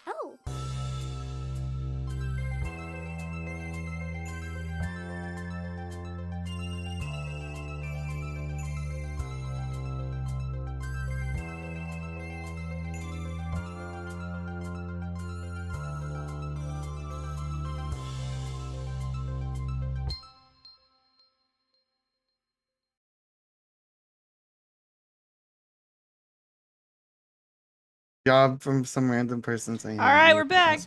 Oh. Job from some random person saying, All right, we're back.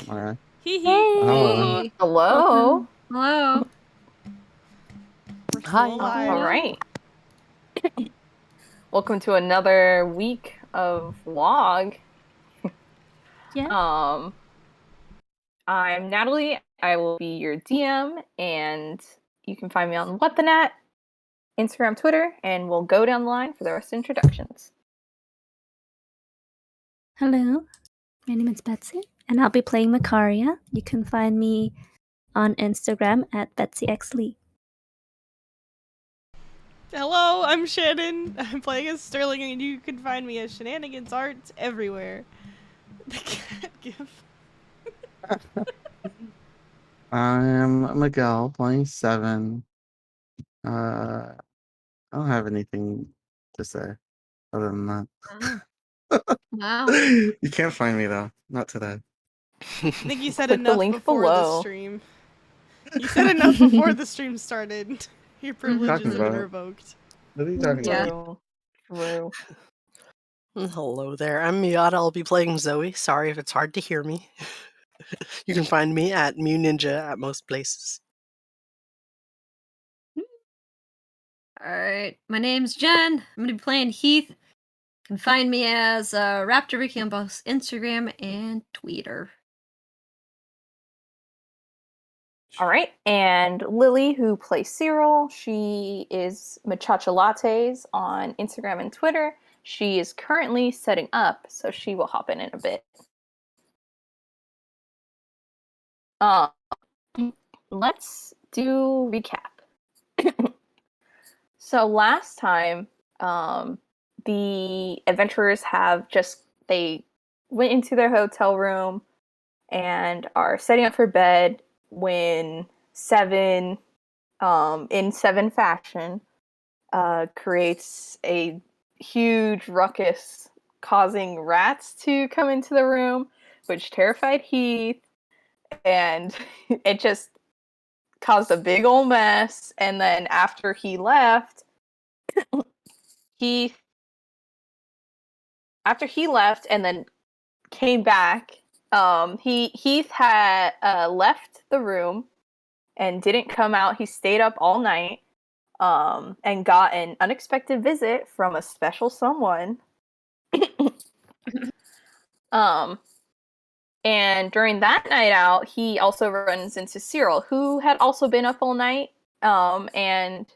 Hee hee. Hey. Hello. Hello. We're still Hi. alive. All right. Welcome to another week of vlog. Yeah. I'm Natalie. I will be your DM, and you can find me on What the Nat, Instagram, Twitter, and we'll go down the line for the rest of the introductions. Hello. My name is Betsy, and I'll be playing Macaria. You can find me on Instagram at BetsyXLee. Hello, I'm Shannon. I'm playing as Sterling, and you can find me as Shenanigans Arts everywhere. The cat gif. I'm Miguel, playing 7. I don't have anything to say other than that. Wow. You can't find me though. Not today. I think you said Click the enough link before the below. stream. You said enough before the stream started. Your privileges talking have been about? revoked. What are you talking about? True. Hello there, I'm Miata. I'll be playing Zoe. Sorry if it's hard to hear me. You can find me at Mew Ninja at most places. Alright, my name's Jen. I'm gonna be playing Heath. You can find me as Raptor Ricky on both Instagram and Twitter. All right, and Lily, who plays Cyril, she is Machacha Lattes on Instagram and Twitter. She is currently setting up, so she will hop in a bit. Let's do recap. So last time, the adventurers they went into their hotel room and are setting up for bed when Seven, in Seven fashion, creates a huge ruckus, causing rats to come into the room, which terrified Heath, and it just caused a big old mess. And then after he left, Heath, and then came back, Heath had left the room and didn't come out. He stayed up all night, and got an unexpected visit from a special someone. And during that night out, he also runs into Cyril, who had also been up all night. And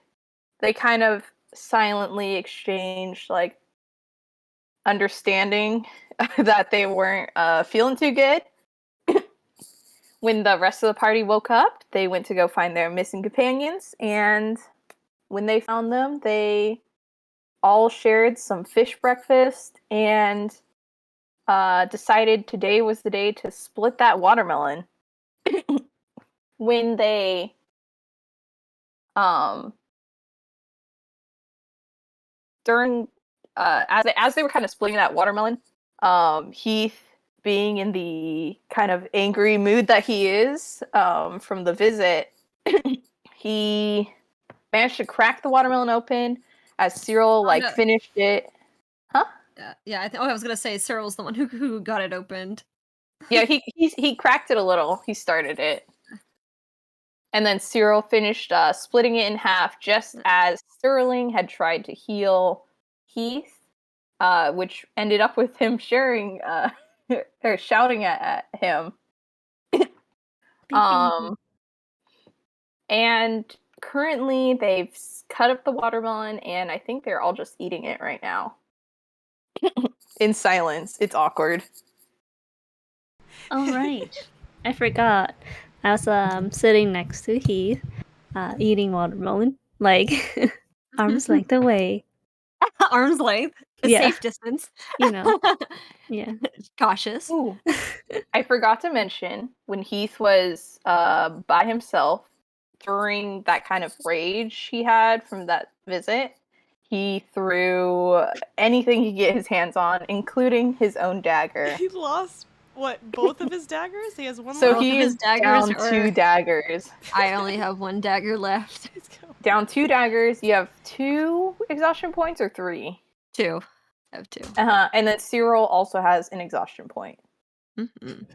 they kind of silently exchanged, like, understanding that they weren't feeling too good. When the rest of the party woke up, they went to go find their missing companions, and when they found them, they all shared some fish breakfast and decided today was the day to split that watermelon. When they during as they were kind of splitting that watermelon, Heath, being in the kind of angry mood that he is from the visit, he managed to crack the watermelon open as Cyril finished it. Huh? Yeah. I was gonna say Cyril's the one who got it opened. Yeah, he cracked it a little. He started it. And then Cyril finished splitting it in half just as Sterling had tried to heal Heath, which ended up with him sharing or shouting at him. And currently they've cut up the watermelon, and I think they're all just eating it right now. In silence. It's awkward. All right. I forgot. I was sitting next to Heath, eating watermelon, like arm's length away. Arm's length. A Yeah. safe distance. You know. Yeah. Cautious. Ooh. I forgot to mention when Heath was by himself during that kind of rage he had from that visit. He threw anything he could get his hands on, including his own dagger. He lost both of his daggers? He has one So left? Both of he his is daggers down are- 2 daggers. I only have 1 dagger left. Let's go. Down 2 daggers. You have 2 exhaustion points or 3? 2. I have 2. And then Cyril also has an exhaustion point. Mhm.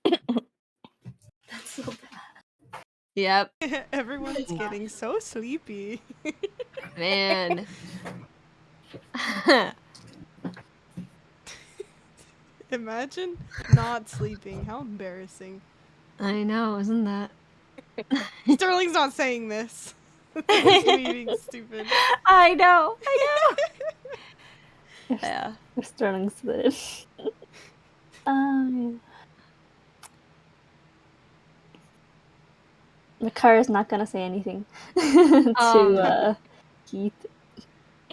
That's so bad. Yep, Everyone's getting so sleepy. man. Imagine not sleeping. How embarrassing. I know, isn't that? Sterling's not saying this. It's me being stupid. I know. Yeah. Sterling's good. Makara's not gonna say anything to Keith.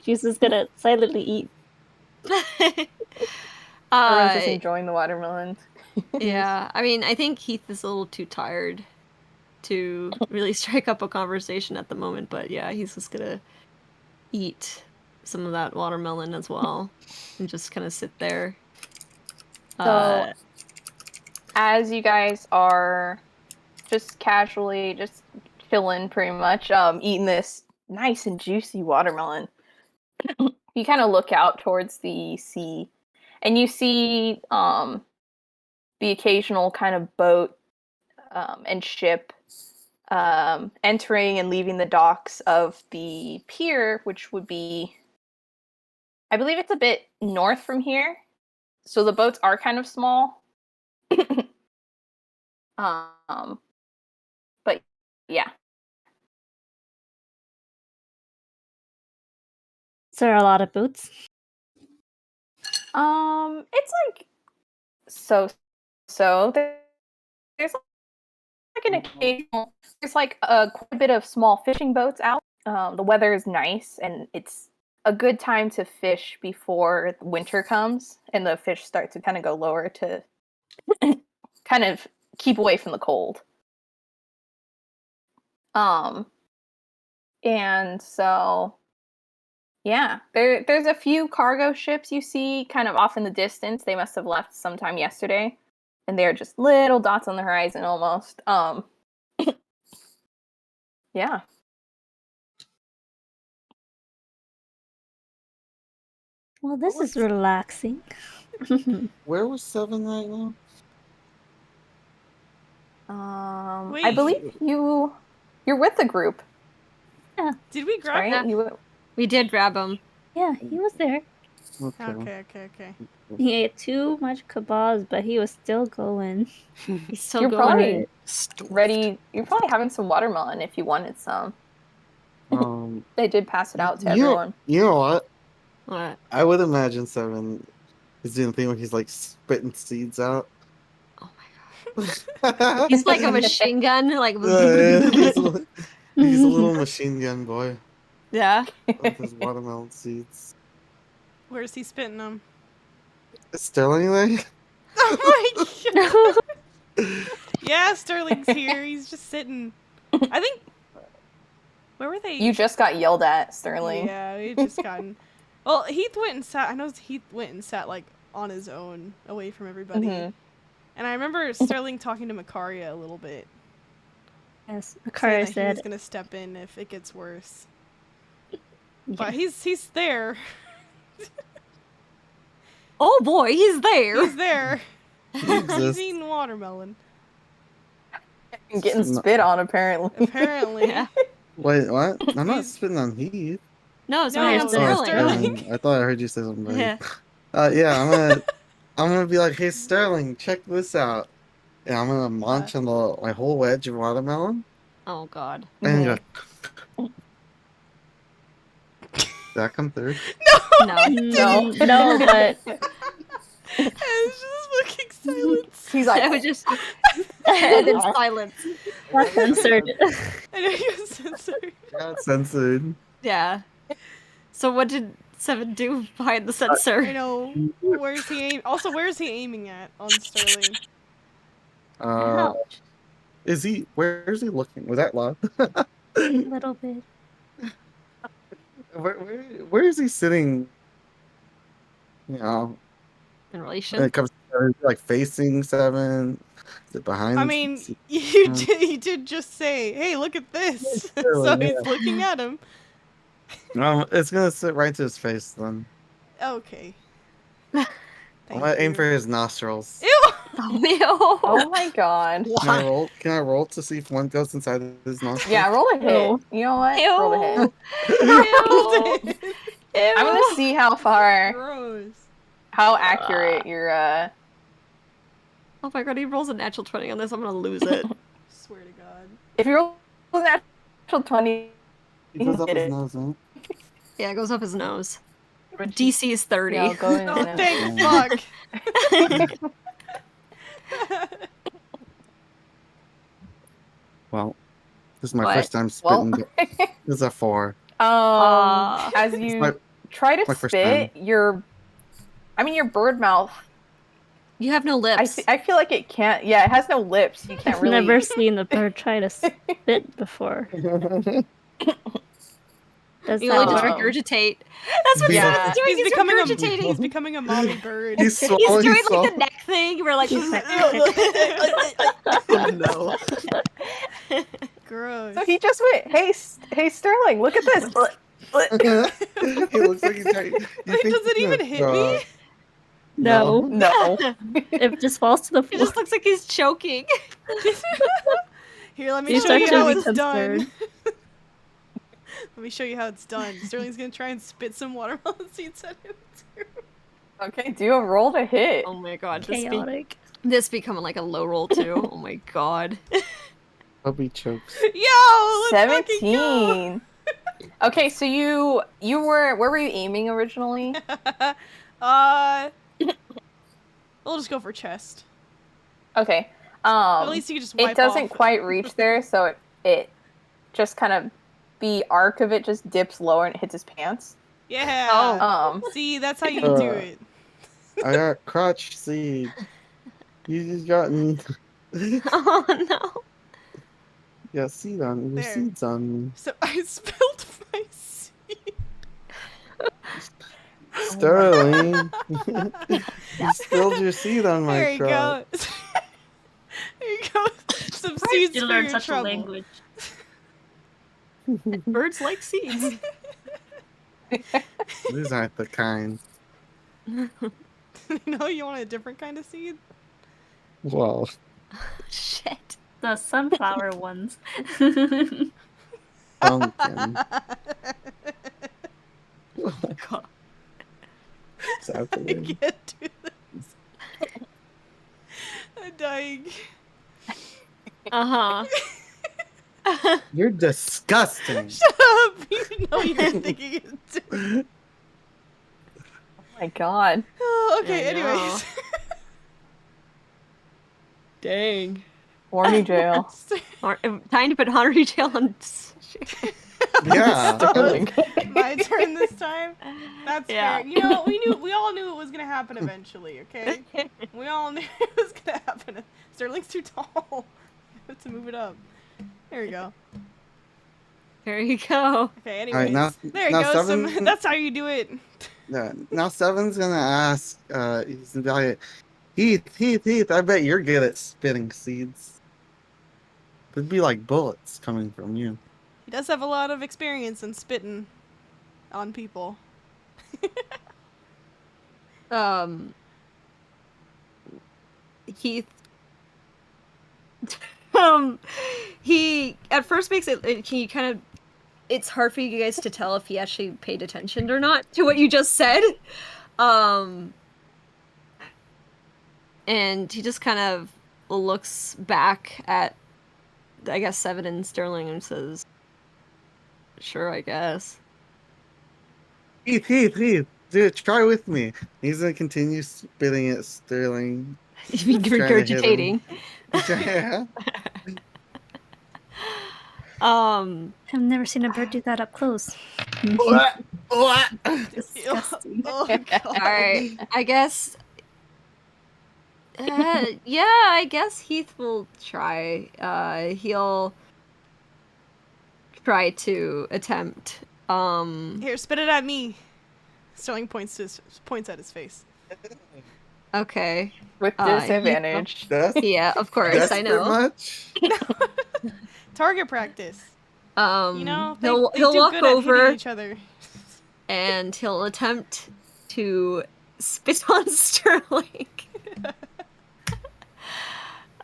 She's just gonna silently eat. Everyone's just enjoying the watermelon. Yeah, I mean, I think Heath is a little too tired to really strike up a conversation at the moment, but yeah, he's just gonna eat some of that watermelon as well and just kind of sit there. So, as you guys are just casually just chilling pretty much, eating this nice and juicy watermelon, you kind of look out towards the sea and you see the occasional kind of boat and ship entering and leaving the docks of the pier, which would be, I believe it's a bit north from here. So the boats are kind of small. But yeah. Is there a lot of boats? It's like so. There's like an occasional. There's like quite a bit of small fishing boats out. The weather is nice, and it's a good time to fish before winter comes, and the fish start to kind of go lower to kind of keep away from the cold. And so, yeah, there's a few cargo ships you see kind of off in the distance. They must have left sometime yesterday, and they're just little dots on the horizon almost. Yeah. Well, this is relaxing. Where was 7 right now? I Wait. believe you're with the group, Did we grab right? that? We did grab him. Yeah, he was there. Okay. Okay. He ate too much kebabs, but he was still going. He's still You're going. probably Stuffed. ready. You're probably having some watermelon if you wanted some. They did pass it out to everyone. You know what? What? I would imagine 7 is doing the thing where he's like spitting seeds out. Oh my god. He's like a machine gun. Like, He's a little machine gun boy yeah. with his watermelon seeds. Where's he spitting them? Is Sterling there? Oh my god! Yeah, Sterling's here. He's just sitting. I think. Where were they? You just got yelled at, Sterling. Yeah, we just gotten. Well, Heath went and sat. I know Heath went and sat like on his own, away from everybody. Mhm. And I remember Sterling talking to Makaria a little bit. Yes, saying Makara that he was said. gonna step in if it gets worse. Yeah. But he's there. Oh boy, he's there. He's there. He He's exists. eating watermelon. And getting spit on, apparently. Apparently. Yeah. Wait, what? I'm not spitting on Heath. No, it's No, not it's Sterling. Sterling. I thought I heard you say something. Buddy. Yeah. Yeah, I'm gonna be like, hey Sterling, check this out. And I'm gonna munch on my whole wedge of watermelon. Oh god. And Mhm. go. Did that come through? No. No, but I was just looking silence. He's I like, was just dead in silence. not censored. I know you censored. Got censored. Yeah. So what did Seven do behind the I sensor? know. Where's he aim? Also, where's he aiming at on Sterling? Ouch. Is he? Where is he looking? Was that loud? A little bit. Where is he sitting? You know, In when relation? it comes to like facing Seven, is it behind? I mean, Se- you did just say, "Hey, look at this." So Sterling, he's yeah. looking at him. It's gonna sit right to his face then. Okay. I'm Thank gonna aim you. for his nostrils. Ew! Oh my god. Can I roll? Can I roll to see if one goes inside his nostrils? Yeah, roll a hit. No. You know what? Roll a hit. Ew. Ew. I'm gonna see how far, Gross. how accurate your Oh my god, he rolls a natural 20 on this. I'm gonna lose it. Swear to God. if you roll a natural 20, He goes up hit his it. nose, right? Yeah, it goes up his nose. DC is 30. No, go in. Oh, and- thank fuck. Well, this is my What? first time Well, spitting. This is a 4. as you my- try to my first spit, your bird mouth. You have no lips. I feel like it can't. Yeah, it has no lips. You can't I've really. never seen the bird try to spit before. Does You that only just work? regurgitate. That's what Yeah. Seven's doing. He's He's becoming a regurgitating. he's becoming a mommy bird. He's He's swallowing. doing He's like swallowing. the neck thing. We're like, He's like, Oh no. Gross. So he just went, hey Sterling, look at this. He looks like he's trying. Like, does it even hit me? no. No. It just falls to the It floor. just looks like he's choking. Here, let me You show start you to how be it's done. concerned. Let me show you how it's done. Sterling's gonna try and spit some watermelon seeds at him too. Okay, do a roll to hit. Oh my god. Chaotic. This becoming like a low roll too. Oh my god. Hubby chokes. Yo, let's fucking go. 17. Okay, so you were where were you aiming originally? We'll just go for chest. Okay. At least you can just wipe It doesn't off. quite reach there, so it just kind of the arc of it just dips lower and it hits his pants. Yeah. Oh. See, that's how you do it. I got crotch seed. You just gotten. Oh no. Yeah, seed on your There. seeds on me. So I spilled my seed. Sterling, you spilled your seed on my There you crotch. go. There you go. Some seeds You for learn your such a trouble. language. Birds like seeds. These aren't the kind. No, you want a different kind of seed? Well, Shit. The sunflower ones. pumpkin. God. It's I happening. can't do this. I'm dying. Uh-huh. You're disgusting. Shut up! You know you're thinking it too. Oh my god. Oh, okay, I know. anyways. Dang. Warmy jail. Time to put Henry jail on. Yeah. Sterling. My turn this time? That's Yeah. fair. You know, we all knew it was gonna happen eventually, okay? We all knew it was gonna happen. Sterling's too tall. We have to move it up. There we go. There you go. Okay, All anyways. right, now, there you now go. Seven. That's how you do it. Yeah, now Seven's gonna ask. He's gonna be like, Heath. I bet you're good at spitting seeds. It'd be like bullets coming from you. He does have a lot of experience in spitting on people. Heath. He at first makes it. Can you kind of? It's hard for you guys to tell if he actually paid attention or not to what you just said. And he just kind of looks back at, I guess, Seven and Sterling and says, "Sure, I guess." Heath. Dude, try with me. He's gonna continue spitting at Sterling. Regurgitating. Yeah. I've never seen a bird do that up close. What? Disgusting. Oh, God. All right, I guess. Yeah, I guess Heath will try. He'll try to attempt. Here, spit it at me. Sterling points at his face. Okay. With Heath- disadvantage. Yeah, of course, I know. Much? Target practice. You know, they he'll do walk good at hitting over each other. and he'll attempt to spit on Sterling.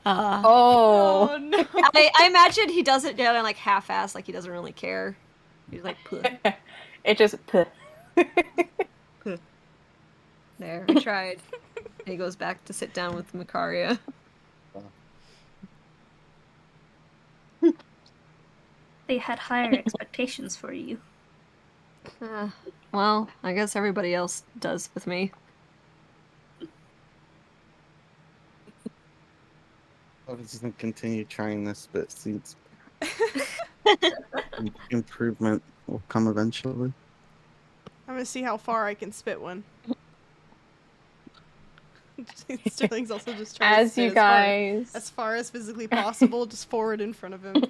Oh. no. I imagine he does it down like half-assed, like he doesn't really care. He's like, "Puh." It just. There, I tried. And he goes back to sit down with Makaria. They had higher expectations for you. Well, I guess everybody else does with me. I was just gonna continue trying this, but seems improvement will come eventually. I'm gonna see how far I can spit one. Sterling's also just trying to As spit you guys. as far as physically possible, just forward in front of him.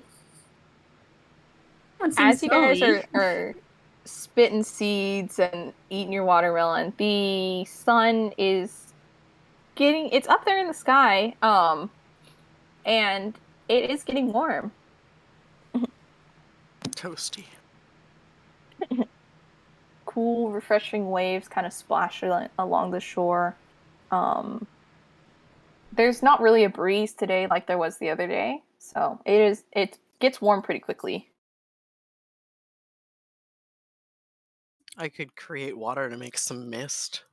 As you guys are spitting seeds and eating your watermelon, the sun is it's up there in the sky, and it is getting warm. Toasty. Cool, refreshing waves kind of splash along the shore. There's not really a breeze today like there was the other day, so it gets warm pretty quickly. I could create water to make some mist.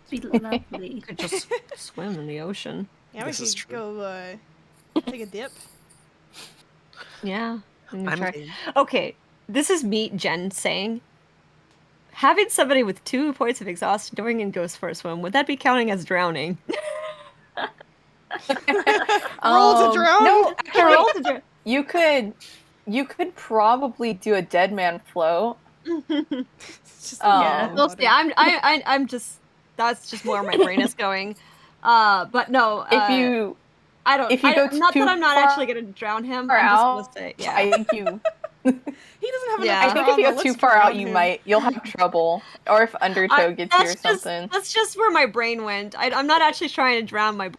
Be lovely. Could just swim in the ocean. Yeah, we This is could true. go take a dip. Yeah. I'm gonna I'm try. game. Okay, this is me, Jen, saying, having somebody with 2 points of exhaustion going in Ghost for a swim, would that be counting as drowning? Roll to drown? No, Roll actually, to drown. you could probably do a dead man float. It's just Yeah. Well, yeah, I'm just, that's just where my brain is going. But no, If you go not too that I'm not far actually gonna drown him. far I'm out, just gonna say, yeah. I think you. He doesn't have enough Yeah. I think if you go too far out, you'll have trouble, or if Undertow gets you or something. That's just where my brain went. I'm not actually trying to drown my.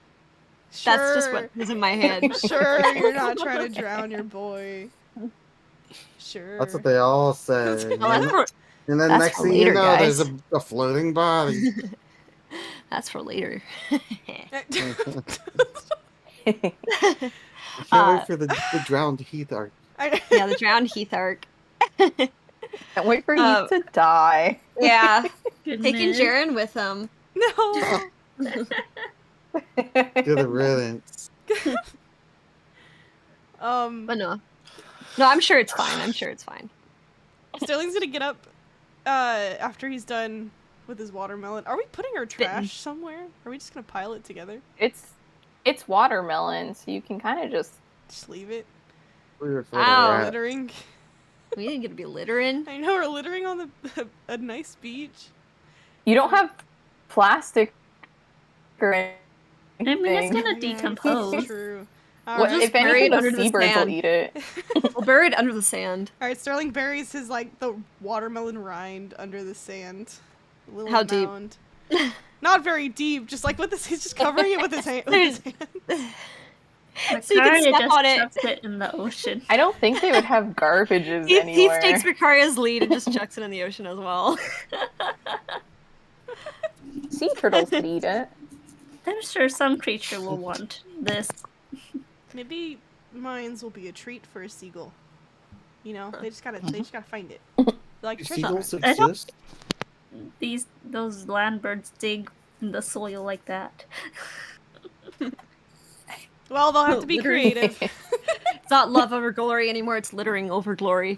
That's just what was in my head. Sure, you're not trying to drown your boy. Sure. That's what they all say. Well, that's for, And then that's next for thing later, you know, guys. there's a floating body. that's for later. I can't wait for the drowned Heath arc. Yeah, the drowned Heath arc. Can't wait for you to die. Yeah, taking Goodness. Jaren with him. No. Good riddance. But no, I'm sure it's fine. I'm sure it's fine. Sterling's gonna get up after he's done with his watermelon. Are we putting our trash somewhere? Are we just gonna pile it together? It's watermelon, so you can kind of just. Just leave it? We were full of Ow. rats. Littering? We ain't gonna be littering. I know we're littering on a nice beach. You don't have plastic or anything. I mean, it's gonna I guess decompose. That's true. What, Alright. if bury anything, it the under the seabirds will sand. eat it. We'll bury it under the sand. Alright, Sterling buries his, the watermelon rind under the sand. A little How deep? mound. Not very deep, just like with this, he's just covering it with his hand. So you can Makaria step just on it. chucks it in the ocean. I don't think they would have garbages Heath anywhere. takes Ricaria's lead and just chucks it in the ocean as well. Sea turtles could eat it. I'm sure some creature will want this. Maybe mines will be a treat for a seagull. You know, they just gotta find it. Like Do treasure seagulls hunt. I don't- exist? Those land birds dig in the soil like that. Well, they'll have to be Literally. creative. It's not love over glory anymore, it's littering over glory.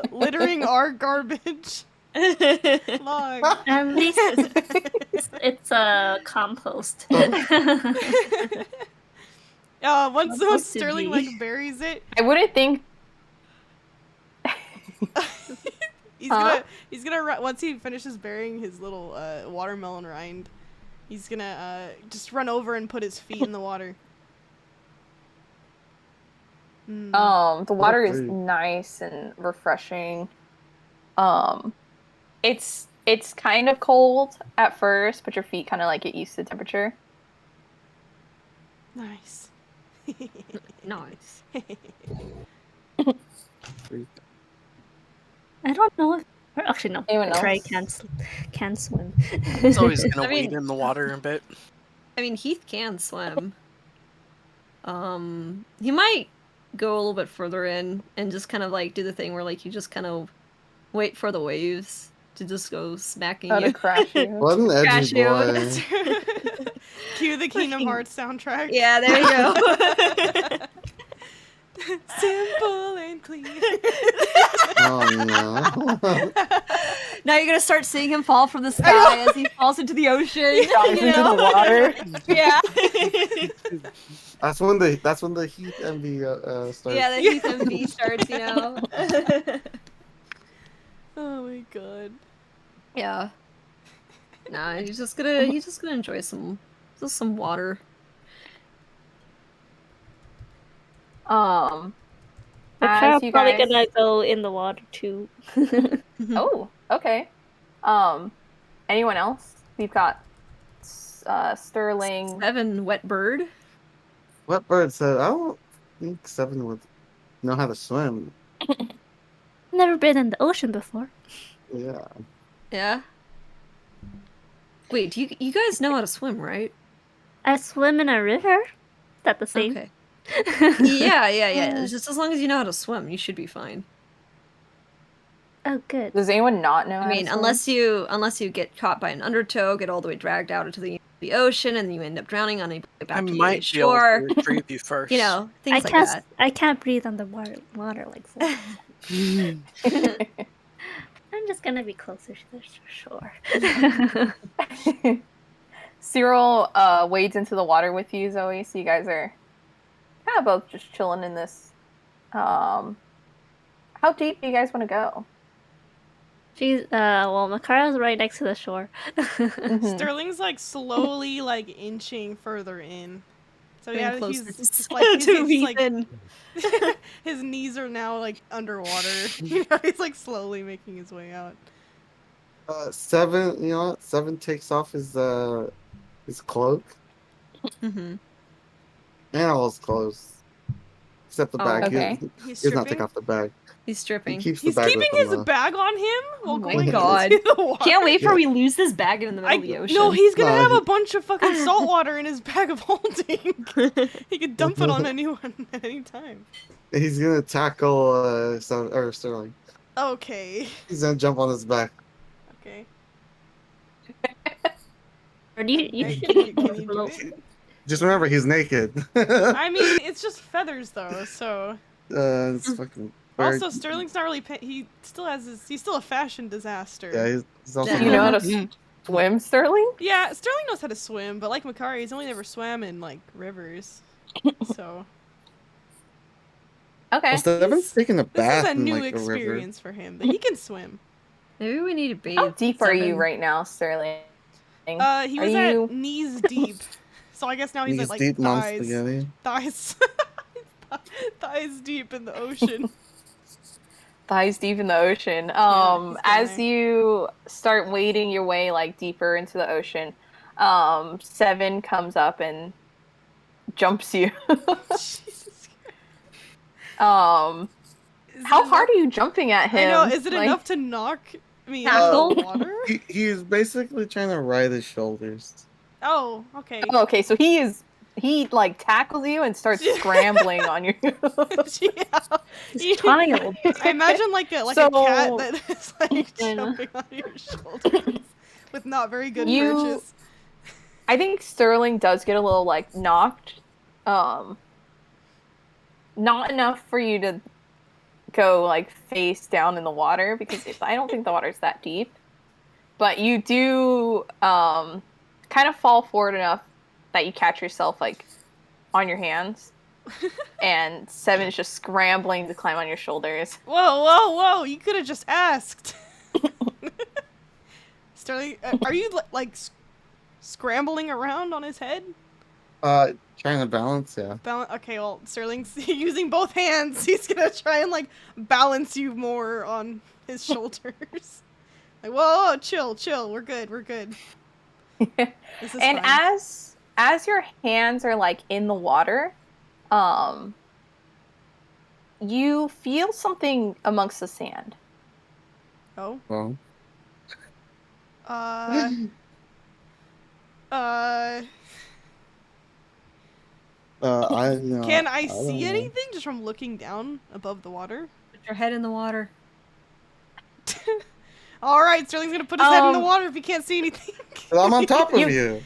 Littering our garbage. Log. At least it's a compost. Once Supposed to Sterling be. buries it, I wouldn't think. He's gonna once he finishes burying his little watermelon rind, he's gonna just run over and put his feet in the water. The water is pretty. nice and refreshing. It's kind of cold at first, but your feet kind of like get used to the temperature. Nice. Nice. I don't know if. Or actually, no. Anyone Cry else? can't swim. It's always gonna I mean- wade in the water a bit. I mean, Heath can swim. He might go a little bit further in and just kind of like do the thing where like you just kind of wait for the waves to just go smacking Oh, to you. crash you. What an Crash edgy you. boy. Cue the Kingdom Fucking- Hearts soundtrack. Yeah, there you go. Simple and clean. Oh no. Now you're gonna start seeing him fall from the sky as he falls into the ocean. Dives you into know? the water. Yeah. That's when the Heath envy starts. Yeah, the Heath MV starts, you know. Oh my god. Yeah. Nah, he's just gonna enjoy some water. We're As you probably guys... gonna go in the water too. Oh, okay. Anyone else? We've got Sterling. Evan Wetbird. What bird said? I don't think Seven would know how to swim. Never been in the ocean before. Yeah. Yeah. Wait, you guys know how to swim, right? I swim in a river. Is that the same? Okay. Yeah. Just as long as you know how to swim, you should be fine. Oh, good. Does anyone not know? I how mean, to swim? unless you get caught by an undertow, get all the way dragged out into the ocean, and you end up drowning on a back I to the might be able shore. to retrieve you first. You know, I things like can't. that. I can't breathe on the water like that. I'm just gonna be closer to the shore. Cyril wades into the water with you, Zoe. So you guys are kind of both just chilling in this. How deep do you guys want to go? Well, Makara's right next to the shore. Mhm. Sterling's like slowly like inching further in. So Getting yeah, closer he's to just like to he's like Ethan. his knees are now like underwater. You know, he's like slowly making his way out. Seven, you know what? Seven takes off his cloak Mm-hmm. and all his clothes. Except the Oh, bag. okay. He's He does not take stripping. off the bag. He's He stripping. keeps the He's bag keeping with him, his though. bag on him while Oh my going God. into the water. Can't wait for Yeah. we lose this bag in the middle of the ocean. No, he's gonna No, have he- a bunch of fucking salt water in his bag of holding. He could dump it on anyone at any time. He's gonna tackle Sterling. Okay. He's gonna jump on his back. Okay. Or you Hey, should can you do it? Just remember, he's naked. I mean, it's just feathers though, so. It's fucking. Weird. Also, Sterling's not really. He's still a fashion disaster. Yeah, he's also. Do you know how to swim, Sterling? Yeah, Sterling knows how to swim, but like Makari, he's only never swam in like rivers. So Okay. Well, Seven's taking a this bath is a in new like a river. experience for him, but he can swim. Maybe we need to bathe. How deep are you Seven. right now, Sterling? He Are was you- at knees deep, so I guess now he's Knees at like deep, mom's thighs, spaghetti. thighs deep in the ocean. Thighs deep in the ocean. he's down As there. you start wading your way like deeper into the ocean, Seven comes up and jumps you. Jesus. How Is it hard enough- are you jumping at I him? know. Is it Like, enough to knock me Tackle? out of the water? He's basically trying to ride his shoulders. Oh, okay. Oh, okay, so he like tackles you and starts scrambling on you. Yeah. He's trying a little bit. I imagine like a So- cat that is like I know. jumping on your shoulders with not very good You- purchase. I think Sterling does get a little like knocked. Not enough for you to go like face down in the water because I don't think the water's that deep. But you do kind of fall forward enough that you catch yourself like on your hands. and Seven's just scrambling to climb on your shoulders. Whoa! You could have just asked. Sterling, are you like scrambling around on his head? Trying to balance, yeah. Okay, well, Sterling's using both hands. He's gonna try and like balance you more on his shoulders. Like, whoa, chill. We're good. This is And fine. as your hands are like in the water, you feel something amongst the sand. Oh. Well, Can I don't see know. anything just from looking down above the water? Put your head in the water. All right, Sterling's gonna put his head in the Um, water if he can't see anything. But I'm on top of You- you.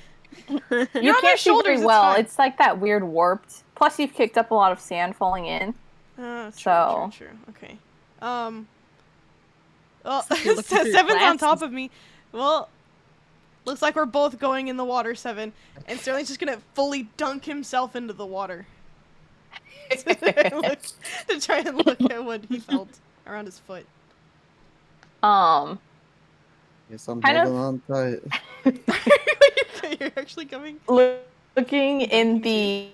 You You're on my can't see shoulders, very it's well. fine. It's like that weird warped. Plus, you've kicked up a lot of sand falling in. True. Okay. Well, like you're looking through your Seven's on glasses. top of me. Well, looks like we're both going in the water, Seven. And Sterling's just gonna fully dunk himself into the water. To try and look at what he felt around his foot. Yes, I'm Kind of- holding on tight. You're actually coming? Looking in the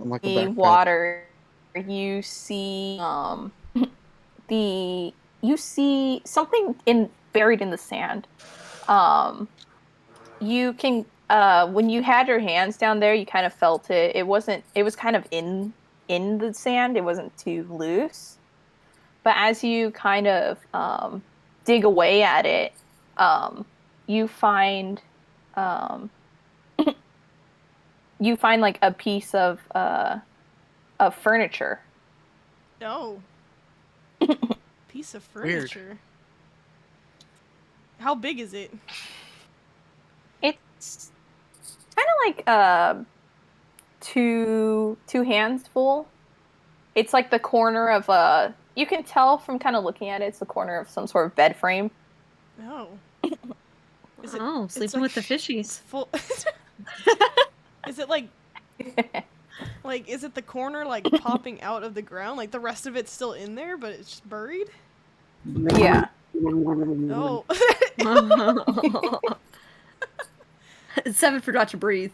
I'm like a backpack. water, you see you see something buried in the sand. You can when you had your hands down there, you kind of felt it. It was kind of in the sand. It wasn't too loose. But as you kind of dig away at it, you find like a piece of furniture. No. Piece of Weird. furniture. How big is it? It's kind of like two hands full. It's like the corner of a. You can tell from kind of looking at it, it's the corner of some sort of bed frame. No. Is Oh, it's sleeping like- with the fishies. full? Is it like is it the corner like popping out of the ground? Like the rest of it's still in there, but it's just buried? Yeah. Oh. Seven forgot to breathe.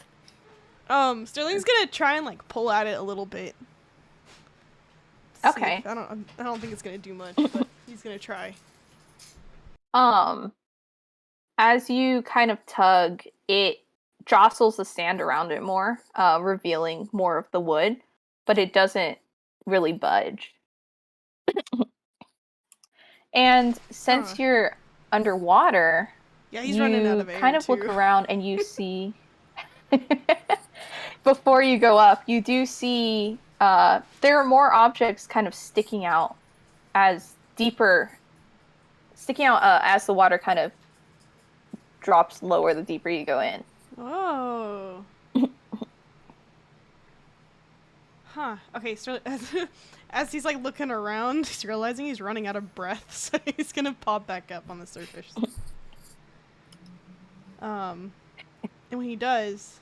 Sterling's gonna try and like pull at it a little bit. See Okay. if- I don't think it's gonna do much, but he's gonna try. As you kind of tug, it jostles the sand around it more, revealing more of the wood, but it doesn't really budge. And since Huh. you're underwater, Yeah, he's running out of you air. kind of too. look around and you see before you go up, you do see there are more objects kind of sticking out as the water kind of drops lower the deeper you go in. Oh. Huh. Okay, so as he's like looking around, he's realizing he's running out of breath, so he's gonna pop back up on the surface. And when he does,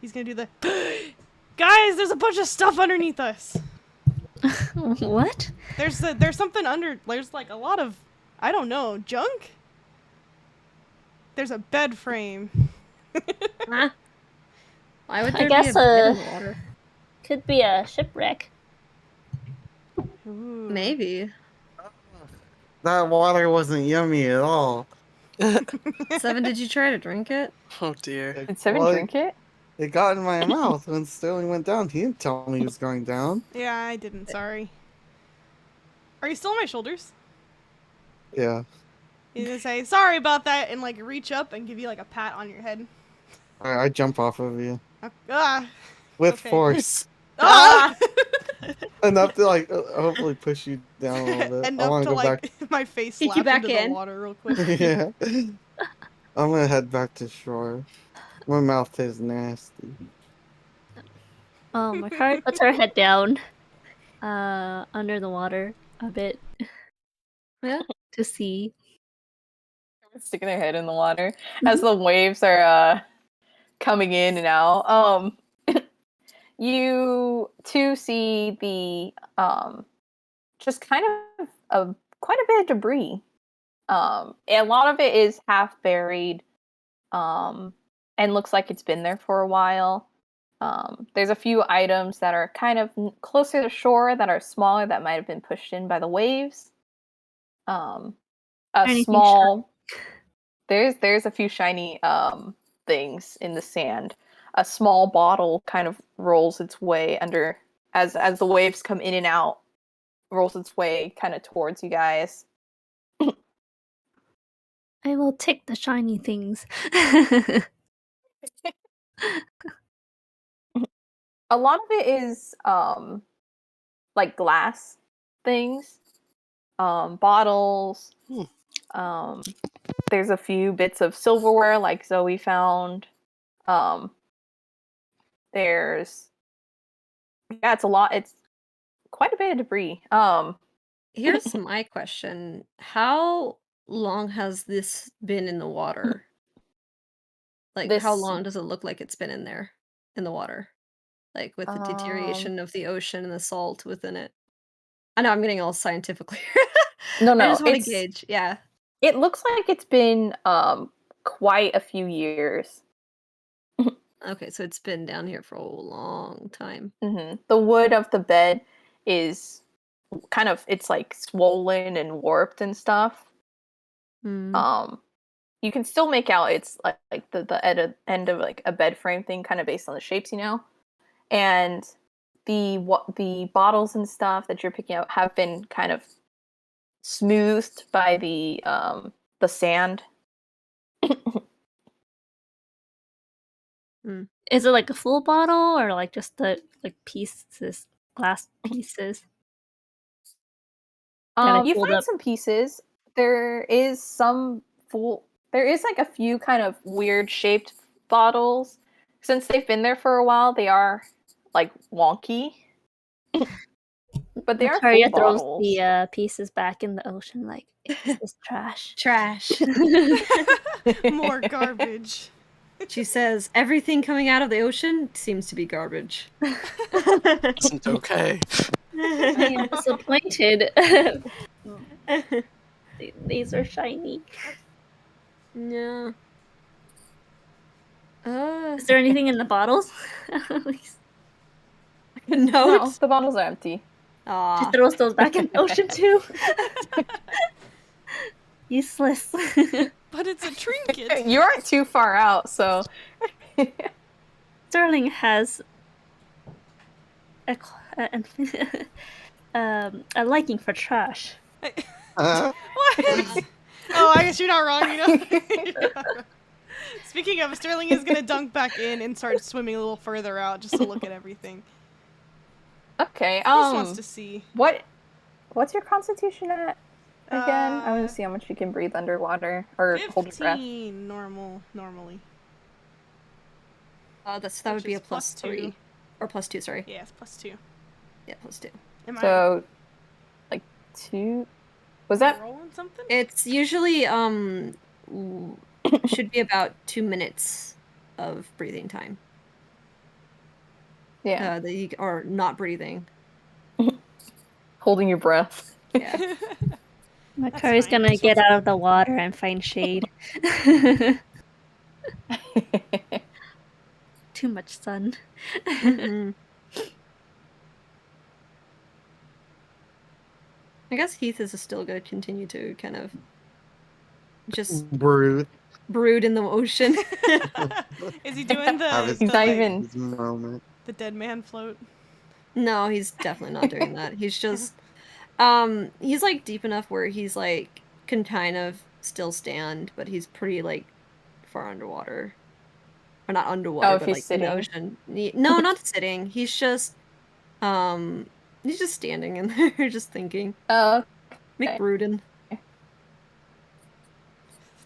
he's gonna do the guys, there's a bunch of stuff underneath us. What? There's something under. There's like a lot of, I don't know, junk. There's a bed frame. Huh? Why would I there guess, be a bed in the water? Could be a shipwreck. Ooh. Maybe. That water wasn't yummy at all. Seven, did you try to drink it? Oh dear. Did Seven Well, drink it? It got in my mouth when Sterling went down. He didn't tell me he was going down. Yeah, I didn't. Sorry. Are you still on my shoulders? Yeah. He's gonna say sorry about that and like reach up and give you like a pat on your head. I jump off of you Ah. with Okay. force. Ah! Enough to like hopefully push you down a little bit. I Enough want to to go like my face Kick you slap back into in. the water real quick. back. Yeah. I'm gonna head back to shore. My mouth tastes nasty. Makari puts her head down, under the water a bit. Yeah. To see. Sticking their head in the water as the waves are coming in and out. you too see the just kind of quite a bit of debris. A lot of it is half buried, and looks like it's been there for a while. There's a few items that are kind of closer to shore that are smaller that might have been pushed in by the waves. A Anything small. There's a few shiny things in the sand. A small bottle kind of rolls its way under as the waves come in and out, rolls its way kind of towards you guys. I will take the shiny things. A lot of it is like glass things, bottles. There's a few bits of silverware like Zoe found. There's it's a lot. It's quite a bit of debris. Here's my question. How long has this been in the water? Like, how This- long does it look like it's been in there, in the water? Like, with the deterioration of the ocean and the salt within it. I know I'm getting all scientifically. No, I just want to it's- gauge. Yeah. It looks like it's been quite a few years. Okay, so it's been down here for a long time. The wood of the bed is kind of, it's like swollen and warped and stuff. Mm. You can still make out it's like the end of like a bed frame thing, kind of based on the shapes, you know. And the bottles and stuff that you're picking out have been kind of smoothed by the sand. Is it like a full bottle or like just the like pieces, glass pieces? That You pulled find up. some pieces. There is some there is like a few kind of weird shaped bottles. Since they've been there for a while, they are like wonky. But they are full Victoria throws bottles. the pieces back in the ocean like, this is trash. Trash. More garbage. She says, everything coming out of the ocean seems to be garbage. Isn't okay. I am disappointed. These are shiny. No. Is there anything in the bottles? No. No, the bottles are empty. She Aw. throws those back in the ocean too. Useless. But it's a trinket. You aren't too far out, so Sterling has a liking for trash. Uh, What? Oh, I guess you're not wrong, you know? Speaking of, Sterling is gonna dunk back in and start swimming a little further out just to look at everything. okay. He just wants to see. What's your constitution at again? I want Uh, to see how much you can breathe underwater or hold your breath. 15 normally. That Which would be is a plus +2. 3. Or plus 2, sorry. Yeah, it's +2. Yeah, plus 2. Am So, like 2. Was I that? rolling something? It's usually, should be about 2 minutes of breathing time. Yeah, That you are not breathing. holding your breath. Yeah. Makari's fine. gonna Just get wants- out of the water and find shade. Too much sun. Mhm. I guess Heath is still going to continue to kind of just brood. brood in the ocean. Is he doing Have the, his- the, He's not like, even. His moment. the dead man float? No, he's definitely not doing that. He's just he's like deep enough where he's like can kind of still stand, but he's pretty like far underwater. Or not underwater, Oh, if but he's like in the sitting. ocean. No, not sitting. He's just standing in there just thinking. Oh, McBroodin.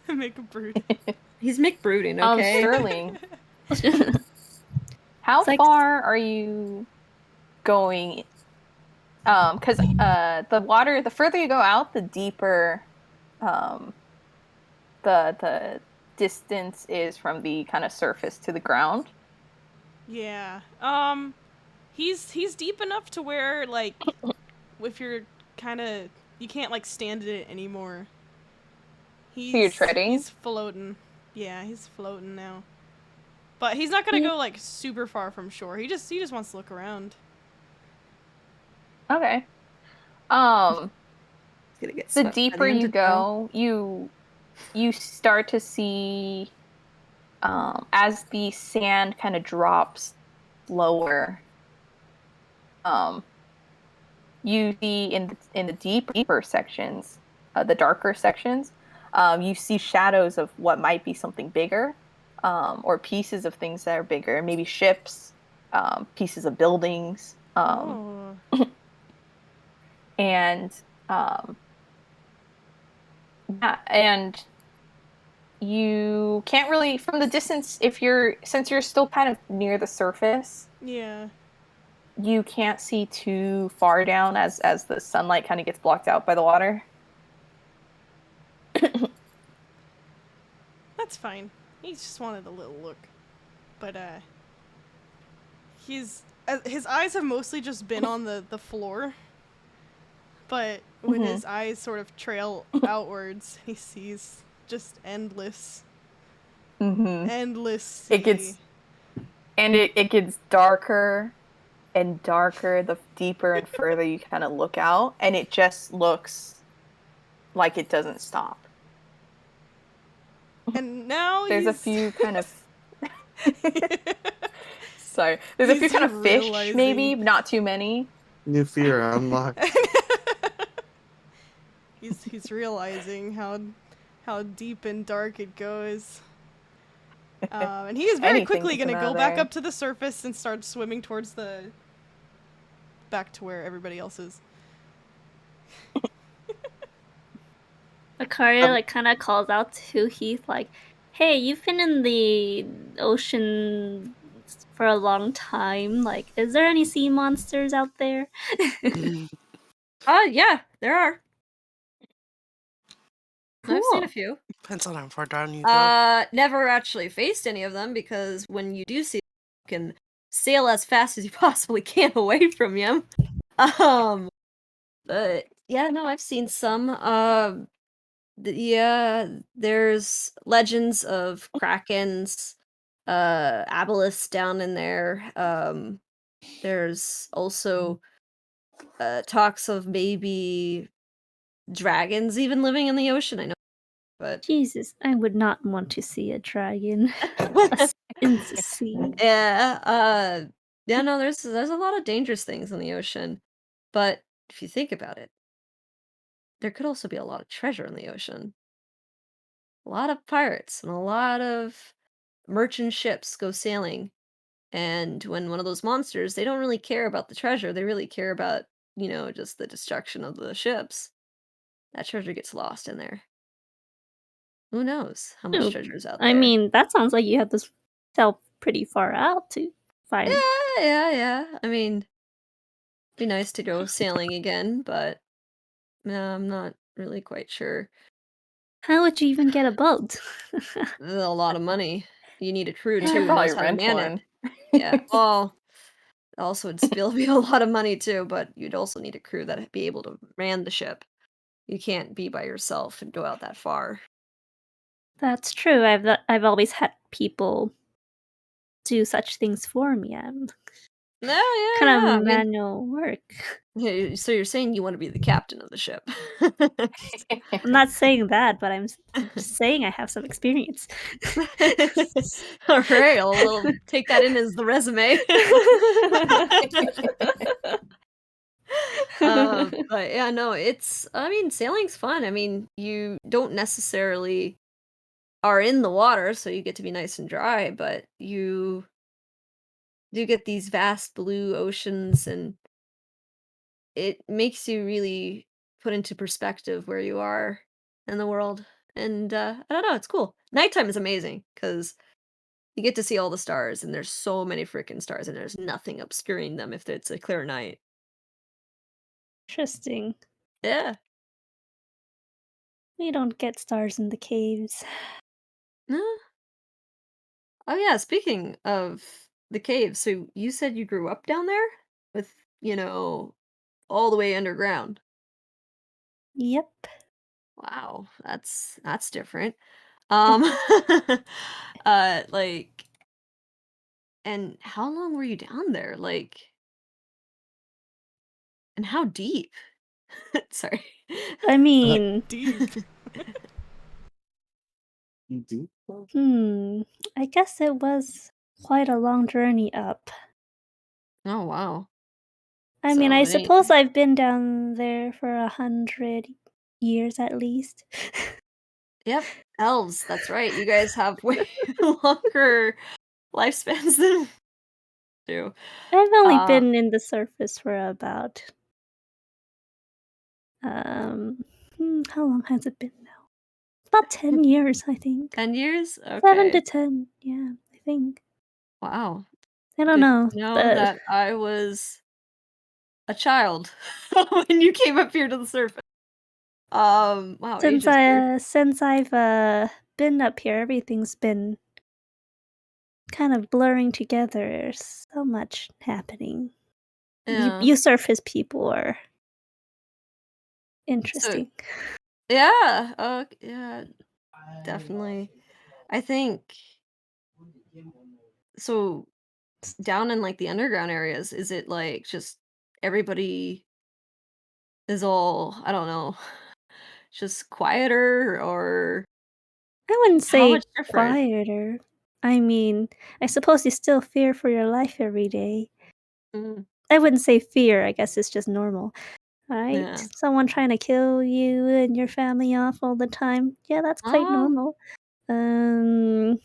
Make a brood. He's McBrooding, okay? Sterling. How It's like- far are you going? Because the water, the further you go out, the deeper the distance is from the kind of surface to the ground. Yeah. He's deep enough to where like if you're kind of you can't like stand it anymore. You're treading? He's floating. Yeah, he's floating now. But he's not gonna go like super far from shore. He just wants to look around. Okay. It's gonna get The swept by deeper the you undertow. go, you start to see as the sand kind of drops lower. You see in the deeper sections, the darker sections, you see shadows of what might be something bigger, or pieces of things that are bigger, maybe ships, pieces of buildings, Oh. and yeah, and you can't really from the distance since you're still kind of near the surface, Yeah. you can't see too far down as the sunlight kind of gets blocked out by the water. That's fine. He just wanted a little look. But his eyes have mostly just been on the floor. But when his eyes sort of trail outwards, he sees just endless sea. It gets darker and darker the deeper and further you kind of look out, and it just looks like it doesn't stop. And now There's a he's few kind of sorry. There's a few He's kind of fish, realizing- maybe, not too many. New fear unlocked. he's realizing how deep and dark it goes. And he is very Anything quickly can going to come out go of back there. up to the surface and start swimming towards back to where everybody else is. Makaria like kind of calls out to Heath like, "Hey, you've been in the ocean for a long time. Like, is there any sea monsters out there?" Yeah, there are. I've seen a Cool. few. Depends on how far down you go. Never actually faced any of them because when you do see them, you can sail as fast as you possibly can away from them. But yeah, no, I've seen some. Yeah, there's legends of krakens, aboleths down in there. There's also talks of maybe dragons even living in the ocean. I know, but Jesus, I would not want to see a dragon in the sea. yeah, yeah, no, there's a lot of dangerous things in the ocean, but if you think about it, there could also be a lot of treasure in the ocean. A lot of pirates and a lot of merchant ships go sailing, and when one of those monsters, they don't really care about the treasure. They really care about, just the destruction of the ships. That treasure gets lost in there. Who knows how much Ooh, treasure is out I there? mean, that sounds like you have to sail pretty far out to find. Yeah. I mean, be nice to go sailing again, but no, I'm not really quite sure. How would you even get a boat? A lot of money. You need a crew You too should who probably knows how to rent man one. it. Yeah. Well, also it'd still be a lot of money too, but you'd also need a crew that'd be able to man the ship. You can't be by yourself and go out that far. That's true. I've always had people do such things for me. I'm No, yeah, kind I of mean, manual work. so you're saying you want to be the captain of the ship? I'm not saying that, but I'm just saying I have some experience. All right, we'll take that in as the resume. But yeah, no, I mean, sailing's fun. I mean, you don't necessarily are in the water, so you get to be nice and dry, but you do get these vast blue oceans, and it makes you really put into perspective where you are in the world. And I don't know, it's cool. Nighttime is amazing because you get to see all the stars, and there's so many freaking stars, and there's nothing obscuring them if it's a clear night. Interesting. Yeah. We don't get stars in the caves. No. Oh yeah, speaking of the cave. So you said you grew up down there with, all the way underground. Yep. Wow, that's different. Um like, and how long were you down there? Like, and how deep? Sorry. I mean, Deep. Deep. I guess it was quite a long journey up. Oh wow. I mean, So I it ain't. suppose I've been down there for 100 years at least. Yep, elves. That's right. You guys have way longer lifespans than we do. I've only Uh, been in the surface for about um how long has it been now? About 10 years, I think. 10 years. 7 to Okay. 10, yeah, I think. Wow. I don't Good know. to know that I was a child when you came up here to the surface. Wow, Since ages, dude. I've been up here, everything's been kind of blurring together. There's so much happening. Yeah. You surface people are So interesting. yeah. Yeah. Definitely. I think so. Down in like the underground areas, is it like just everybody is all, I don't know, just quieter, or I wouldn't how say much different? quieter. I mean, I suppose you still fear for your life every day. Mm, I wouldn't say fear, I guess it's just normal, right? yeah. Someone trying to kill you and your family off all the time. Yeah, that's quite Oh. normal. Um,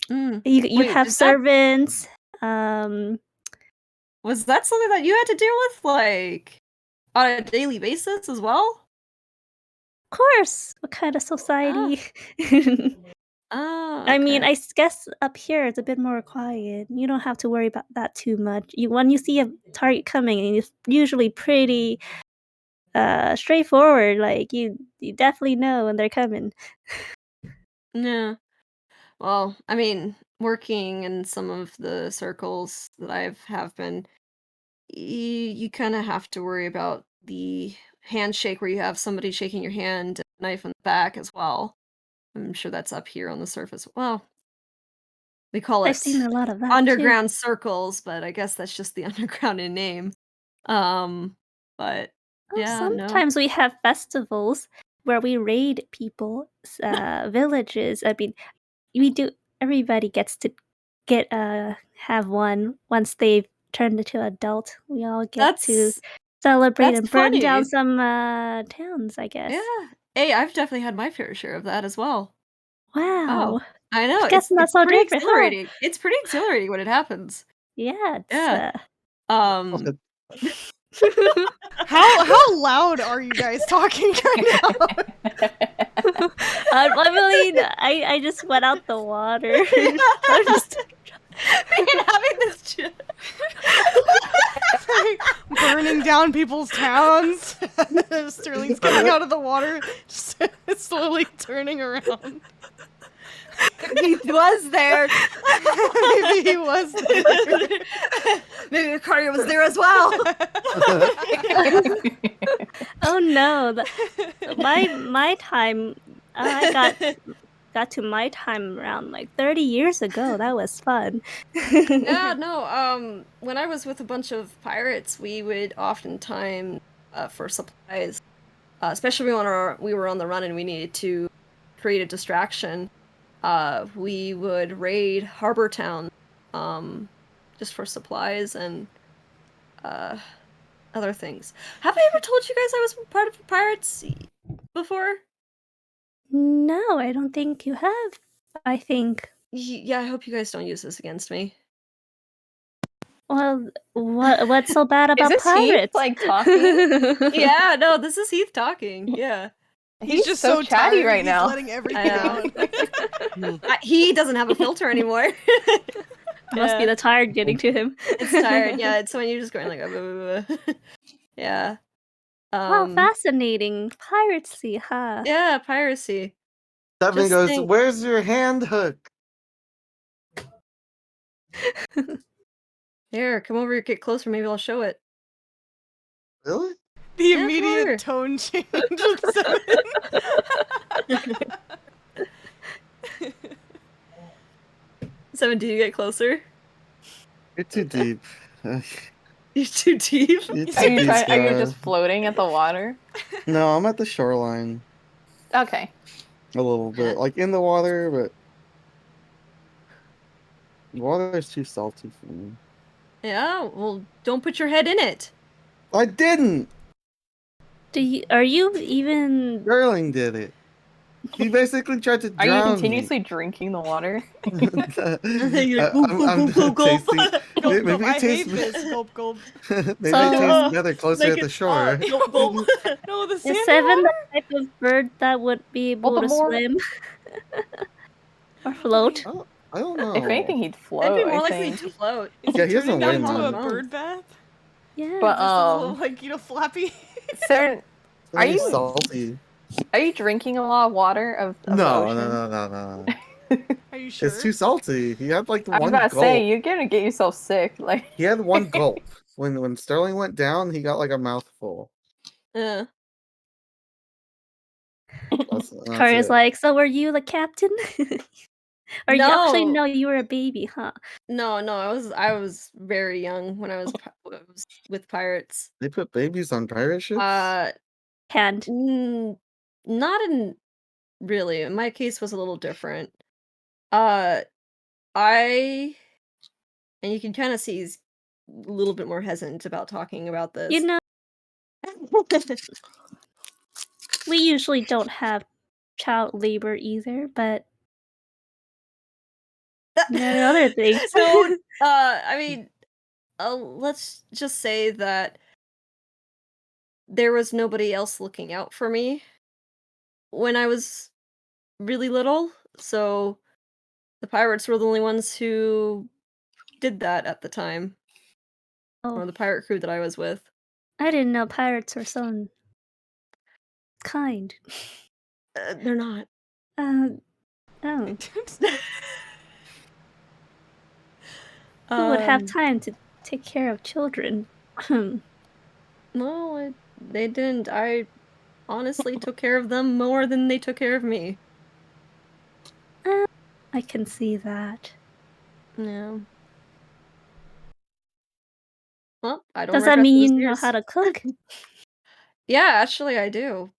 Mm. you Wait, have servants. Um, was that something that you had to deal with, like, on a daily basis as well? of course. What kind of Ah. society? Oh, I mean, okay. guess up here it's a bit more quiet. You don't have to worry about that too much. When you see a target coming, and it's usually pretty straightforward. Like you definitely know when they're coming. Yeah. Well, I mean, working in some of the circles that have been, you kind of have to worry about the handshake where you have somebody shaking your hand, and a knife in the back as well. I'm sure that's up here on the surface. Well, we call I've seen it a lot of that too. underground circles, but I guess that's just the underground in name. Um, but Oh, yeah, no. sometimes we have festivals where we raid people's villages. I mean, we do. Everybody gets to have one once they've turned into adult. We all get to That's celebrate that's and burn down funny. some towns, I guess. Yeah. Hey, I've definitely had my fair share of that as well. Oh, Wow. I know. I guess not It's so pretty different, huh? exhilarating. It's pretty exhilarating when it happens. Yeah, it's Yeah. Um, How loud are you guys talking right now? I mean, I just went out the water. I'm just freaking having this Burning down people's towns. Sterling's coming out of the water, just slowly turning around. He was there. Maybe he was there. Maybe Ricardo was there as well. Oh no, my time, I got to my time around like 30 years ago. That was fun. Yeah, no, when I was with a bunch of pirates, we would oftentimes, for supplies, especially when we were on the run and we needed to create a distraction, we would raid harbor town, just for supplies and other things. Have I ever told you guys I was part of pirates before? No, I don't think you have. I think. Yeah, I hope you guys don't use this against me. Well, what's so bad Is about this Heath, pirates? like, talking? Yeah, no, this is Heath talking. Yeah. He's just so chatty tired, right he's now. letting everything I know. out. He doesn't have a filter anymore. Must be Yeah. the tired getting to him. It's tired. Yeah, it's when you're just going like, blah, blah, blah. Yeah. Wow, fascinating. Piracy, huh? Yeah, piracy. Seven Just goes, think. "Where's your hand hook?" Here, come over here, get closer. Maybe I'll show it. Really? The Yeah, come immediate over. tone change with 7. Seven, do you get closer? You're too deep. You're too deep. You're Are too you deep, trying? Are you Sarah. just floating at the water? No, I'm at the shoreline. Okay. A little bit. Like in the water, but the water is too salty for me. Yeah, well, don't put your head in it. I didn't! Are you even? Sterling did it. He basically tried to Are you drown continuously drinking the water? me. You're like, gulp, gulp, gulp, gulp, tasting. Gulp, Maybe gulp. it I hate tastes. this. Gulp, gulp. Maybe So- it tastes better closer Make at the it shore. Gulp, gulp. No, the Is sandy 7 water? the type of bird that would be able Well, the to more- swim or float? I don't know. If anything, he'd That'd float. be more I likely think. to float. Is Yeah, it he doesn't turning weigh down into a much. bird bath? Yeah. But Just a little, like, flappy. Certain, It's Are really you- salty? are you drinking a lot of water of the No, ocean? no. Are you sure? It's too salty. He had like I was one about to gulp. say you're gonna get yourself sick. Like He had one gulp. When Sterling went down, he got like a mouthful. Yeah. That's Karya's it. like, so were you the captain? Or you actually No. know you were a baby, huh? No, I was very young when I was with pirates. They put babies on pirate ships. Hand. Not in really. My case was a little different. I and you can kind of see he's a little bit more hesitant about talking about this. You know, we usually don't have child labor either, but there are other things. So, I mean, let's just say that there was nobody else looking out for me when I was really little, so the pirates were the only ones who did that at the time, or Oh, the pirate crew that I was with. I didn't know pirates were so kind. They're not. Oh, who would have time to take care of children? No, they didn't. I honestly took care of them more than they took care of me. I can see that. Yeah. Well, I don't Does that regret mean those you know years. how to cook? Yeah, actually, I do.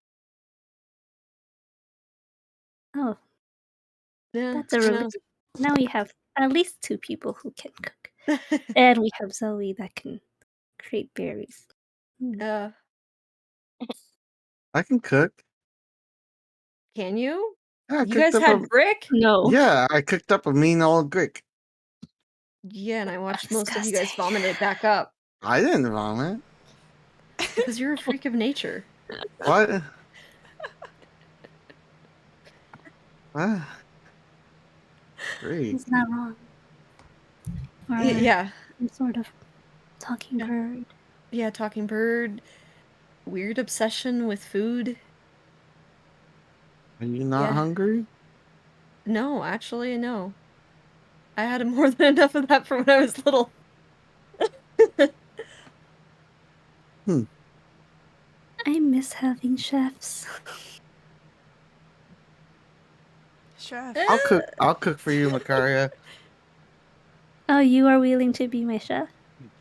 Oh, Yeah, that's a I know. relief. Now we have at least 2 people who can cook. And we have Zoe that can create berries. Uh, I can cook. can you? Yeah, I You guys cooked up had brick? No. Yeah, I cooked up a mean old Greek. Yeah, and I watched That's most of you guys disgusting. vomit it back up I didn't vomit. because you're a freak of nature. What? What? Great. He's not wrong. Or Yeah, some sort of talking Yeah. bird. yeah, talking bird, weird obsession with food. Are you not Yeah. hungry? No, actually, no. I had more than enough of that from when I was little. I miss having chefs. Chef. I'll cook for you, Makaria. Oh, you are willing to be my chef?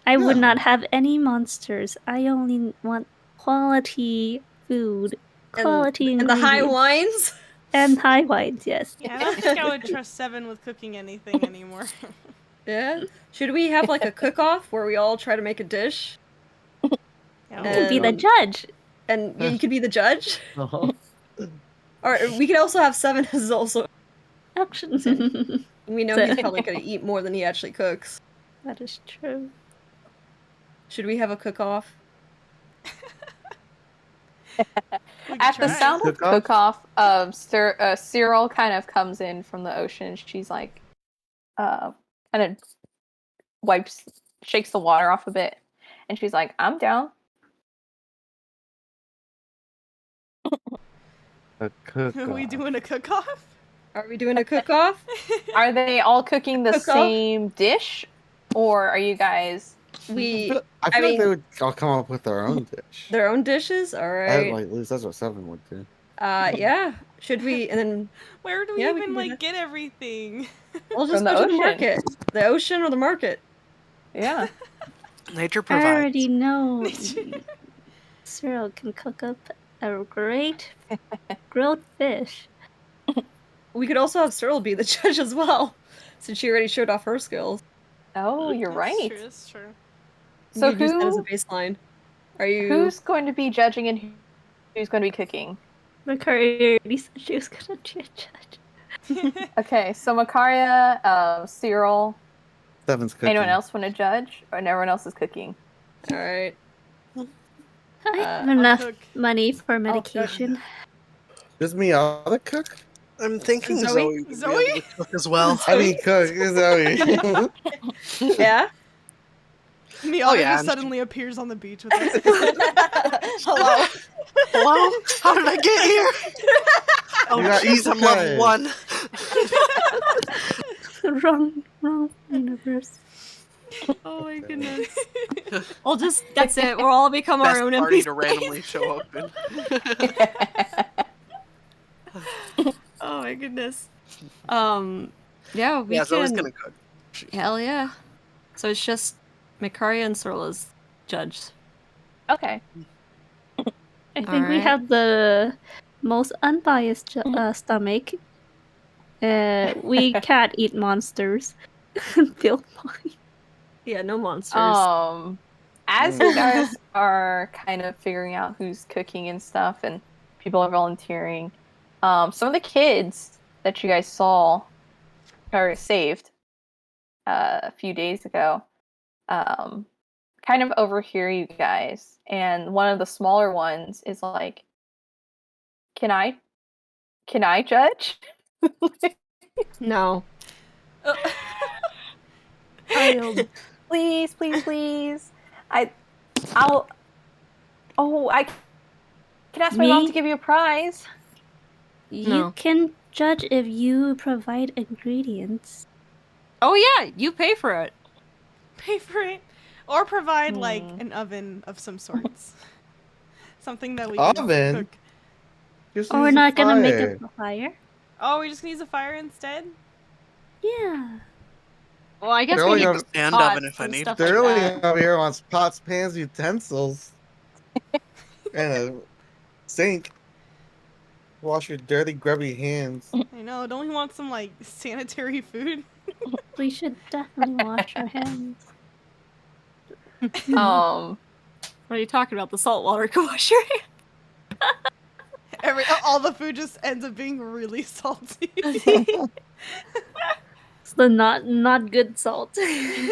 I would Yeah. not have any monsters. I only want quality food, quality And the high ingredients, wines. and high wines. Yes. Yeah, I don't think I would trust 7 with cooking anything anymore. Yeah. Should we have like a cook-off where we all try to make a dish? Yeah, You could be the Um, judge. And yeah, you could be the judge. Uh-huh. Or we could also have 7 as also. Action. We know So- he's probably gonna eat more than he actually cooks. That is true. Should we have a cook-off? we could at the try. sound of Cook-off? cook-off, Cyril kind of comes in from the ocean. She's like, kind of shakes the water off a bit, and she's like, "I'm down." A cook. Are we doing a cook-off? Are we doing a cook-off? Are they all cooking the Cook-off? same dish? Or are you guys? We I feel like mean- they would all come up with their own dish. their own dishes. All right. Like, at least that's what Seven would do. Yeah. Should we? And then Where do we Yeah, we even can do like that. get everything? we'll just From the go to the ocean. market, the ocean or the market. Yeah. Nature I provides. already know Nature. Cyril can cook up a great grilled fish. We could also have Cyril be the judge as well, since she already showed off her skills. Oh, you're That's right. True, that's true. So You could use that as a who baseline. Are you? who's going to be judging and who's going to be cooking? Makari already said she was gonna be a judge. Okay, so Makaria, Cyril, Seven's cooking. anyone else want to judge? Or everyone else is cooking? All right. I have I'll enough cook. money for medication. Does Miata cook? I'm thinking Zoe? Zoe would be Zoe? able to cook as well. I mean, cook. Zoe. Yeah. Miata Oh, yeah, just and- suddenly appears on the beach with us. Hello. Hello? How did I get here? Oh, You got jeez, I'm level Isekai. 1. wrong universe. Oh my goodness. We'll just. That's it. We'll all become Best our own party NPCs. to randomly show up in. Oh my goodness. Yeah, we Yeah, can. Zoe's gonna cook. Hell yeah. So it's just Mikaria and Cyril as judge. Okay. I think we Alright. have the most unbiased stomach. We can't eat monsters. Build mine. Yeah, no monsters. As you guys are kind of figuring out who's cooking and stuff, and people are volunteering, some of the kids that you guys saw or saved a few days ago, kind of overhear you guys, and one of the smaller ones is like, "Can I judge?" No. I'll Please, please, please. I'll. Oh, I can ask my mom Me? to give you a prize. You No. can judge if you provide ingredients. Oh yeah, you pay for it. Pay for it. Or provide like Hmm. an oven of some sorts. Something that we Oven? can cook. Just Or we're use a not gonna make fire. a fire? Oh, we just gonna use a fire instead? Yeah. Well, I guess They're we only need gonna- the stand pots oven if I and need stuff They're like really that. over here wants pots, pans, utensils, and a sink. Wash your dirty, grubby hands. I know, don't we want some like sanitary food? We should definitely wash our hands. Um, What are you talking about? The salt water can wash your hands. All the food just ends up being really salty. It's the not good salt.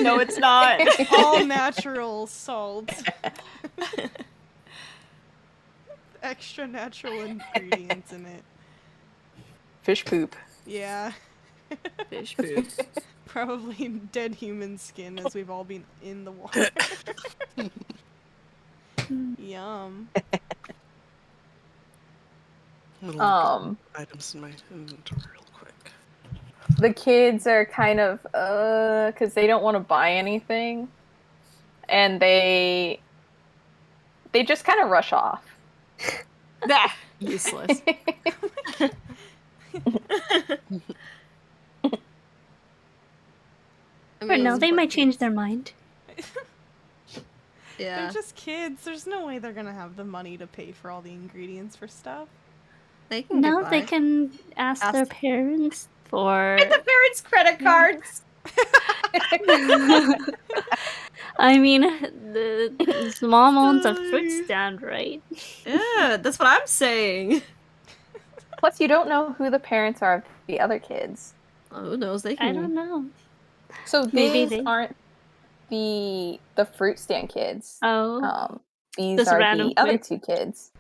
No, it's not. All natural salt. Extra natural ingredients in it. fish poop. Yeah. Fish food. Probably dead human skin as we've all been in the water. Yum. I'm gonna look at Um, items in my inventory real quick. the kids are kind of because they don't want to buy anything, and they just kind of rush off. Nah, useless. Or no, they might change their mind. Yeah. They're just kids. There's no way they're gonna have the money to pay for all the ingredients for stuff. They can No, get they by. can ask their Ask- parents for. The parents' credit cards. I mean, the mom owns a fruit Sorry. stand, right? Yeah, that's what I'm saying. Plus, you don't know who the parents are of the other kids, Oh, who knows? They I can. don't know. so Maybe these they- aren't the fruit stand kids. Oh. These Just are random the other kids. two kids.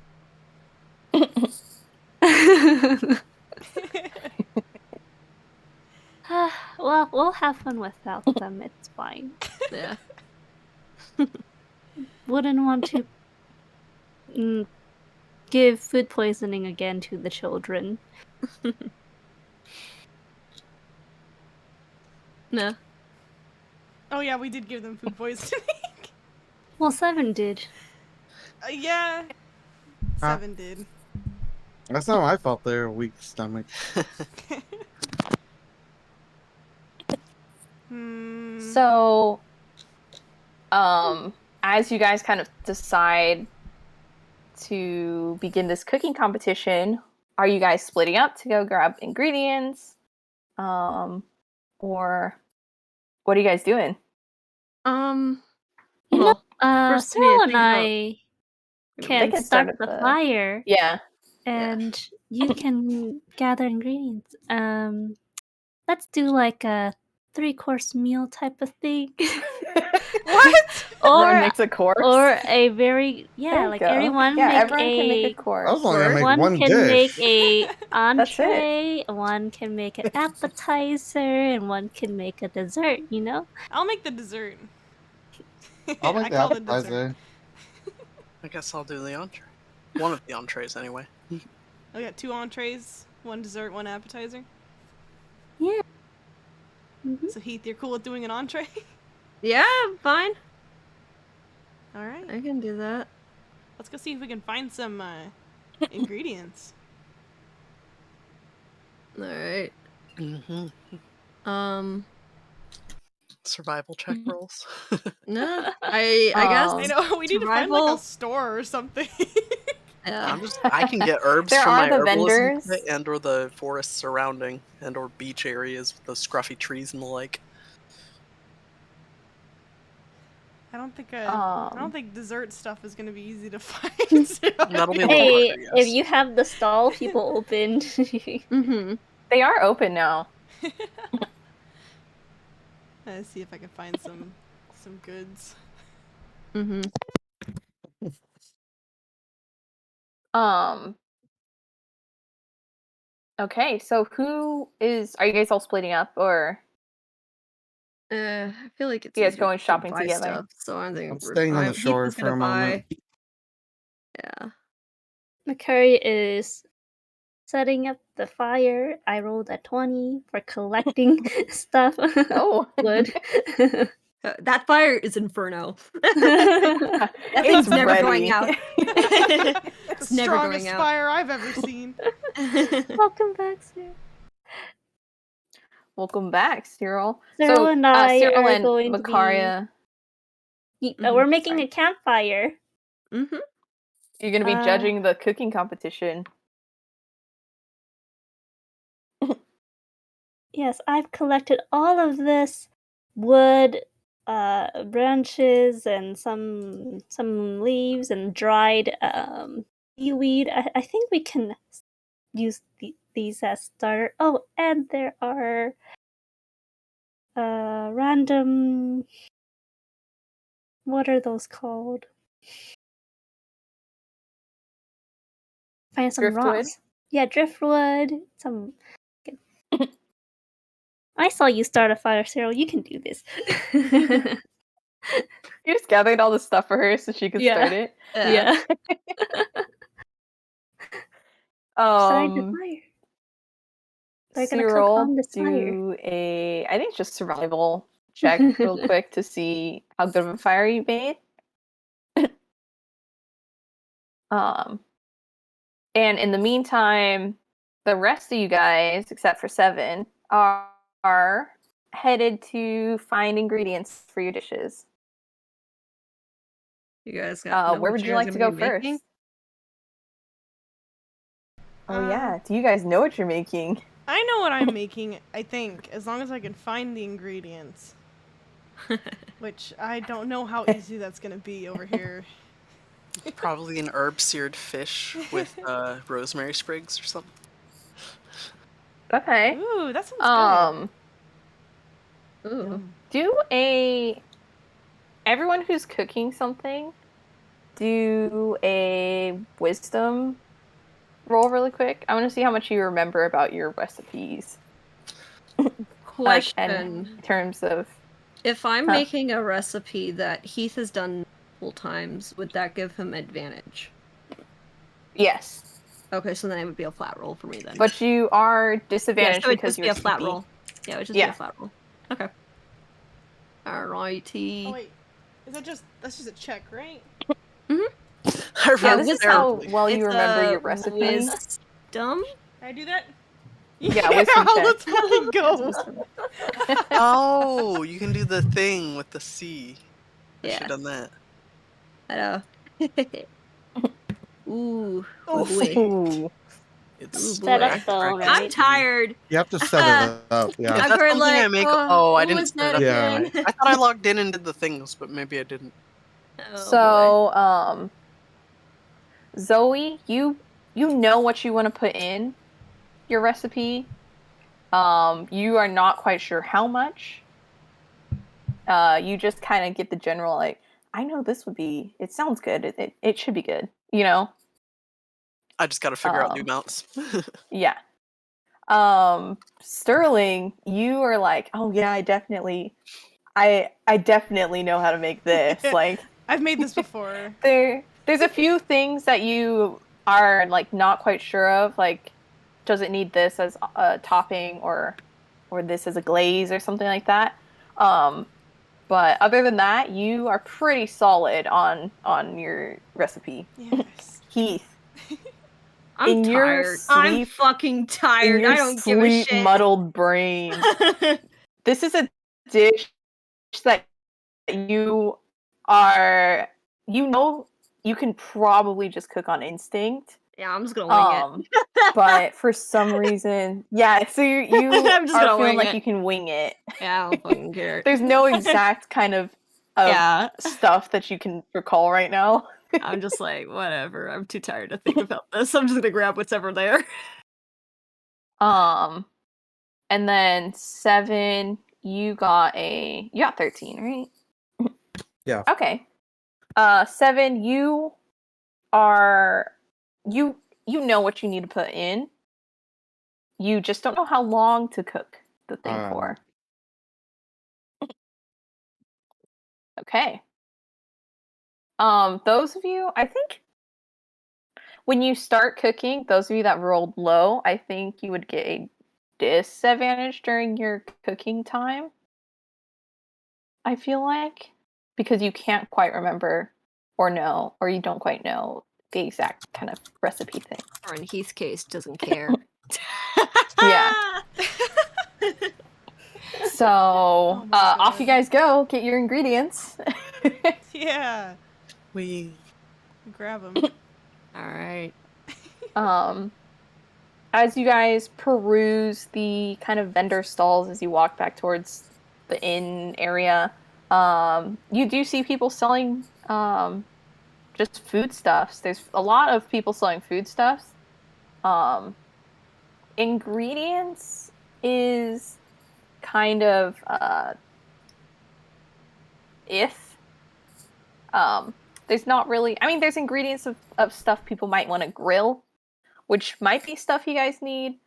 Well, we'll have fun without them. It's fine. Yeah. Wouldn't want to give food poisoning again to the children. No. Oh yeah, we did give them food poisoning. Well, 7 did. Yeah. Huh? 7 did. That's not my fault. They're weak stomach. So, as you guys kind of decide to begin this cooking competition, are you guys splitting up to go grab ingredients? Or what are you guys doing? You Well, know, first we need to Cyril and think about- I They can can start start the at the- fire, Yeah. and you can gather ingredients. Let's do like a 3-course meal type of thing. What? Everyone or makes a course. or a very There you like go. everyone yeah, make everyone a can make a I course. was only gonna make one one can dish. make a That's it. entree, one can make an appetizer, and one can make a dessert, you know? I'll make the dessert. I'll make I the call it dessert. appetizer. I guess I'll do the entree. One of the entrees, anyway. I got 2 entrees, 1 dessert, 1 appetizer. Yeah. Mhm. So Heath, you're cool with doing an entree? Yeah, fine. All right. I can do that. Let's go see if we can find some ingredients. All right. Mm-hmm. Survival check rolls. No, I guess. I know we need to find like Survival. a store or something. Yeah. I can get herbs There from are my the herbalism vendors. kit and or the forest surrounding and or beach areas with the scruffy trees and the like. I don't think dessert stuff is gonna be easy to find. That'll be a little Hey, harder, yes. if you have the stall people opened, Mm-hmm. They are open now. Let's see if I can find some goods. Mm-hmm. Okay, so are you guys all splitting up or I feel like it's you guys easier going to shopping buy together? Stuff, so I think I'm staying on the shore for a moment. Yeah. McCurry is setting up the fire. I rolled a 20 for collecting stuff. Oh. Wood. That fire is Inferno. That It's thing's never ready. going out. The It's never strongest going out. fire I've ever seen. Welcome back, Cyril. Welcome back, Cyril. Cyril and I Cyril are and going to be- Macaria, We're making sorry. a campfire. Mm-hmm. you're gonna be judging the cooking competition. Yes, I've collected all of this wood, branches, and some leaves and dried seaweed. I think we can use these as starter. Oh, and there are random. What are those called? Find some Driftwood? rocks. Yeah, driftwood. Some. I saw you start a fire, Cyril. You can do this. You just gathered all the stuff for her so she could Yeah. start it. Yeah. Started the Um, fire. They're gonna cook Cyril, on this fire. do I think it's just survival check real quick to see how good of a fire you made. And in the meantime, the rest of you guys, except for 7, are headed to find ingredients for your dishes. You guys got. Where would you like to go first? Oh yeah, do you guys know what you're making? I know what I'm making, I think, as long as I can find the ingredients. Which I don't know how easy that's gonna be over here. Probably an herb seared fish with rosemary sprigs or something. Okay. Ooh, that sounds good. Ooh. Do everyone who's cooking something, do a wisdom roll really quick. I want to see how much you remember about your recipes. Question. In terms of If I'm making a recipe that Heath has done multiple times, would that give him advantage? yes, Okay, so then it would be a flat roll for me then. but you are yeah, disadvantaged so it'd because just be you're a flat sleepy. roll. Yeah, it would just Yeah. be a flat roll. Okay. Alrighty. Oh wait, that's just a check, right? I Yeah, rolled this is how terribly. well you It's remember a your recipe. wisdom. Can I do that? Yeah, wisdom check. Let's fucking go. Oh, you can do the thing with the C. I should Yeah. have done that. I know. Ooh. Oh Oh, boy. Ooh. It's Set up boy. though, practically- I'm right? tired. You have to set it up. Yeah. Is I'm that very something I like, make? oh, Oh, I what didn't was set it that up Yeah. again? right. I thought I logged in and did the things, but maybe I didn't. Oh, boy. So, Zoe, you know what you want to put in your recipe. You are not quite sure how much. You just kind of get the general like, I know this would be. It sounds good. It should be good. You know. I just got to figure out new mounts. Yeah. Sterling, you are like, oh yeah, I definitely know how to make this. Like, I've made this before. there's a few things that you are like not quite sure of. Like, does it need this as a topping or this as a glaze or something like that? But other than that, you are pretty solid on your recipe. Yes. Heath, I'm in your tired. I'm sleep- fucking tired. in your I don't give a sleep shit. muddled brain, this is a dish that you know you can probably just cook on instinct. Yeah, I'm just gonna wing But for some reason, yeah, so you I'm just are gonna feeling wing like it. you can wing it. it. Yeah, I don't fucking care. There's no exact kind of Yeah. stuff that you can recall right now. I'm just like, whatever. I'm too tired to think about this. I'm just gonna grab whatever there. And then 7, you got 13, right? Yeah. Okay. 7, you are you know what you need to put in. You just don't know how long to cook the thing for. Okay. Those of you, I think when you start cooking, those of you that rolled low, I think you would get a disadvantage during your cooking time. I feel like because you can't quite remember or you don't quite know the exact kind of recipe thing. Or in Heath's case, doesn't care. Yeah. So, Oh my off you God. guys go. Get your ingredients. Yeah. We Grab them. Alright. As you guys peruse the kind of vendor stalls as you walk back towards the inn area, you do see people selling just foodstuffs. There's a lot of people selling foodstuffs. Ingredients is kind of if there's not really, I mean, there's ingredients of stuff people might want to grill, which might be stuff you guys need.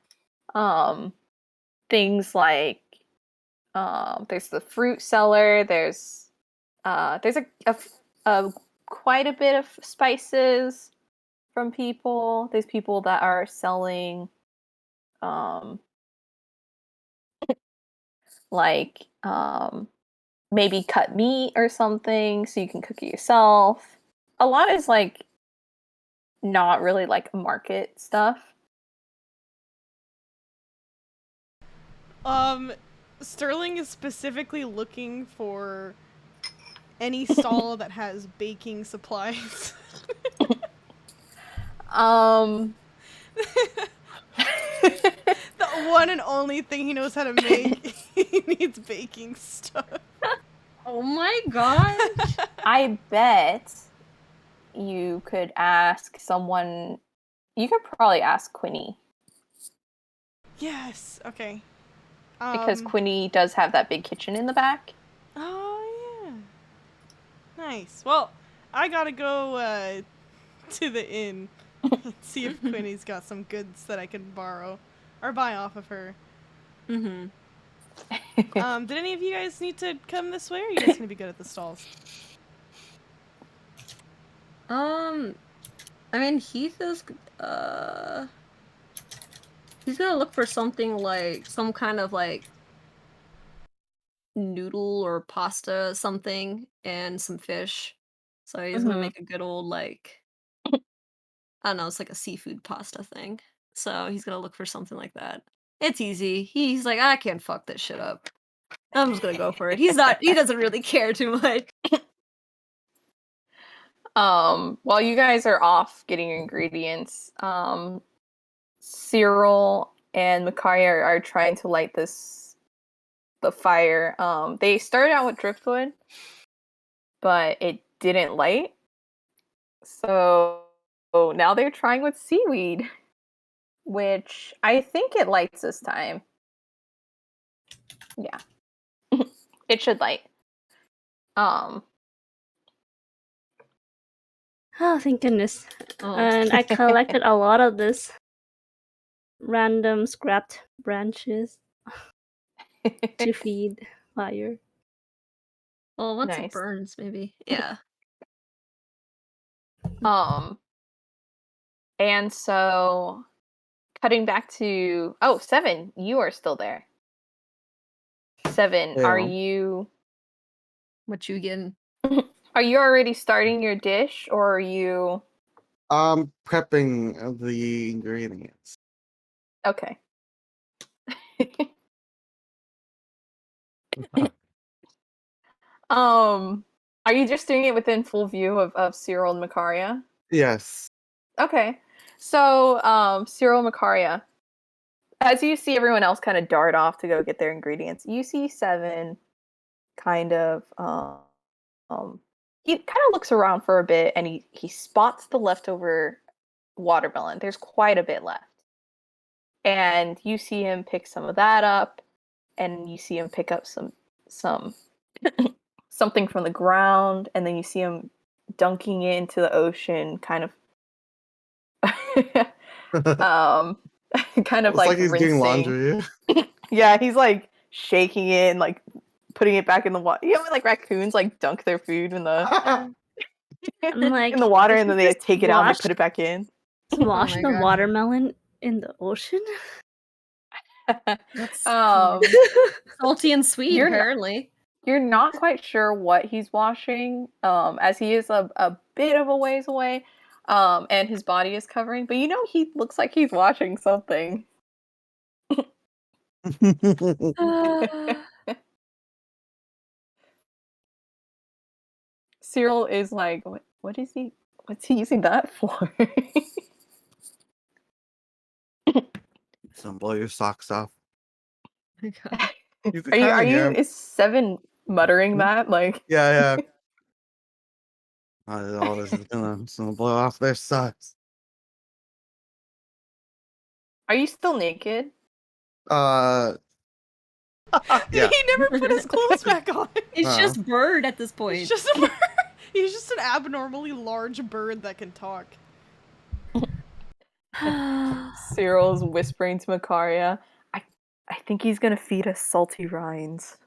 Things like there's the fruit seller, there's quite a bit of spices from people. There's people that are selling like maybe cut meat or something so you can cook it yourself. A lot is like not really like market stuff. Sterling is specifically looking for any stall that has baking supplies. The one and only thing he knows how to make. He needs baking stuff. Oh my god. I bet you could ask someone. You could probably ask Quinny Yes. Okay. because Quinny does have that big kitchen in the back. Oh yeah. Nice. Well, I gotta go to the inn and see if Quinny's got some goods that I can borrow or buy off of her. Mm-hmm. Did any of you guys need to come this way, or are you guys gonna be good at the stalls? I mean, Heath is, he's gonna look for something like, some kind of, like, noodle or pasta something and some fish. So he's gonna Mhm. make a good old like I don't know, it's like a seafood pasta thing. So he's gonna look for something like that. It's easy. He's like, I can't fuck this shit up. I'm just gonna go for it. He doesn't really care too much. While you guys are off getting your ingredients, Cyril and Makaria are trying to light the fire. They started out with driftwood, but it didn't light. So now they're trying with seaweed, which I think it lights this time. Yeah. It should light. Um Oh, thank goodness. Oh. And I collected a lot of this random scrapped branches to feed fire. Well, once it Nice. burns, maybe. Yeah. And so cutting back to Seven, you are still there. Seven, are Yeah. you What you getting? already starting your dish or are you Prepping the ingredients. okay? Are you just doing it within full view of Cyril and Makaria? Yes. Okay. So, Cyril and Makaria, as you see everyone else kind of dart off to go get their ingredients, you see Seven kind of he kind of looks around for a bit and he spots the leftover watermelon. There's quite a bit left. And you see him pick some of that up and you see him pick up some something from the ground and then you see him dunking it into the ocean kind of kind of It's like like he's doing rinsing. laundry. Yeah, he's like shaking it and like putting it back in the water. You know, when, like raccoons like dunk their food in the I'm like, in the water and did then you they just take it out and they wash put it back in. wash my the God. watermelon in the ocean? That's salty and sweet, You're not- apparently. You're not quite sure what he's washing, as he is a bit of a ways away, and his body is covering. But you know he looks like he's washing something. Cyril is like, what is he? What's he using that for? Don't blow your socks off. Oh my God. You could Are you? kinda Are hear you? him. Is Seven muttering Hmm? that? Like, Yeah. All this is gonna blow off their socks. are you still naked? Yeah. He never put his clothes back on. It's just bird at this point. He's just a bird. He's just an abnormally large bird that can talk. Cyril's whispering to Makaria, I think he's gonna feed us salty rinds.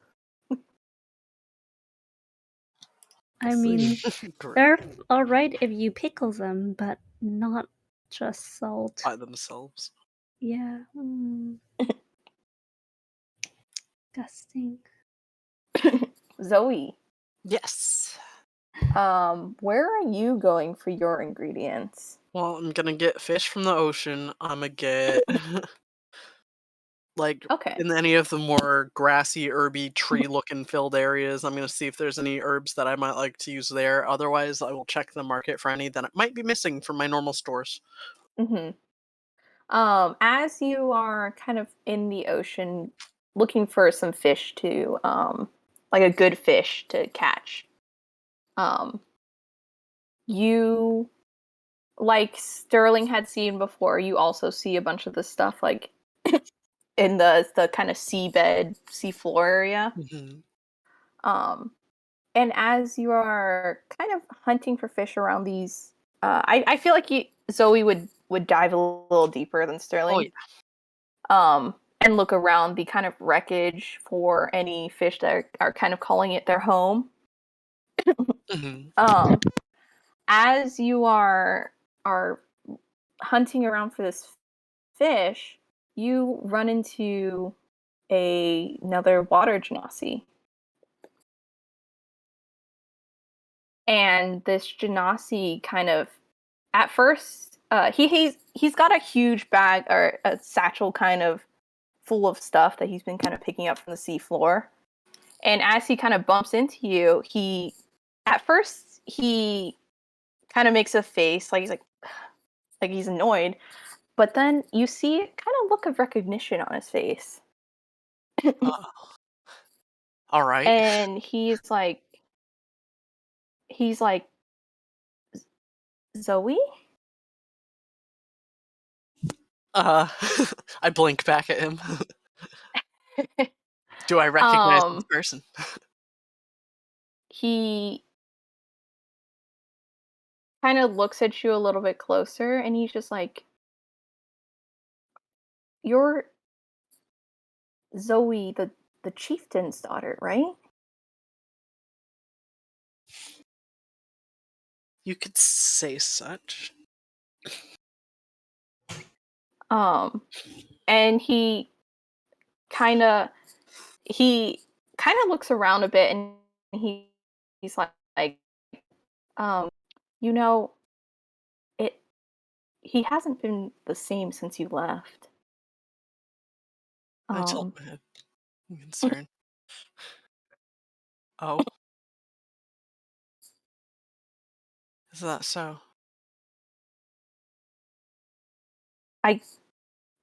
I mean, Great. they're alright if you pickle them, but not just salt. By themselves. Yeah. Disgusting. Zoe, Yes. where are you going for your ingredients? Well, I'm gonna get fish from the ocean. I'm gonna get like Okay. in any of the more grassy, herby, tree-looking filled areas. I'm gonna see if there's any herbs that I might like to use there. Otherwise, I will check the market for any that might be missing from my normal stores. Mm-hmm. As you are kind of in the ocean looking for some fish to, like a good fish to catch, you, like Sterling had seen before, you also see a bunch of this stuff like in the kind of seafloor area. Mm-hmm. And as you are kind of hunting for fish around these, I feel like Zoe would dive a little deeper than Sterling. Oh yeah. And look around the kind of wreckage for any fish that are kind of calling it their home. Mm-hmm. As you are hunting around for this fish, you run into another water genasi. and this Genasi kind of, at first, he's got a huge bag or a satchel kind of full of stuff that he's been kind of picking up from the seafloor. And as he kind of bumps into you, at first he kind of makes a face like he's annoyed, but then you see kind of look of recognition on his face. All right. And he's like, Zoe? I blink back at him. Do I recognize this person? He kind of looks at you a little bit closer, and he's just like, "You're Zoe, the chieftain's daughter, right?" You could say such. And he kind of looks around a bit, and he's like, you know, he hasn't been the same since you left. I tilt my head. I'm concerned. Oh. Is that so?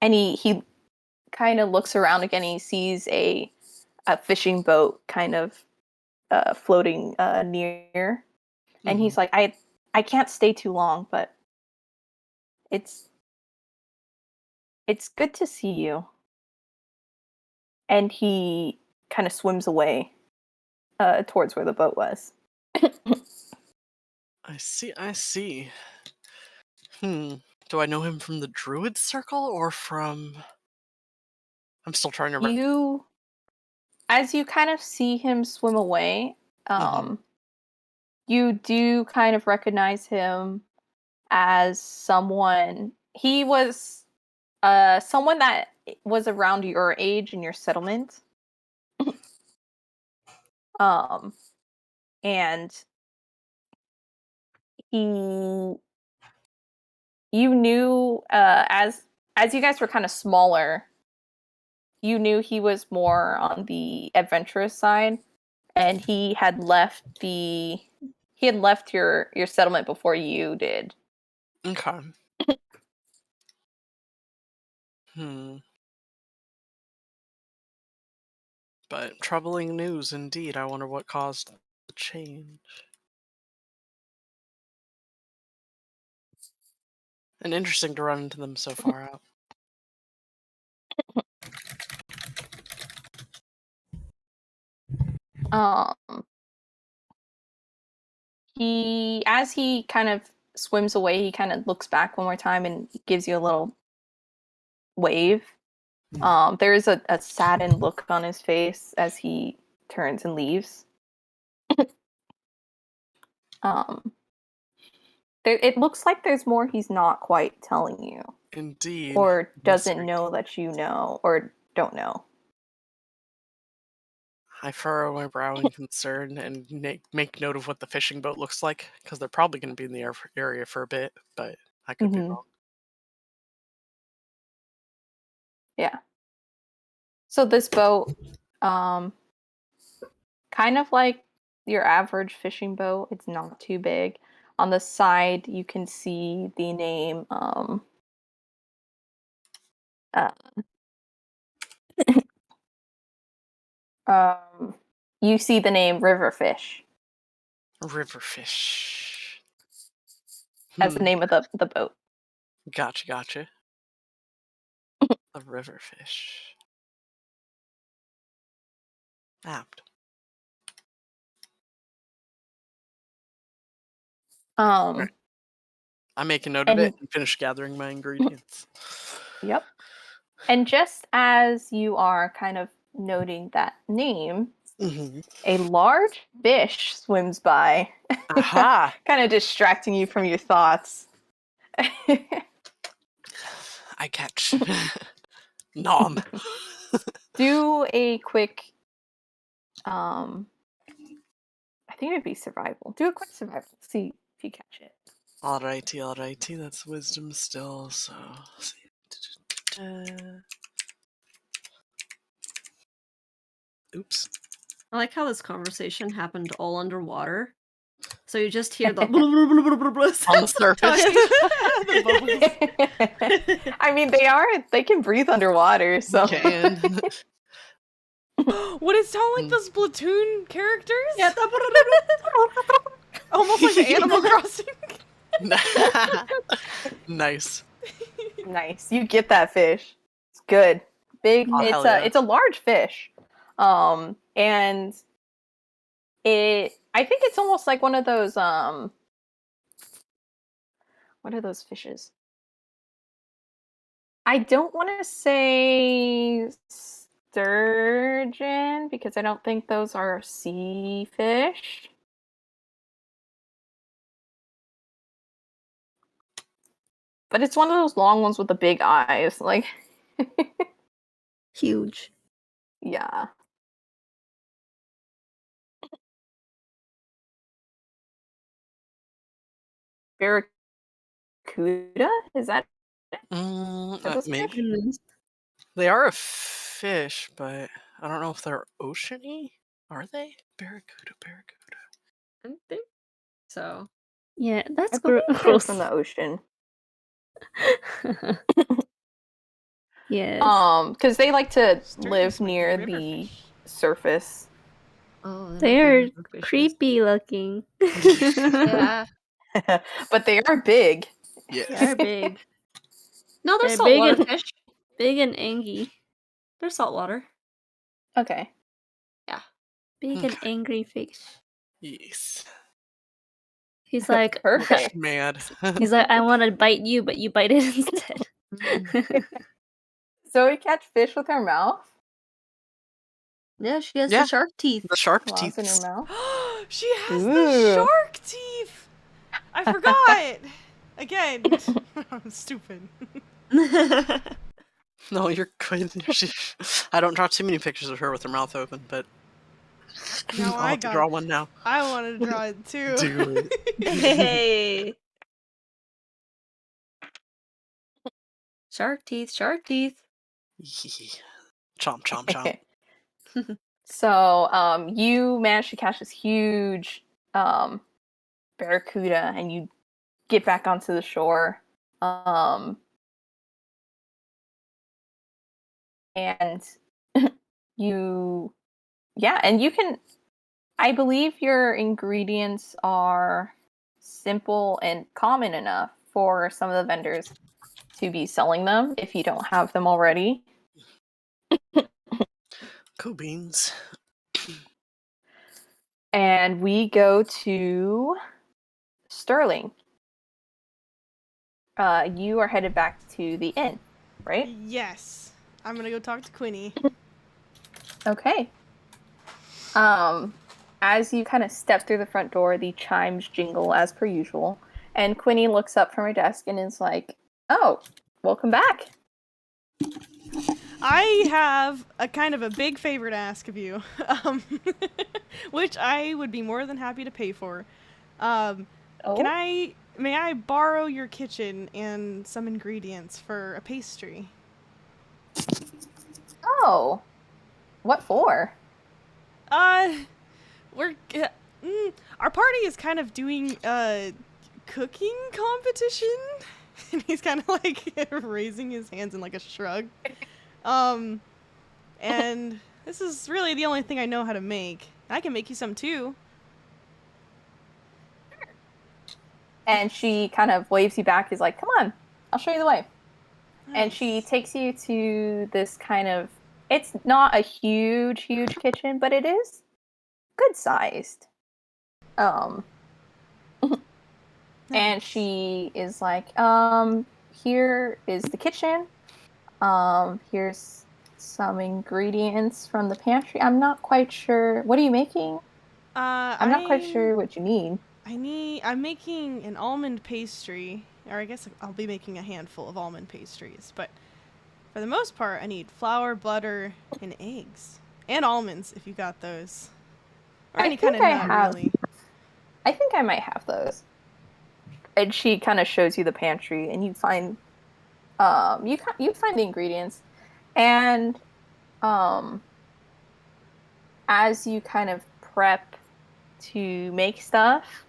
And he kind of looks around again, and he sees a fishing boat kind of floating near, and he's like, I can't stay too long, but it's good to see you. And he kind of swims away towards where the boat was. I see. Do I know him from the Druid Circle or from... I'm still trying to remember. As you kind of see him swim away, you do kind of recognize him as someone. He was someone that was around your age in your settlement. And you knew, as you guys were kind of smaller, you knew he was more on the adventurous side, and he had left your settlement before you did. Okay. But troubling news indeed. I wonder what caused the change. And interesting to run into them so far out. As he kind of swims away, he kind of looks back one more time and gives you a little wave. There is a saddened look on his face as he turns and leaves. It looks like there's more he's not quite telling you. Indeed. Or doesn't know that you know, or don't know. I furrow my brow in concern and make note of what the fishing boat looks like, because they're probably going to be in the area for a bit, but I could be wrong. Yeah. So this boat, kind of like your average fishing boat, it's not too big. On the side, you can see the name, you see the name Riverfish. Riverfish. As the name of the boat. Gotcha. A riverfish. Apt. Right. I make a note of it and finish gathering my ingredients. Yep. And just as you are kind of noting that name, a large fish swims by. Aha! Kind of distracting you from your thoughts. I catch. Nom. Do a quick I think it'd be survival. Do a quick survival. See if you catch it. Alrighty. That's wisdom still. So, let's see. Oops. I like how this conversation happened all underwater. So you just hear the blah, blah, blah, blah, blah, blah, On the surface. The bubbles. I mean, they can breathe underwater, so. Can. Would it sound like the Splatoon characters? Yeah, Almost like the Animal Crossing. Nice. Nice. You get that fish. It's good. Big. Oh, hell yeah. It's a large fish. And I think it's almost like one of those what are those fishes? I don't want to say sturgeon because I don't think those are sea fish. But it's one of those long ones with the big eyes, like Huge. yeah. Barracuda? Is that those Maybe. fish? Goodness. They are a fish, but I don't know if they're oceany. Are they? Barracuda. I think so. Yeah, I that's believe they're gross. from the ocean. Yes. Because they like to Sturgeons live might be near river the fish. surface. Oh, They're creepy looking. Yeah, But they are big. Yeah. they're big. No, they're They're saltwater big. fish. Big and angry. They're saltwater. Okay. Big and Okay. angry fish. Yes. He's like, Perfect. Mad. he's like, I want to bite you, but you bite it instead. So we catch fish with her mouth? Yeah, she has Yeah. the shark teeth. The sharp Claws teeth. in her mouth? She has the Ooh. shark teeth. I forgot. Again, I'm stupid. No, you're good. I don't draw too many pictures of her with her mouth open, but Now I'll I have to got. draw one now. I wanted to draw it too. Do it. Hey. Shark teeth, shark teeth. Chomp, chomp, chomp. So, you manage to catch this huge barracuda, and you get back onto the shore. And you can. I believe your ingredients are simple and common enough for some of the vendors to be selling them if you don't have them already. Cool beans. And we go to Sterling. You are headed back to the inn, right? Yes. I'm gonna go talk to Quinny. Okay. As you kind of step through the front door, the chimes jingle as per usual, and Quinny looks up from her desk and is like, "Oh, welcome back." I have a kind of a big favor to ask of you, which I would be more than happy to pay for. Oh, May I borrow your kitchen and some ingredients for a pastry? oh, what for? Our party is kind of doing a cooking competition, and he's kind of like raising his hands in like a shrug. And this is really the only thing I know how to make. I can make you some too. And she kind of waves you back. Is like, "Come on, I'll show you the way." And she Nice. takes you to this kind of. It's not a huge kitchen, but it is good sized. And she is like, here is the kitchen. Here's some ingredients from the pantry. I'm not quite sure. What are you making? I'm not quite sure what you need. I'm making an almond pastry, or I guess I'll be making a handful of almond pastries, but for the most part, I need flour, butter, and eggs. And almonds, if you got those. Or I any kind of think I nut, have- really. I think I might have those. And she kind of shows you the pantry, and you find you find the ingredients, and as you kind of prep to make stuff,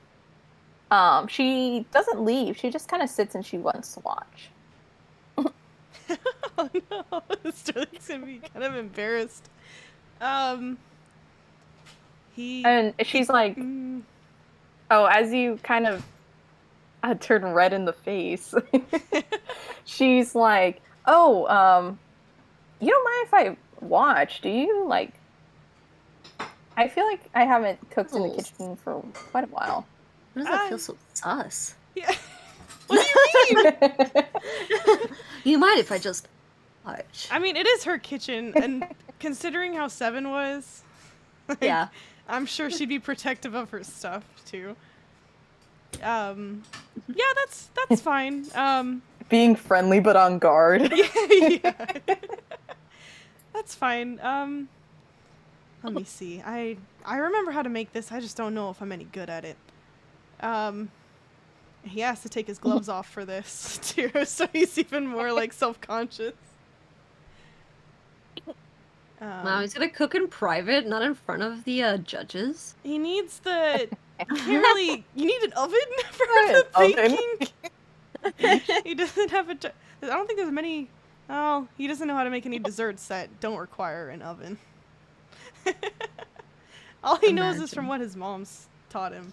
she doesn't leave. She just kind of sits and she wants to watch. Oh no, Sterling's gonna be kind of embarrassed. And she's like, oh, as you kind of turn red in the face, she's like, oh, you don't mind if I watch, do you? Like, I feel like I haven't cooked in the kitchen for quite a while. Why does that feel so sus? Yeah. What do you mean? You mind if I just watch? I mean, it is her kitchen, and considering how Seven was, like, Yeah. I'm sure she'd be protective of her stuff too. Yeah, that's fine. Being friendly but on guard. Yeah. That's fine. Let me see. I remember how to make this. I just don't know if I'm any good at it. He has to take his gloves off for this too, so he's even more like self-conscious. Wow, he's gonna cook in private, not in front of the judges. He needs the. Can't really. You need an oven for An the baking. He doesn't have a. I don't think there's many. Oh, he doesn't know how to make any desserts that don't require an oven. All he knows is from what his mom's taught him.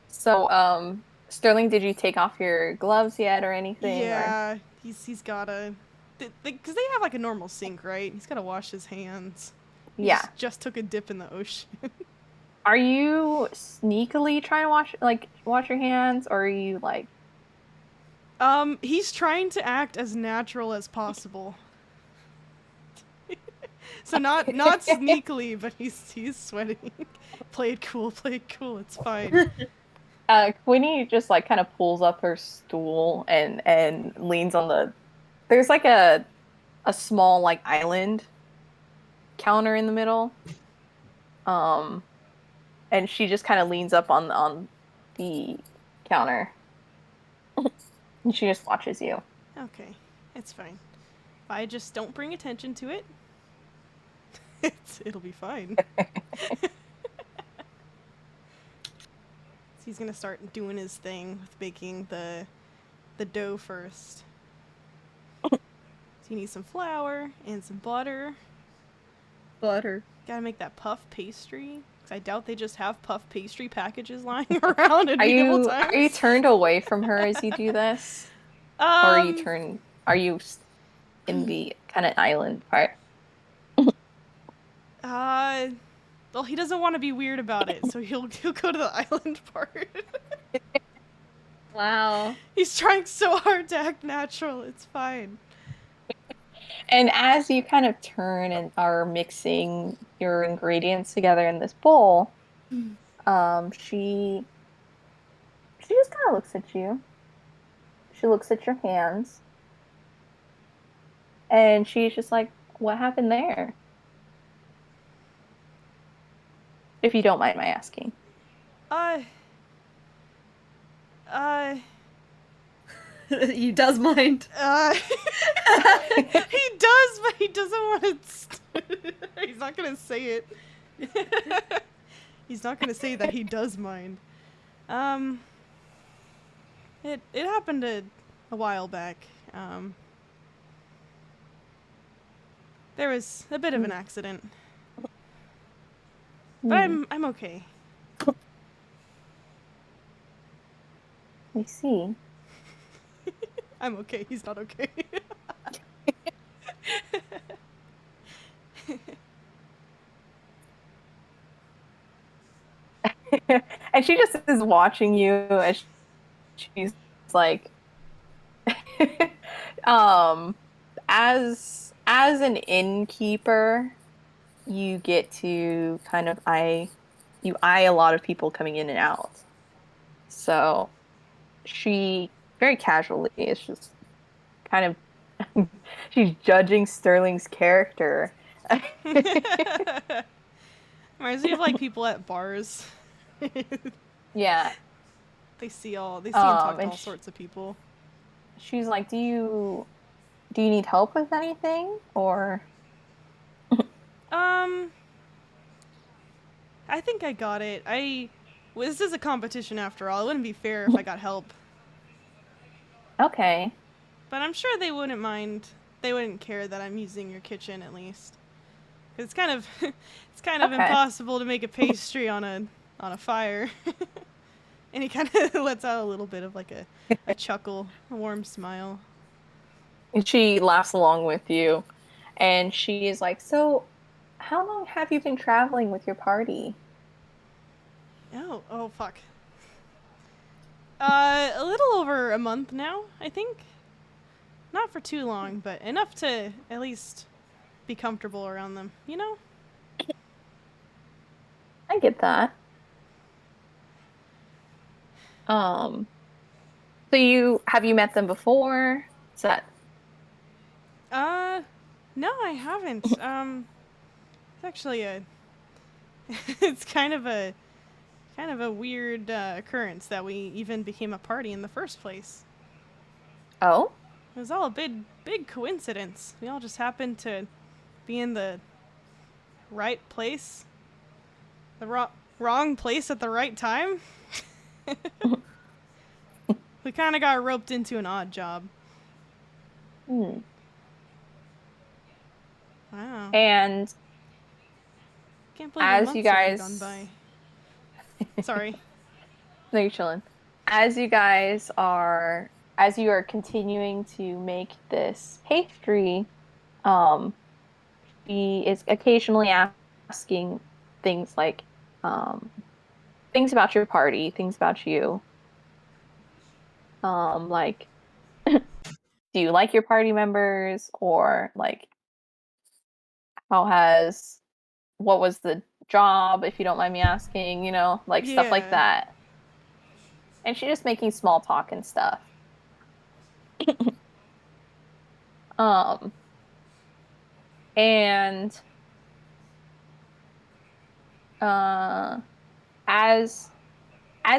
So, Sterling, did you take off your gloves yet or anything? Yeah, he's gotta. Because they have like a normal sink, right? He's gotta wash his hands. He Yeah. just took a dip in the ocean. Are you sneakily trying to wash your hands, or are you like? He's trying to act as natural as possible. So not sneakily, but he's sweating. Play it cool, it's fine. Queenie just like kind of pulls up her stool and leans on the. There's like a small like island counter in the middle. And she just kind of leans up on the counter. And she just watches you. Okay, it's fine. If I just don't bring attention to it, it'll be fine. So he's gonna start doing his thing with baking the dough first. So you need some flour and some butter. Butter. Gotta make that puff pastry. Cause I doubt they just have puff pastry packages lying around at medieval times. Are you turned away from her as you do this? Or are you in the kind of island part? Well, he doesn't want to be weird about it, so he'll go to the island part. Wow. He's trying so hard to act natural. It's fine. And as you kind of turn and are mixing your ingredients together in this bowl, she just kind of looks at you. She looks at your hands. And she's just like, what happened there? If you don't mind my asking. He does mind. He does, but he doesn't want to. He's not gonna say it. He's not gonna say that he does mind. It happened a while back. There was a bit of an accident, but I'm okay. I see. I'm okay. He's not okay. And she just is watching you as she's like as an innkeeper, you get to kind of eye a lot of people coming in and out. So she very casually is just kind of she's judging Sterling's character. Reminds me of like people at bars. Yeah. They see and talk to and all sorts of people. she's like, do you need help with anything? Or I think I got it. Well, this is a competition after all. It wouldn't be fair if I got help. okay. But I'm sure they wouldn't mind. They wouldn't care that I'm using your kitchen at least. 'Cause it's kind of Okay. impossible to make a pastry on a fire. And he kind of lets out a little bit of like a chuckle, a warm smile. And she laughs along with you, and she is like, so how long have you been traveling with your party? Oh fuck. A little over a month now, I think. Not for too long, but enough to at least be comfortable around them, you know? I get that. So have you met them before? Is that No, I haven't. It's actually it's kind of a weird occurrence that we even became a party in the first place. Oh? It was all a big coincidence. We all just happened to be in the right place, the wrong place at the right time. We kind of got roped into an odd job. Hmm. Wow. And Can't believe a as month's you already guys gone by. Sorry. No, you're chilling. As you are continuing to make this pastry, she is occasionally asking things like, things about your party, things about you. Like, do you like your party members? Or like, what was the job, if you don't mind me asking, like stuff like Yeah. that. And she's just making small talk and stuff. Um, and uh, as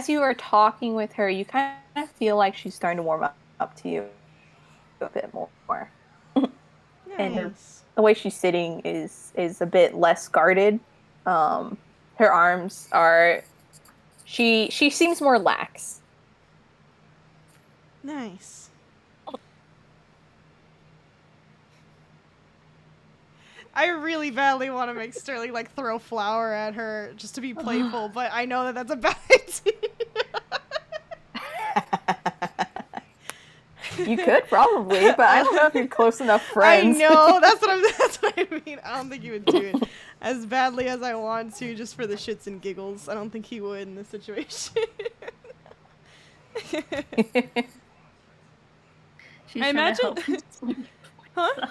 you are talking with her, you kind of feel like she's starting to warm up to you a bit more. And Nice. the way she's sitting is a bit less guarded. Her arms are she seems more lax. Nice. I really badly want to make Sterling like throw flour at her just to be playful, but I know that that's a bad idea. You could probably, but I don't know if you're close enough friends. I know, that's what I mean. I don't think he would do it as badly as I want to, just for the shits and giggles. I don't think he would in this situation. She's I trying imagine. to help him. Huh?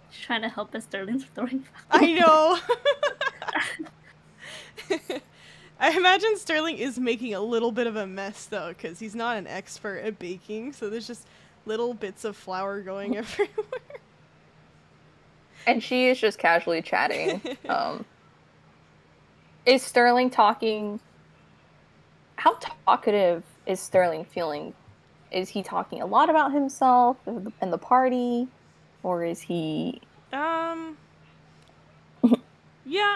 She's trying to help us Sterling's throwing. I know. I imagine Sterling is making a little bit of a mess though, because he's not an expert at baking, so there's just little bits of flour going everywhere. And she is just casually chatting. Is Sterling talking? How talkative is Sterling feeling? Is he talking a lot about himself and the party? Or is he... Yeah,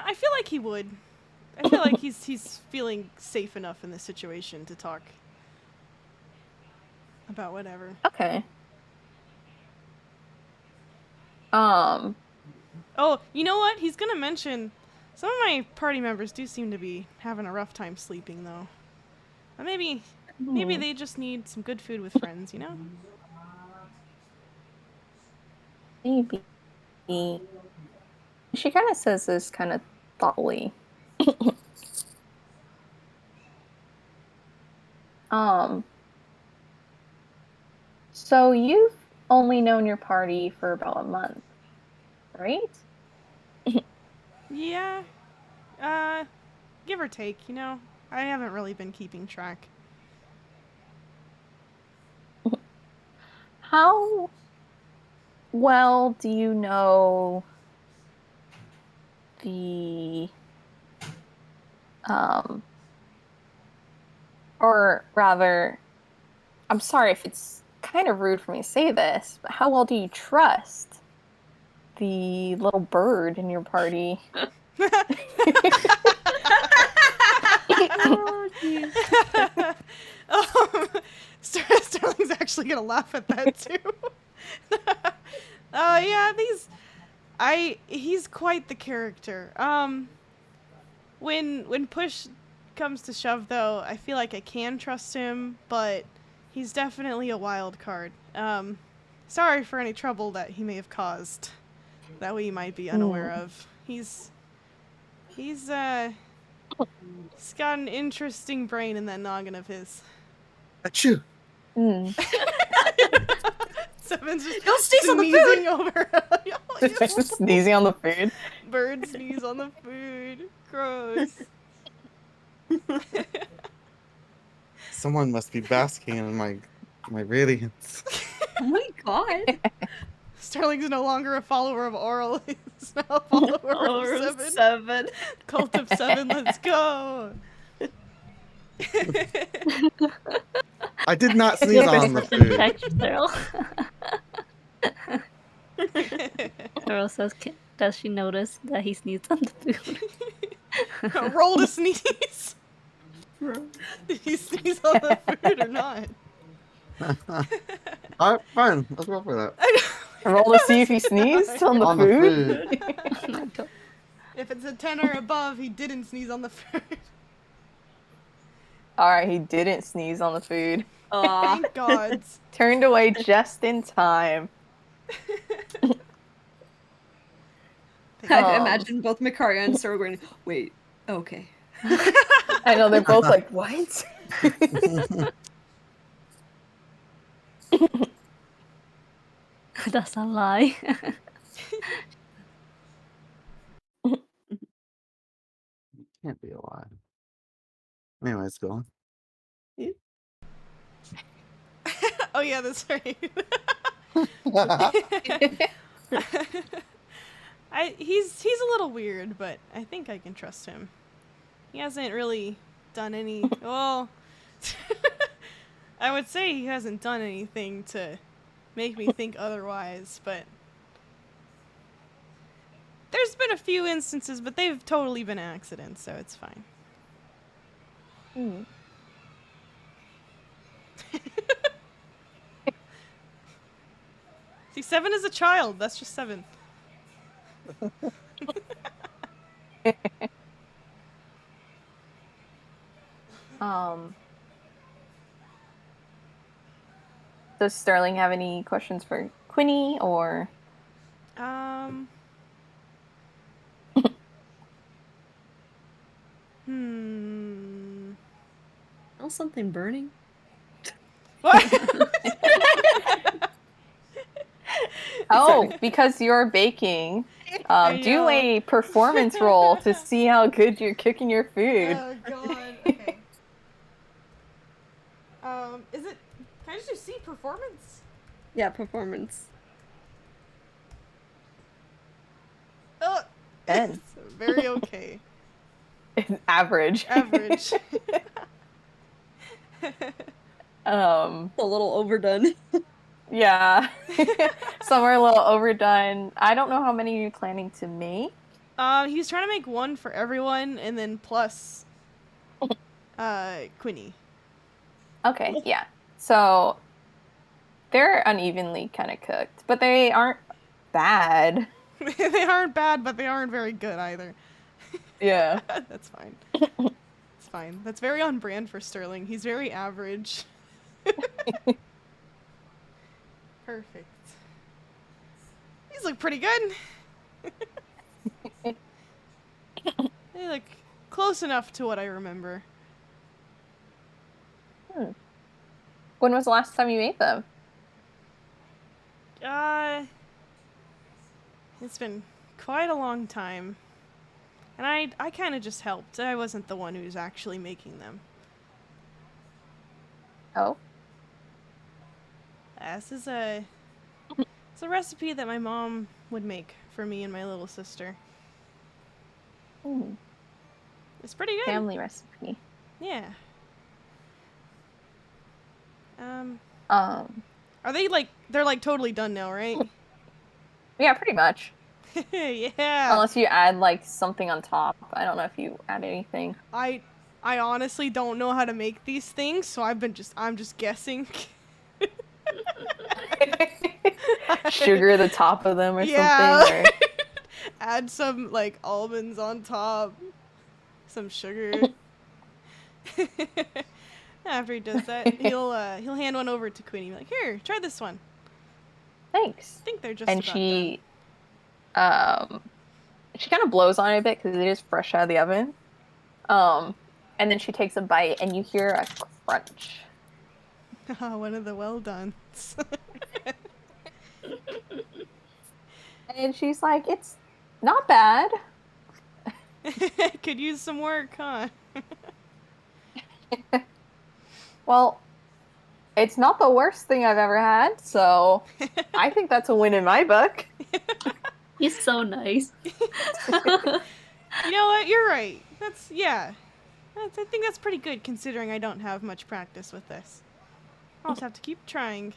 I feel like he would. I feel like he's feeling safe enough in this situation to talk about whatever. Okay. Oh, you know what? He's gonna mention some of my party members do seem to be having a rough time sleeping though. But maybe they just need some good food with friends, you know? Maybe. She kind of says this kind of thoughtfully. So you've only known your party for about a month, right? Yeah. Give or take, you know? I haven't really been keeping track. How well do you know the Or rather, I'm sorry if it's kind of rude for me to say this, but how well do you trust the little bird in your party? Oh, jeez. Sterling's actually gonna laugh at that too. Yeah, he's quite the character. When push comes to shove, though, I feel like I can trust him, but he's definitely a wild card. Sorry for any trouble that he may have caused that we might be unaware of. He's got an interesting brain in that noggin of his. Achoo! Seven's just Don't sneeze on the sneezing over. Sneezing on the food. Bird sneeze on the food. Gross. Someone must be basking in my radiance. Oh my god. Sterling's no longer a follower of Oral. He's now a follower of Seven. 7. Cult of Seven, let's go. I did not sneeze on the food. Text Earl. Earl says, does she notice that he sneezed on the food? Roll to sneeze. Did he sneeze on the food or not? Alright, fine. Let's go for that. Roll to see if he sneezed on the food. If it's a 10 or above, he didn't sneeze on the food. Alright, he didn't sneeze on the food. Thank gods. Turned away just in time. I imagine both Mikaria and Sora going, wait, okay. I know, they're both like, what? That's a lie. Can't be alive. Anyways, go on. Oh yeah, that's right. He's a little weird, but I think I can trust him. He hasn't really done any. Well, I would say he hasn't done anything to make me think otherwise, but there's been a few instances, but they've totally been accidents, so it's fine. See, 7 is a child. That's just 7. Does Sterling have any questions for Quinny or? Oh, something burning? What? Oh, because you're baking, do a performance roll to see how good you're cooking your food. Oh god. Okay. Is it? Can I just do C performance? Yeah, performance. Oh, 10. it's very okay. Average. Average. A little overdone. Yeah. Some are a little overdone. I don't know how many you're planning to make. He's trying to make one for everyone, and then plus, Quinny. Okay, yeah. So they're unevenly kind of cooked, but they aren't bad. They aren't bad, but they aren't very good either. Yeah. That's fine. It's fine. That's very on brand for Sterling. He's very average. Perfect. These look pretty good. They look close enough to what I remember. When was the last time you made them? It's been quite a long time. And I kind of just helped. I wasn't the one who's actually making them. Oh. This is it's a recipe that my mom would make for me and my little sister. It's pretty good. family recipe. Yeah. Are Are they like they're like totally done now, right? Yeah, pretty much. Yeah. Unless you add like something on top. I don't know if you add anything. I honestly don't know how to make these things, so I'm just guessing. Sugar the top of them or Yeah. something. Or... Add some like almonds on top. Some sugar. After he does that, he'll hand one over to Queenie. Like, here, try this one. Thanks. I think they're just And about she kind of blows on it a bit because it is fresh out of the oven. And then she takes a bite, and you hear a crunch. done. One of the well dones. And she's like, "It's not bad." Could use some work, huh? Well, it's not the worst thing I've ever had, so I think that's a win in my book. He's so nice. You know what? You're right. I think that's pretty good considering I don't have much practice with this. I'll just have to keep trying.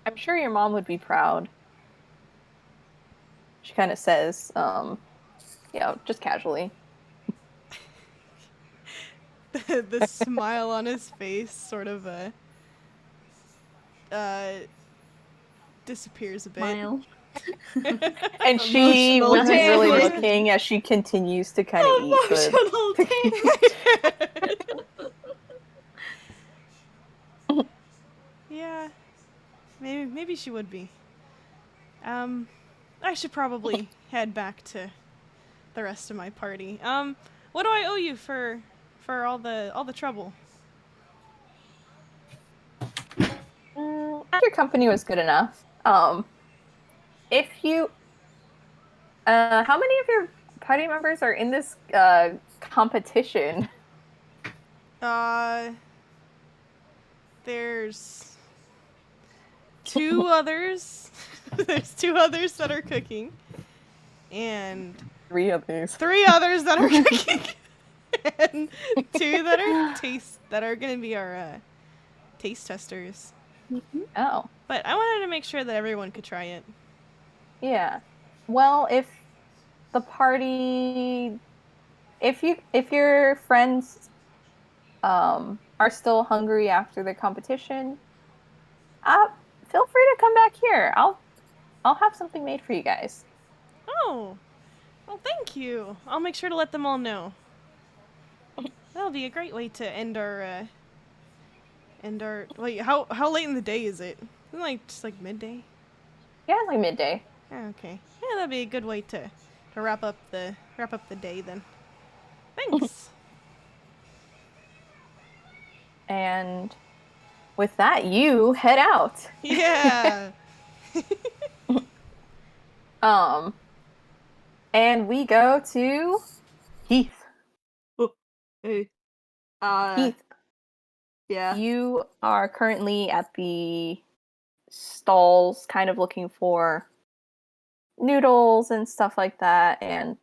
I'm sure your mom would be proud. She kind of says, just casually. The smile on his face sort of disappears a bit. Smile. And she Emotional wasn't really damage. looking as she continues to kind of eat the... Emotional damage. Yeah, maybe she would be. I should probably head back to the rest of my party. What do I owe you for all the trouble? Your company was good enough. If you... how many of your party members are in this competition? There's two others. There's two others that are cooking. And 3 others. 3 others that are cooking. And 2 that are gonna be our taste testers. Oh. But I wanted to make sure that everyone could try it. Yeah. Well, if the party... If your friends are still hungry after the competition, feel free to come back here. I'll have something made for you guys. Oh, well, thank you. I'll make sure to let them all know. That'll be a great way to end our. Wait, how late in the day is it? Isn't it like just like midday? Yeah, it's like midday. Oh, okay. Yeah, that'd be a good way to wrap up the day then. Thanks. And with that, you head out. Yeah. And we go to Heath. Hey. Heath, Yeah. you are currently at the stalls, kind of looking for noodles and stuff like that, and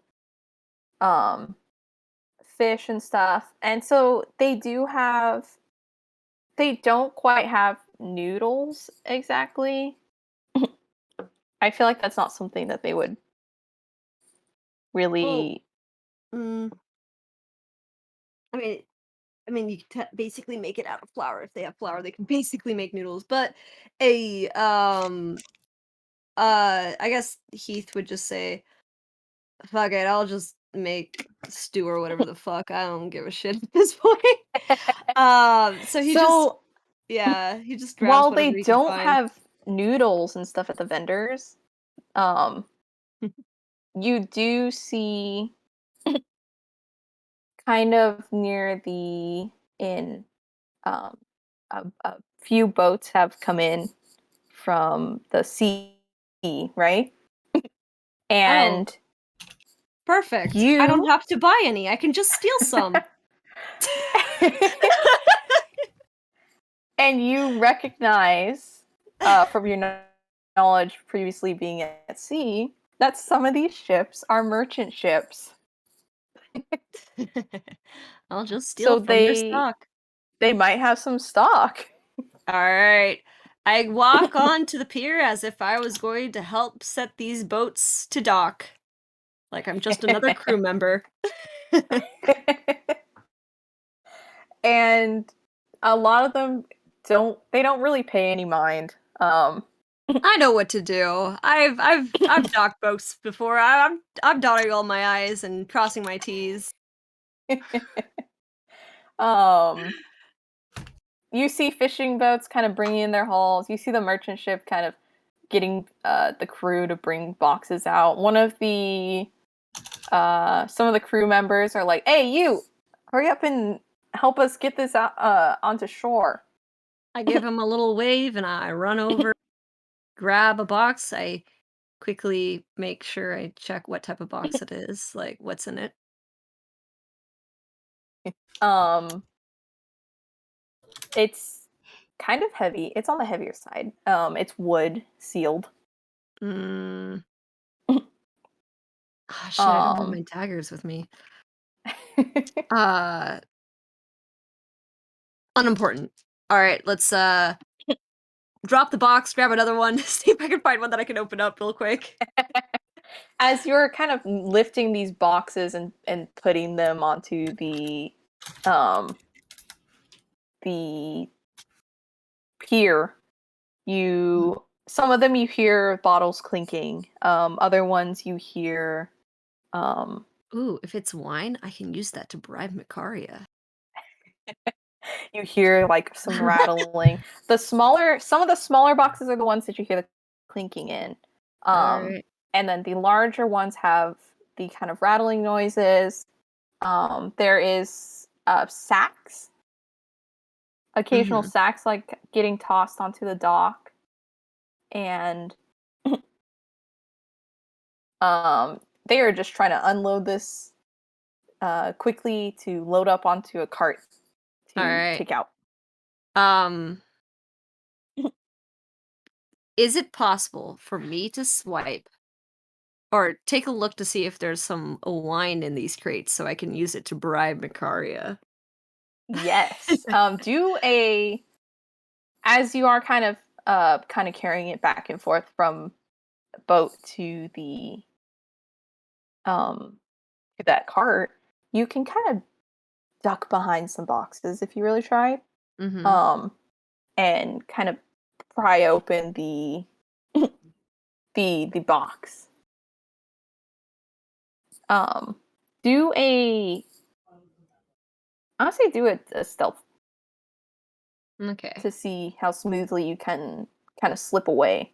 fish and stuff. And so they don't quite have noodles exactly. I feel like that's not something that they would really... I mean, you can basically make it out of flour. If they have flour, they can basically make noodles. But I guess Heath would just say, "Fuck it, I'll just make stew or whatever the fuck. I don't give a shit at this point." So he just grabs while whatever they he can don't find. have noodles and stuff at the vendors, you do see kind of near the inn, a few boats have come in from the sea, right? And Perfect. I don't have to buy any. I can just steal some. and you recognize from your knowledge previously being at sea that some of these ships are merchant ships. I'll just steal So from their they stock. they might have some stock. All right. I walk onto the pier as if I was going to help set these boats to dock. Like I'm just another crew member. And a lot of them don't really pay any mind. I know what to do. I've docked boats before. I'm dotting all my I's and crossing my T's. um you see fishing boats kind of bringing in their hauls. You see the merchant ship kind of getting the crew to bring boxes out. One of the some of the crew members are like, "Hey, you, hurry up and help us get this out onto shore." I give him a little wave and I run over, grab a box. I quickly make sure I check what type of box it is, like what's in it. Um, it's kind of heavy. It's on the heavier side. It's wood sealed. Mm. Ah, shit, I don't have my Um, daggers with me. Uh, unimportant. All right, let's drop the box, grab another one, see if I can find one that I can open up real quick. as you're kind of lifting these boxes and putting them onto um the pier, some of them you hear bottles clinking. Other ones you hear um Ooh, if it's wine, I can use that to bribe Makaria. you hear like some rattling. Some of the smaller boxes are the ones that you hear the clinking in. All Um right. and then the larger ones have the kind of rattling noises. There is sacks, occasional Mm-hmm. sacks like getting tossed onto the dock, and they are just trying to unload this quickly to load up onto a cart All to right. take out. Um, is it possible for me to swipe or take a look to see if there's some wine in these crates so I can use it to bribe Makaria? Yes. Do a as you are kind of carrying it back and forth from boat um to that cart, you can kind of duck behind some boxes if you really try. Mm-hmm. Um and kind of pry open the box. Um do a honestly do a stealth Okay. to see how smoothly you can kind of slip away.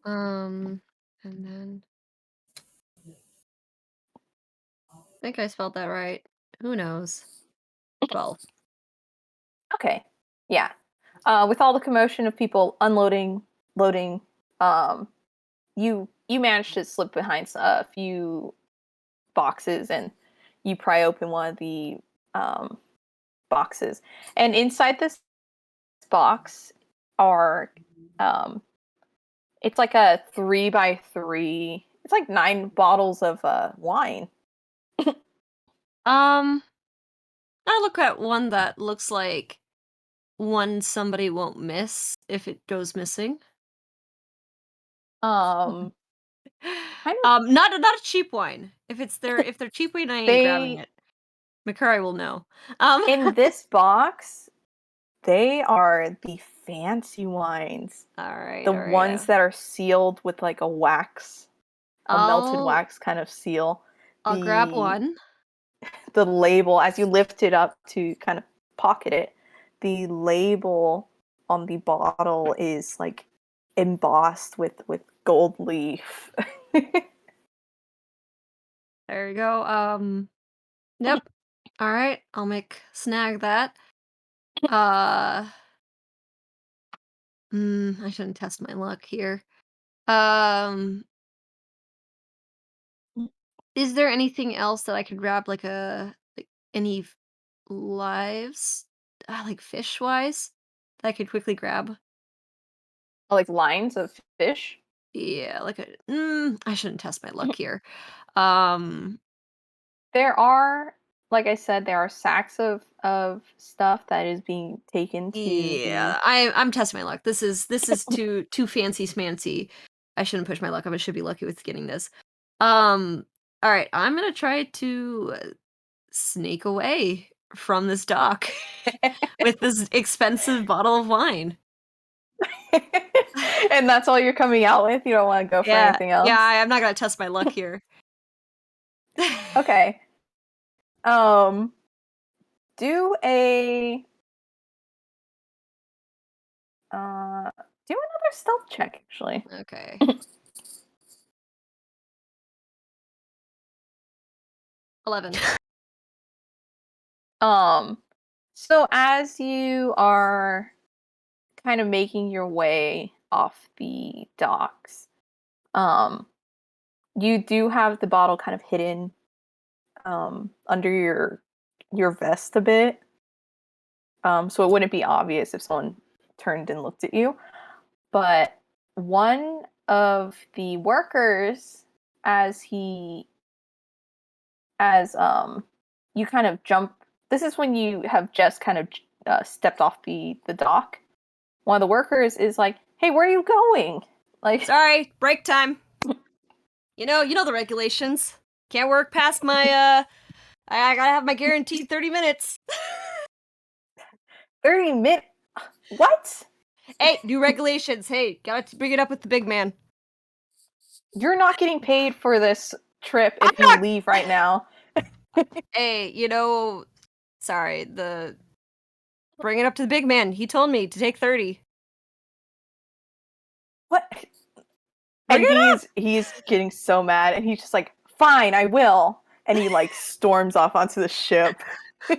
Um, and then I think I spelled that right. Who knows? 12. Okay. Yeah. With all the commotion of people unloading, loading, um, you manage to slip behind a few boxes and you pry open one of the um, boxes. And inside this box are it's like a 3x3. It's like 9 bottles of wine. Um, I look at one that looks like one somebody won't miss if it goes missing. Um, kind of Not a cheap wine. If they're cheap wine, I ain't grabbing they it. Makari will know. in this box they are the fancy wines, All right, the all right. ones that are sealed with like a melted I'll wax kind of seal. I'll grab The one. the label as you lift it up to kind of pocket it, the label on the bottle is like embossed with gold leaf. There you go. Yep. All right, I'll make snag that. Uh, I shouldn't test my luck here. Um, is there anything else that I could grab, like any lives, like fish wise, that I could quickly grab? Like lines of fish? Yeah, like I shouldn't test my luck here. Um, There are, like I said, there are sacks of stuff that is being taken to yeah, I'm testing my luck. This is too fancy smancy. I shouldn't push my luck. I should be lucky with getting this. All right, I'm gonna try to sneak away from this dock with this expensive bottle of wine. And that's all you're coming out with? You don't want to go for anything else? Yeah, I'm not gonna test my luck here. Okay. Do a do another stealth check, actually. Okay. 11. So as you are kind of making your way off the docks, you do have the bottle kind of hidden under your vest a bit. So it wouldn't be obvious if someone turned and looked at you. But one of the workers, as you kind of jump, this is when you have just kind of stepped off the dock. One of the workers is like, "Hey, where are you going?" Like, Sorry, break time. You know the regulations. Can't work past my I gotta have my guaranteed 30 minutes. 30 minutes? What? Hey, new regulations. Hey, gotta bring it up with the big man. You're not getting paid for this trip if you leave right now. Hey, sorry, bring it up to the big man. He told me to take 30. What? And he's getting so mad, and he's just like, "Fine, I will." And he like storms off onto the ship. He's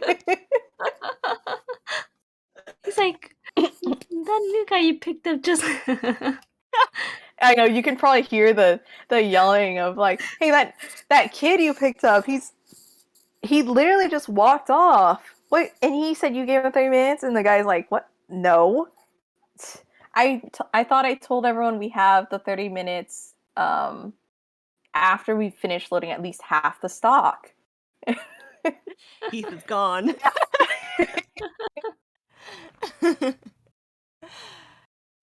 like, that new guy you picked up just. I know, you can probably hear the yelling of like, "Hey, that kid you picked up, he literally just walked off. Wait, and he said you gave him 30 minutes?" And the guy's like, "What? No. I thought I told everyone we have the 30 minutes after we finish loading at least half the stock." Heath is gone.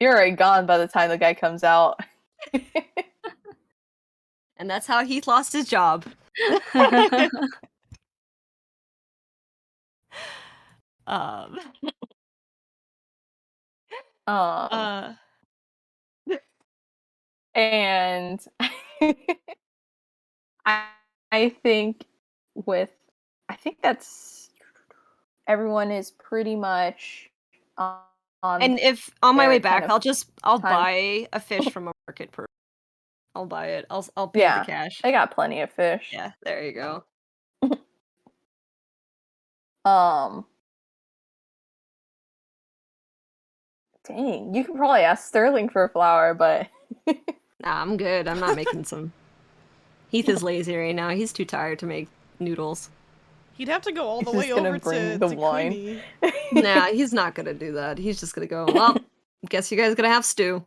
You're already gone by the time the guy comes out. And that's how Heath lost his job. Um, and I think that's everyone is pretty much on. And if on my their way kind back, of I'll time. buy a fish from a market person. I'll buy it. I'll pay the cash. I got plenty of fish. Yeah, there you go. Dang, you could probably ask Sterling for a flower, but Nah, I'm good. I'm not making some. Heath is lazy right now. He's too tired to make noodles. He'd have to go all the He's way just gonna over bring to the wine. Queenie. Nah, he's not gonna do that. He's just gonna go, well, guess you guys gonna have stew.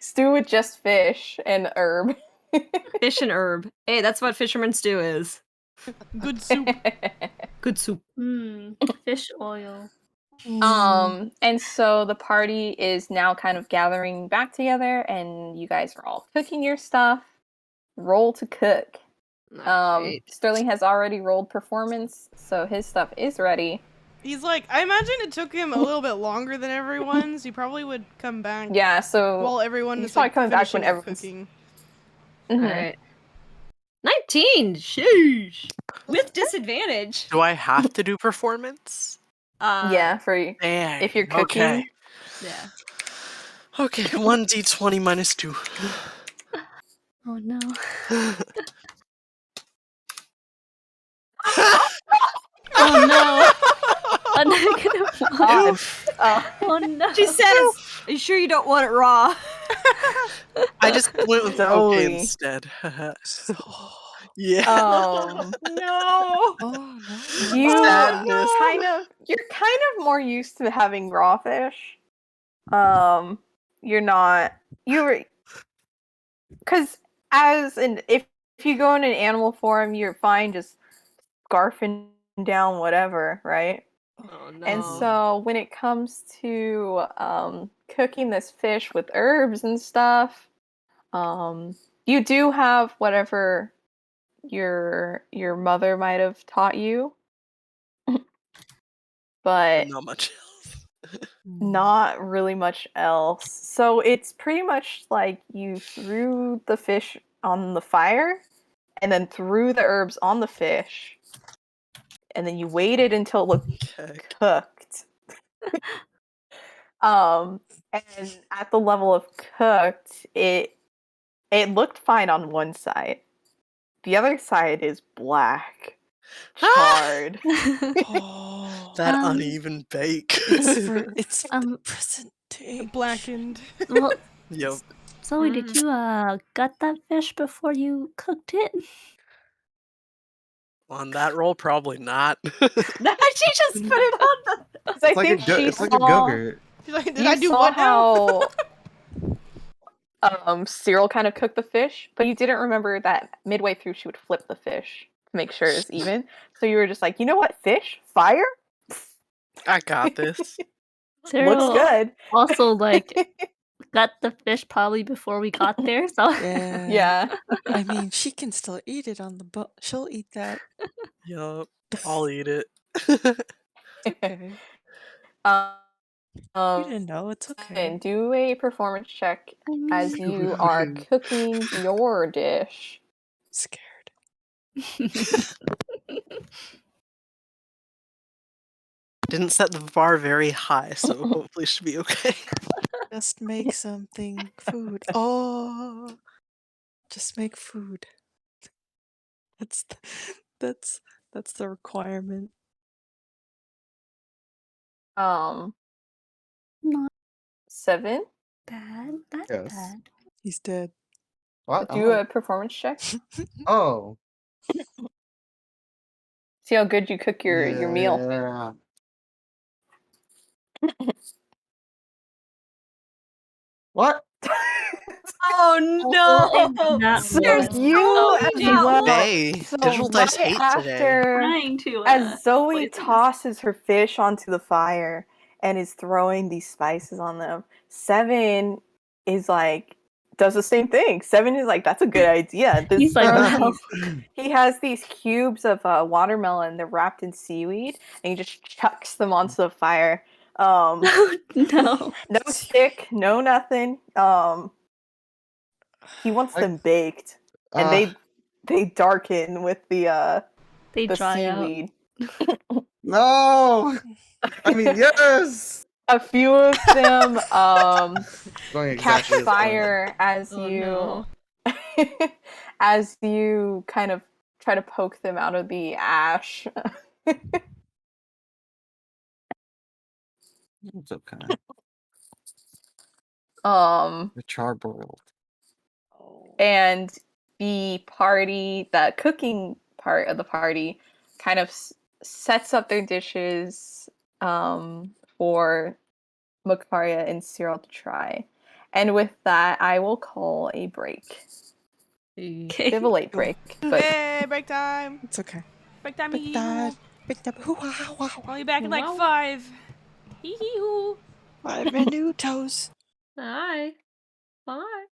Stew with just fish and herb. Fish and herb. Hey, that's what fisherman stew is. Good soup. Good soup. Fish oil. And so the party is now kind of gathering back together, and you guys are all cooking your stuff. Roll to cook. Alright. Sterling has already rolled performance, so his stuff is ready. He's like, I imagine it took him a little bit longer than everyone's. He probably would come back Yeah, so while everyone he's is probably like coming back when finishing up everyone's- cooking. Mhm. Alright. 19! Sheesh! With disadvantage. Do I have to do performance? Yeah, for you. Dang. If you're cooking. Okay. Yeah. Okay, 1d20 minus 2. Oh no. Oh no. A negative one. Oh no. She says, are you sure you don't want it raw? I just went with okay Zoe. instead. Yeah. No. Oh no. Sadness. You're kind of more used to having raw fish. You're not because if you go in an animal form, you're fine just scarfing down whatever, right? Oh no. And so when it comes to cooking this fish with herbs and stuff, you do have whatever your mother might have taught you, but Not much. not really much else. So it's pretty much like you threw the fish on the fire and then threw the herbs on the fish and then you waited until it looked Okay. cooked. And at the level of cooked, it looked fine on one side. The other side is black, charred. Oh. That Um, uneven bake. It's for the Um, presentation. Blackened. well, Yep. Zoe, did you gut that fish before you cooked it? On that roll, probably not. She just put it on the. 'Cause I It's like think she it's like a saw go-gurt. She's like, did you I do saw what now? how Cyril kind of cooked the fish, but you didn't remember that midway through she would flip the fish to make sure it's even. So you were just like, you know what, fish, fire, I got this. Cyril looks good. also got the fish probably before we got there, so Yeah. Yeah. I mean, she can still eat it on the boat. She'll eat that. Yup. I'll eat it. Okay. um, You didn't know. It's okay. and do a performance check I as mean, you are cooking your dish. Scared. Didn't set the bar very high, so hopefully should be okay. Just make something food. Oh, just make food. That's the, that's that's the requirement. Um, not 7. bad. Not Yes. bad. He's dead. What? Do a performance check. Oh. See how good you cook your meal. Yeah. What? Oh no! Not There's one. you Oh, as geez. well. Hey, So digital dice right hate today. after, Trying to as Zoe poison us. tosses her fish onto the fire and is throwing these spices on them, 7 is like does the same thing. 7 is like, that's a good idea. He's like, throws wow. he has these cubes of watermelon. They're wrapped in seaweed, and he just chucks them onto the fire. No. No stick, no nothing. He wants them baked, and they darken with the They dry out. seaweed. No. I mean, yes. A few of them Going catch exactly as planned. fire as Oh, you no. as you kind of try to poke them out of the ash. It's okay. The charbroiled. And the cooking part of the party kind of sets up their dishes for Makaria and Cyril to try. And with that, I will call a break. Okay. Bit of a late break, but Hey, break time. It's okay. Break time. Big Hee hee dad. hoo. Big dad. Wow, wow. I'll be back in like Wow. 5. Hee hee hoo. 5 minutos. Hi. Bye.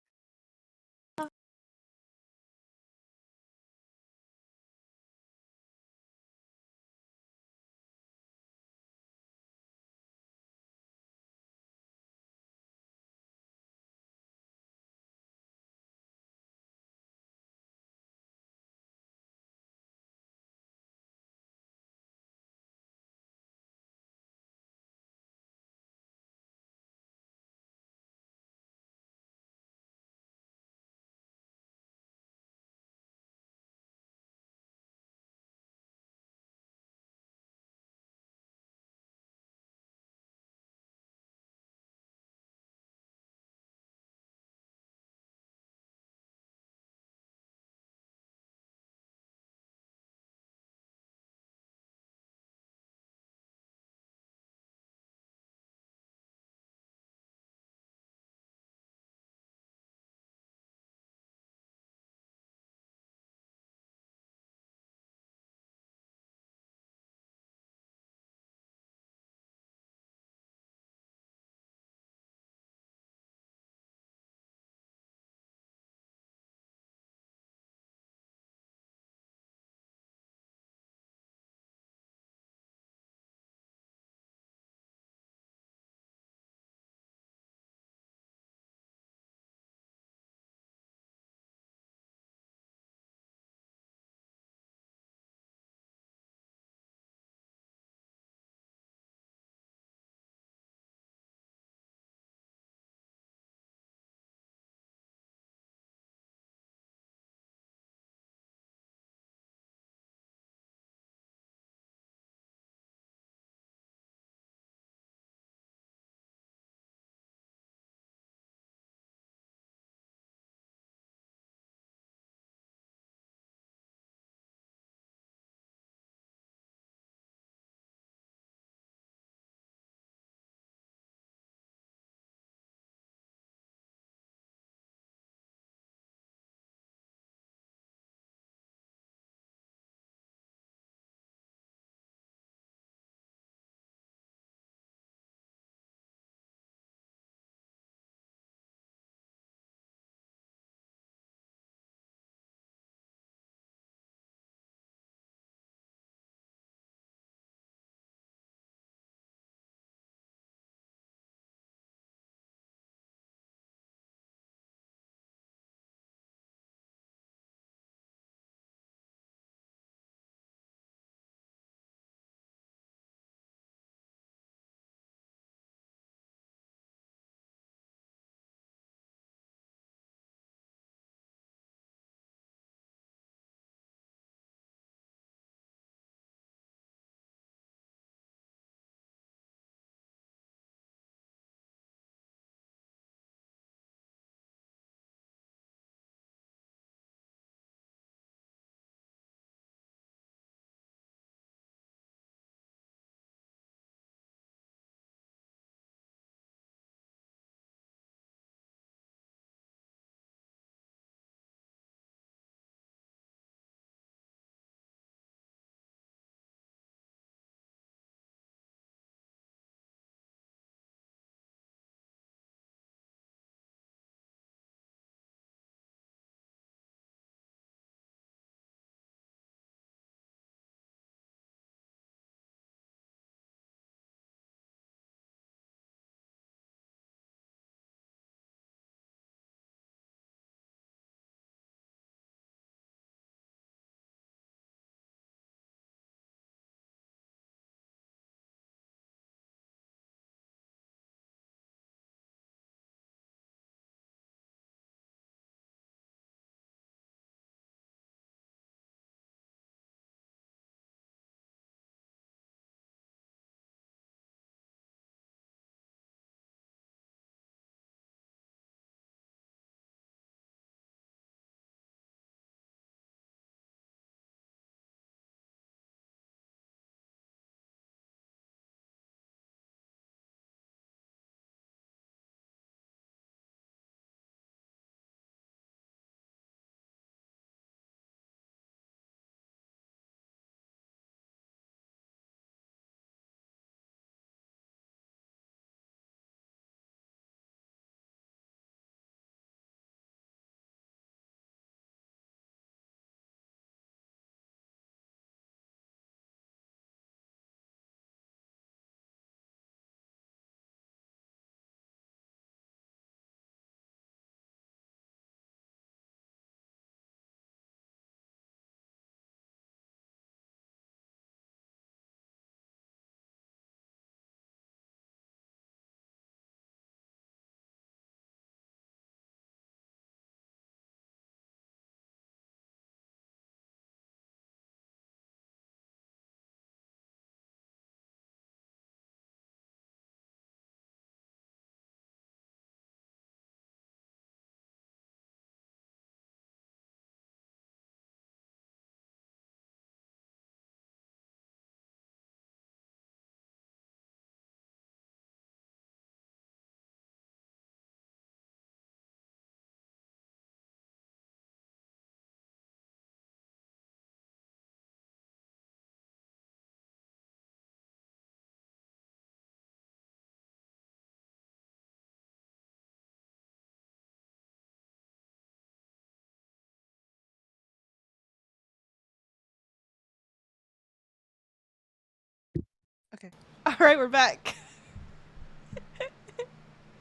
Okay. All right, we're back.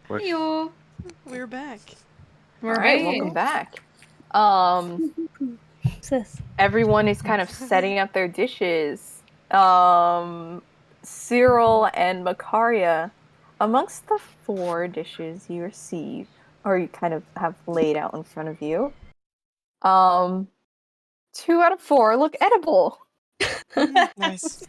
Which- Yo. We're back. All right, welcome back. Sis. Everyone is kind of setting up their dishes. Cyril and Makaria, amongst the 4 dishes you receive, or you kind of have laid out in front of you, 2 out of 4 look edible. Nice.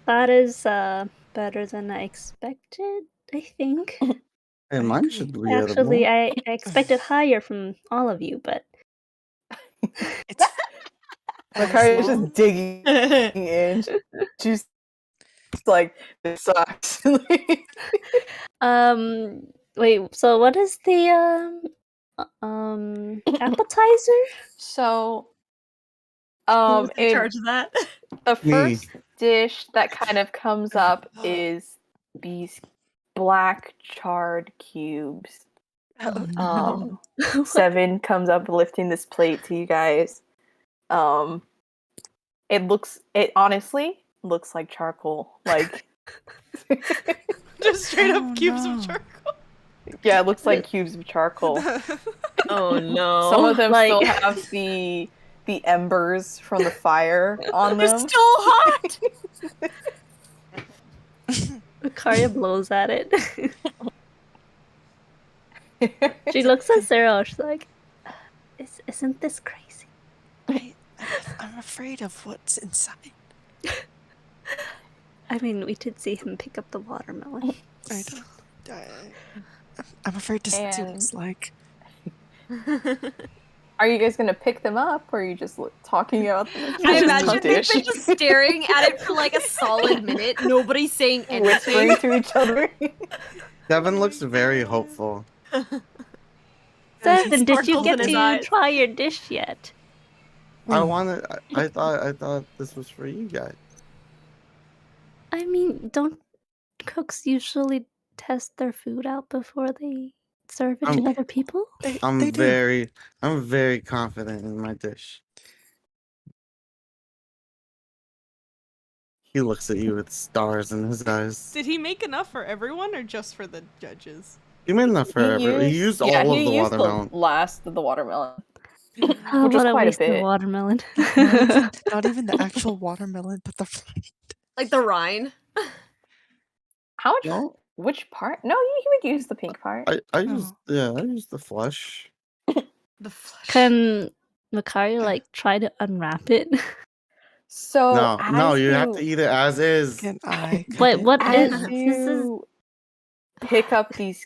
That is better than I expected, I think. And I mine agree. should be Actually, edible. I expected higher from all of you, but It's Makaria's well, just digging in. She's like, this sucks. wait, so what is the appetizer? So, Who's in it, charge of that? the Me. first dish that kind of comes up is these black charred cubes. oh, no. 7 comes up lifting this plate to you guys. It honestly looks like charcoal. Like, Just straight Oh, up cubes no. of charcoal. yeah, it looks like cubes of charcoal. Oh no. Some of them Like- still have the embers from the fire on They're them. still hot. Karia blows at it. She looks at Sarah. She's like, "Isn't this crazy?" I'm afraid of what's inside. I mean, we did see him pick up the watermelon. I don't. I'm afraid to see what And- it's like. Are you guys gonna pick them up, or are you just talking about them? Like, I "It's just a imagine they've dish." been just staring at it for like a solid minute. Nobody's saying anything. whispering to each other. Devin looks very hopeful. Devin, did you Sparkles get in his to eyes. try your dish yet? I thought this was for you guys. I mean, don't cooks usually test their food out before they serve it to I'm- other people? They I'm do. very confident in my dish. He looks at you with stars in his eyes. Did he make enough for everyone or just for the judges? You made enough for everyone. He used all of the used watermelon. the last of the watermelon. Oh, Which is what a quite a waste of bit. watermelon. Not even the actual watermelon, but the Like the rind. How much? No, Which part? No, he would use the pink part. I used I used the flesh. The flesh. Can Makari like try to unwrap it? So No, as you have to eat it as is. can I? Wait, what as is this? Is you pick up these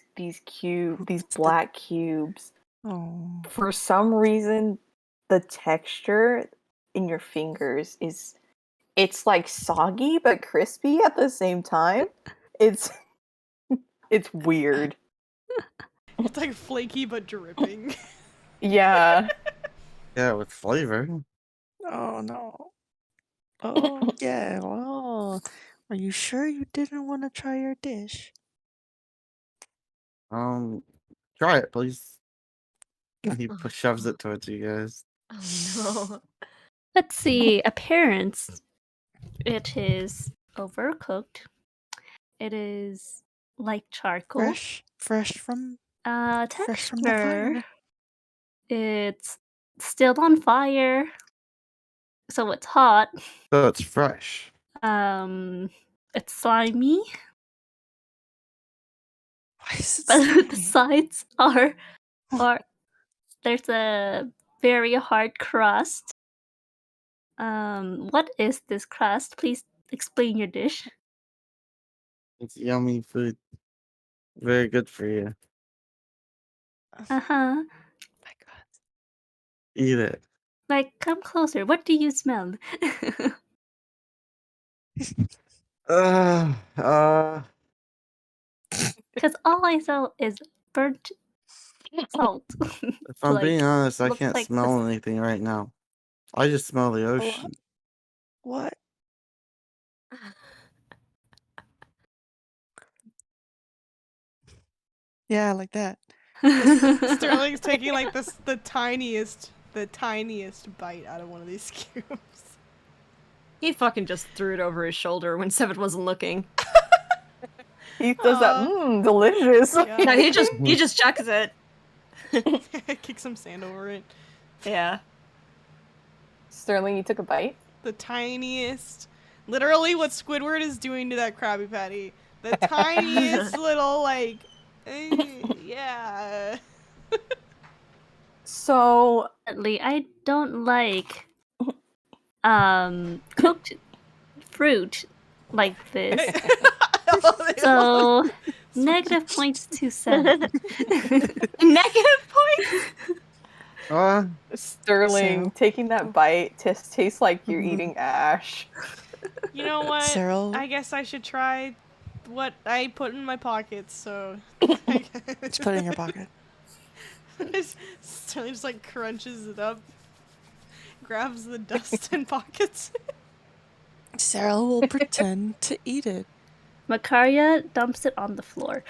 black cubes. Oh, For some reason, the texture in your fingers it's like soggy but crispy at the same time. It's weird. It's like flaky but dripping. Yeah. Yeah, with flavor. oh no. Oh yeah. Well, are you sure you didn't want to try your dish? Try it, please. And he shoves it towards you guys. Oh no. Let's see. Appearance. It is overcooked. It is like charcoal. Fresh from the Texture. fire. It's still on fire. So it's hot. So it's fresh. It's slimy. Why is it But the slimy? sides are there's a very hard crust. What is this crust? Please explain your dish. It's yummy food. Very good for you. Uh-huh. My God. Eat it. Like, come closer. What do you smell? Uh, Because all I smell is burnt salt. if I'm Like, being honest, I looks can't like smell this. anything right now. I just smell the ocean. What? Yeah, like that. Sterling's taking like the tiniest bite out of one of these cubes. He fucking just threw it over his shoulder when Seven wasn't looking. He does that. Aw. Delicious. Yeah. No, he just chucks it. Kick some sand over it. Yeah. Sterling, you took a bite. The tiniest, literally what Squidward is doing to that Krabby Patty. The tiniest little yeah. So Definitely, I don't like cooked fruit like this. So negative points to 7. Negative points. Sterling So- taking that bite tastes like you're eating ash. You know what? Cyril, I guess I should try what I put in my pockets. So just put it in your pocket. Sterling just like crunches it up, grabs the dust and pockets. Cyril will pretend to eat it Makaria dumps it on the floor.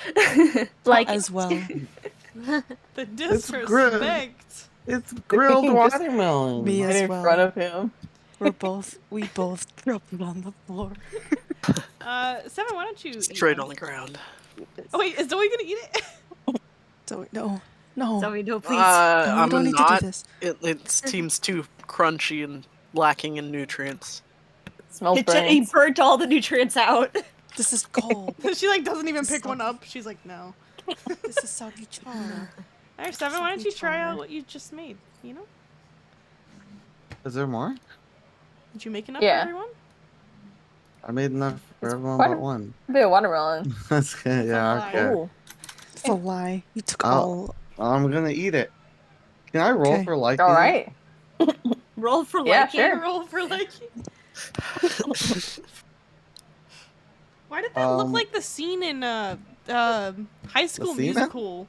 like as well. The It's grim. disrespect. It's grilled Just- watermelon. Me Right as in well. front of him. We both dropped it on the floor. Seven, why don't you eat Straight one? on the ground. Oh wait, is Zoe gonna eat it? So no. Zoe, no, please. No, we I'm don't need not. to do this. It seems too crunchy and lacking in nutrients. Smells He burnt. burnt all the nutrients out. This is cold. She like doesn't even pick Stop. one up. She's like, no. This is soggy char. Alright, Seven, why don't you try out Char. what you just made? You know? Is there more? Did you make enough Yeah. for everyone? I made enough for It's everyone quite but a- one. A bit of watermelon. That's good. Yeah, lie. okay. Ooh. It's a lie. You took Oh. all. I'm gonna eat it. Can I roll Okay. for liking? All right. Roll for Yeah, liking. sure. Roll for liking. Why did that look Um, like the scene in High School scene? Musical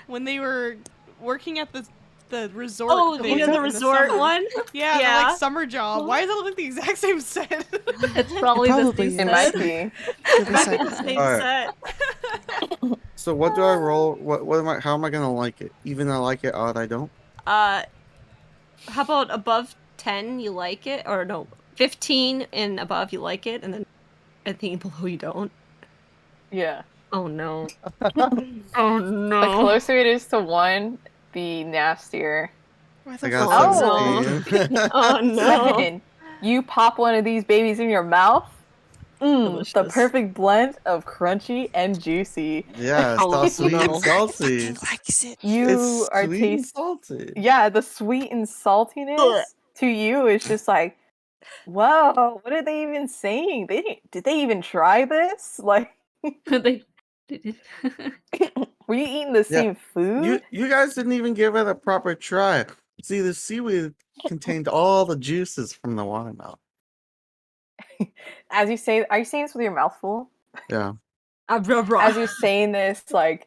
when they were working at the resort? Oh, thing you know the in resort summer? one? Yeah, the Yeah. like summer job. Why does that look like the exact same set? it's probably Probably the It same might set. be. Really Back sad. at the same Alright. set. So what do I roll? What am I? How am I gonna like it? Even I like it, odd I don't. How about above 10 you like it? Or no, 15 and above you like it, and then anything below you don't? Yeah. Oh no. Oh The no. closer it is to 1, the nastier. Why I the got Oh, fuck? 16. Oh no. 7. You pop one of these babies in your mouth. The Delicious. perfect blend of crunchy and juicy. Yeah, it's all Oh, sweet no. and salty. He likes it. You It's are sweet and tasting. salty. Yeah, the sweet and saltiness to you is just like, whoa, what are they even saying? Did they even try this? Like, They- were you eating the same food? You guys didn't even give it a proper try. See, the seaweed contained all the juices from the watermelon. As you say, are you saying this with your mouth full? Yeah. As you're saying this, like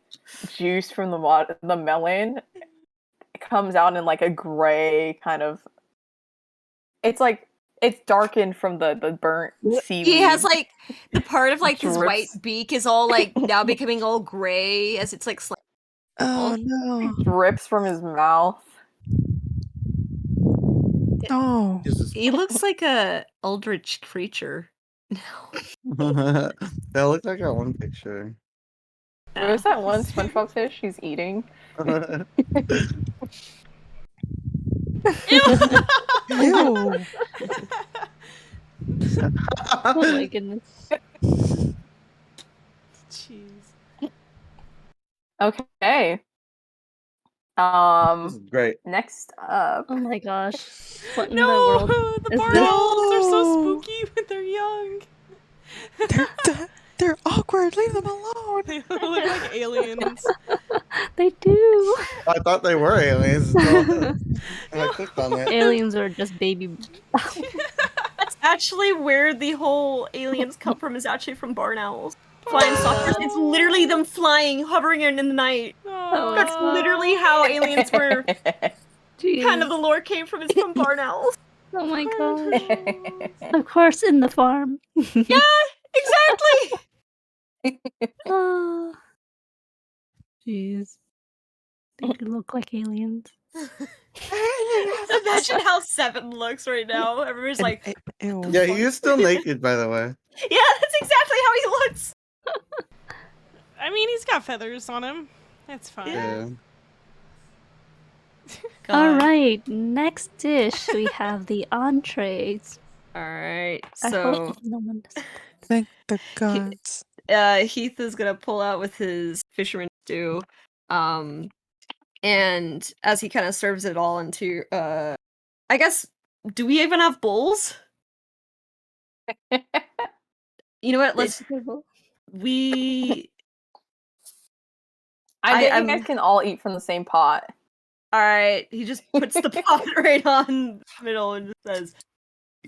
juice from the melon comes out in like a gray kind of. It's like it's darkened from the burnt seaweed. He has like the part of like his white Drips. beak is all like now becoming all gray as it's like Oh no. drips from his mouth. No. Jesus. he looks like a eldritch creature. That looked like that one picture. What was that one SpongeBob fish he's eating? Ew. oh my goodness. Jeez. Okay. This is great. Next up. Oh my gosh. What in the No, world? the is barn this? owls are so No. spooky when they're young. They're awkward. Leave them alone. They look like aliens. They do. I thought they were aliens. And I clicked on it. Aliens are just baby. That's actually where the whole aliens come from, is actually from barn owls. Flying saucers. It's literally them flying, hovering in the night. That's literally how aliens were. Jeez. Kind of the lore came from, is from barn owls. Oh my gosh. Of course, in the farm. Yeah, exactly. Oh. Jeez. They do look like aliens. Imagine how Seven looks right now. Everybody's like, Ew. Yeah, he is still naked, by the way. yeah, that's exactly how he looks. I mean, he's got feathers on him. That's fine. Yeah. All right, next dish we have the entrees. All right, I so hope no one does. Thank the gods. Heath is gonna pull out with his fisherman stew, and as he kind of serves it all into, I guess, do we even have bowls? You know what? Let's we. I bet you I'm- guys can all eat from the same pot. All right, he just puts the pot right on the middle and just says,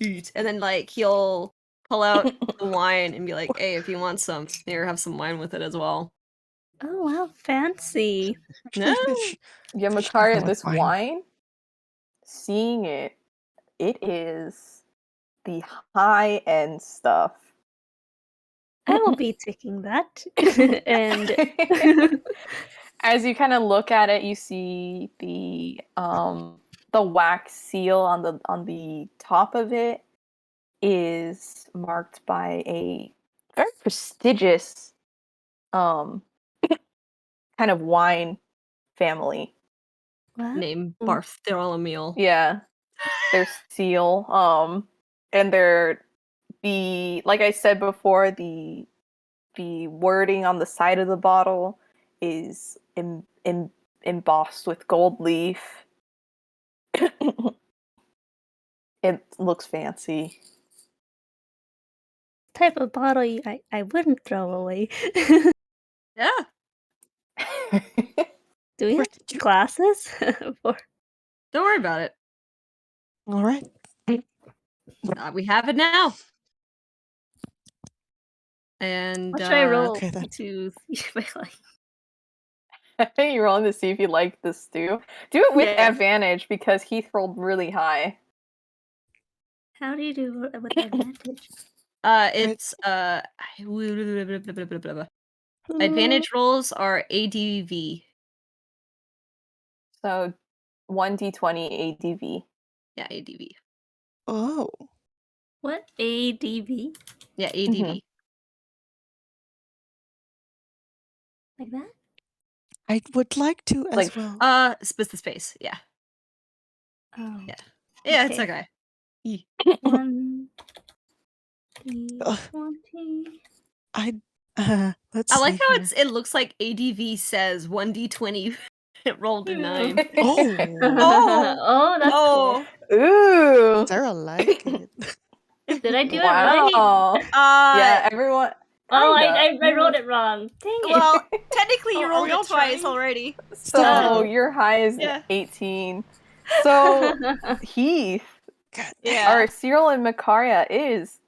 "Eat," and then like he'll pull out the wine and be like, "Hey, if you want some, here, have some wine with it as well." Oh wow, fancy. No. Yeah, Fish Makaria, with this wine. wine, seeing it, it is the high-end stuff. I will be taking that. And As you kind of look at it, you see the wax seal on the top of it is marked by a very prestigious kind of wine family. what? Name Bartholomew. Yeah, their seal. And like I said before, the wording on the side of the bottle is embossed with gold leaf. It looks fancy. Type of bottle I wouldn't throw away. Yeah. Do we Where have did you- glasses? For... Don't worry about it. All right. We have it now. And What should I roll Okay, then. to see if I like? You're rolling to see if you like the stew. Do it with Yeah. advantage because Heath rolled really high. How do you do with advantage? It's advantage rolls are ADV. So 1d20 ADV. Yeah, ADV. Oh. What? ADV? Yeah, ADV. Mhm. Like that? I would like to as Like, well. Split the space. Yeah. Oh. Yeah. Yeah, it's Okay. okay. 1 Ugh. D20. Let's I like see how here. it looks like ADV says 1d20 it rolled a 9. Oh. Oh, that's Oh. Ooh. Sarah like it. cool. Did I do it right? Wow. Yeah, everyone. Oh, kinda. I wrote it wrong. Dang it. Well, technically you Oh, are rolled we all it twice trying? already. So your high is Yeah. 18. So Heath, God. Yeah. or Cyril and Makaria this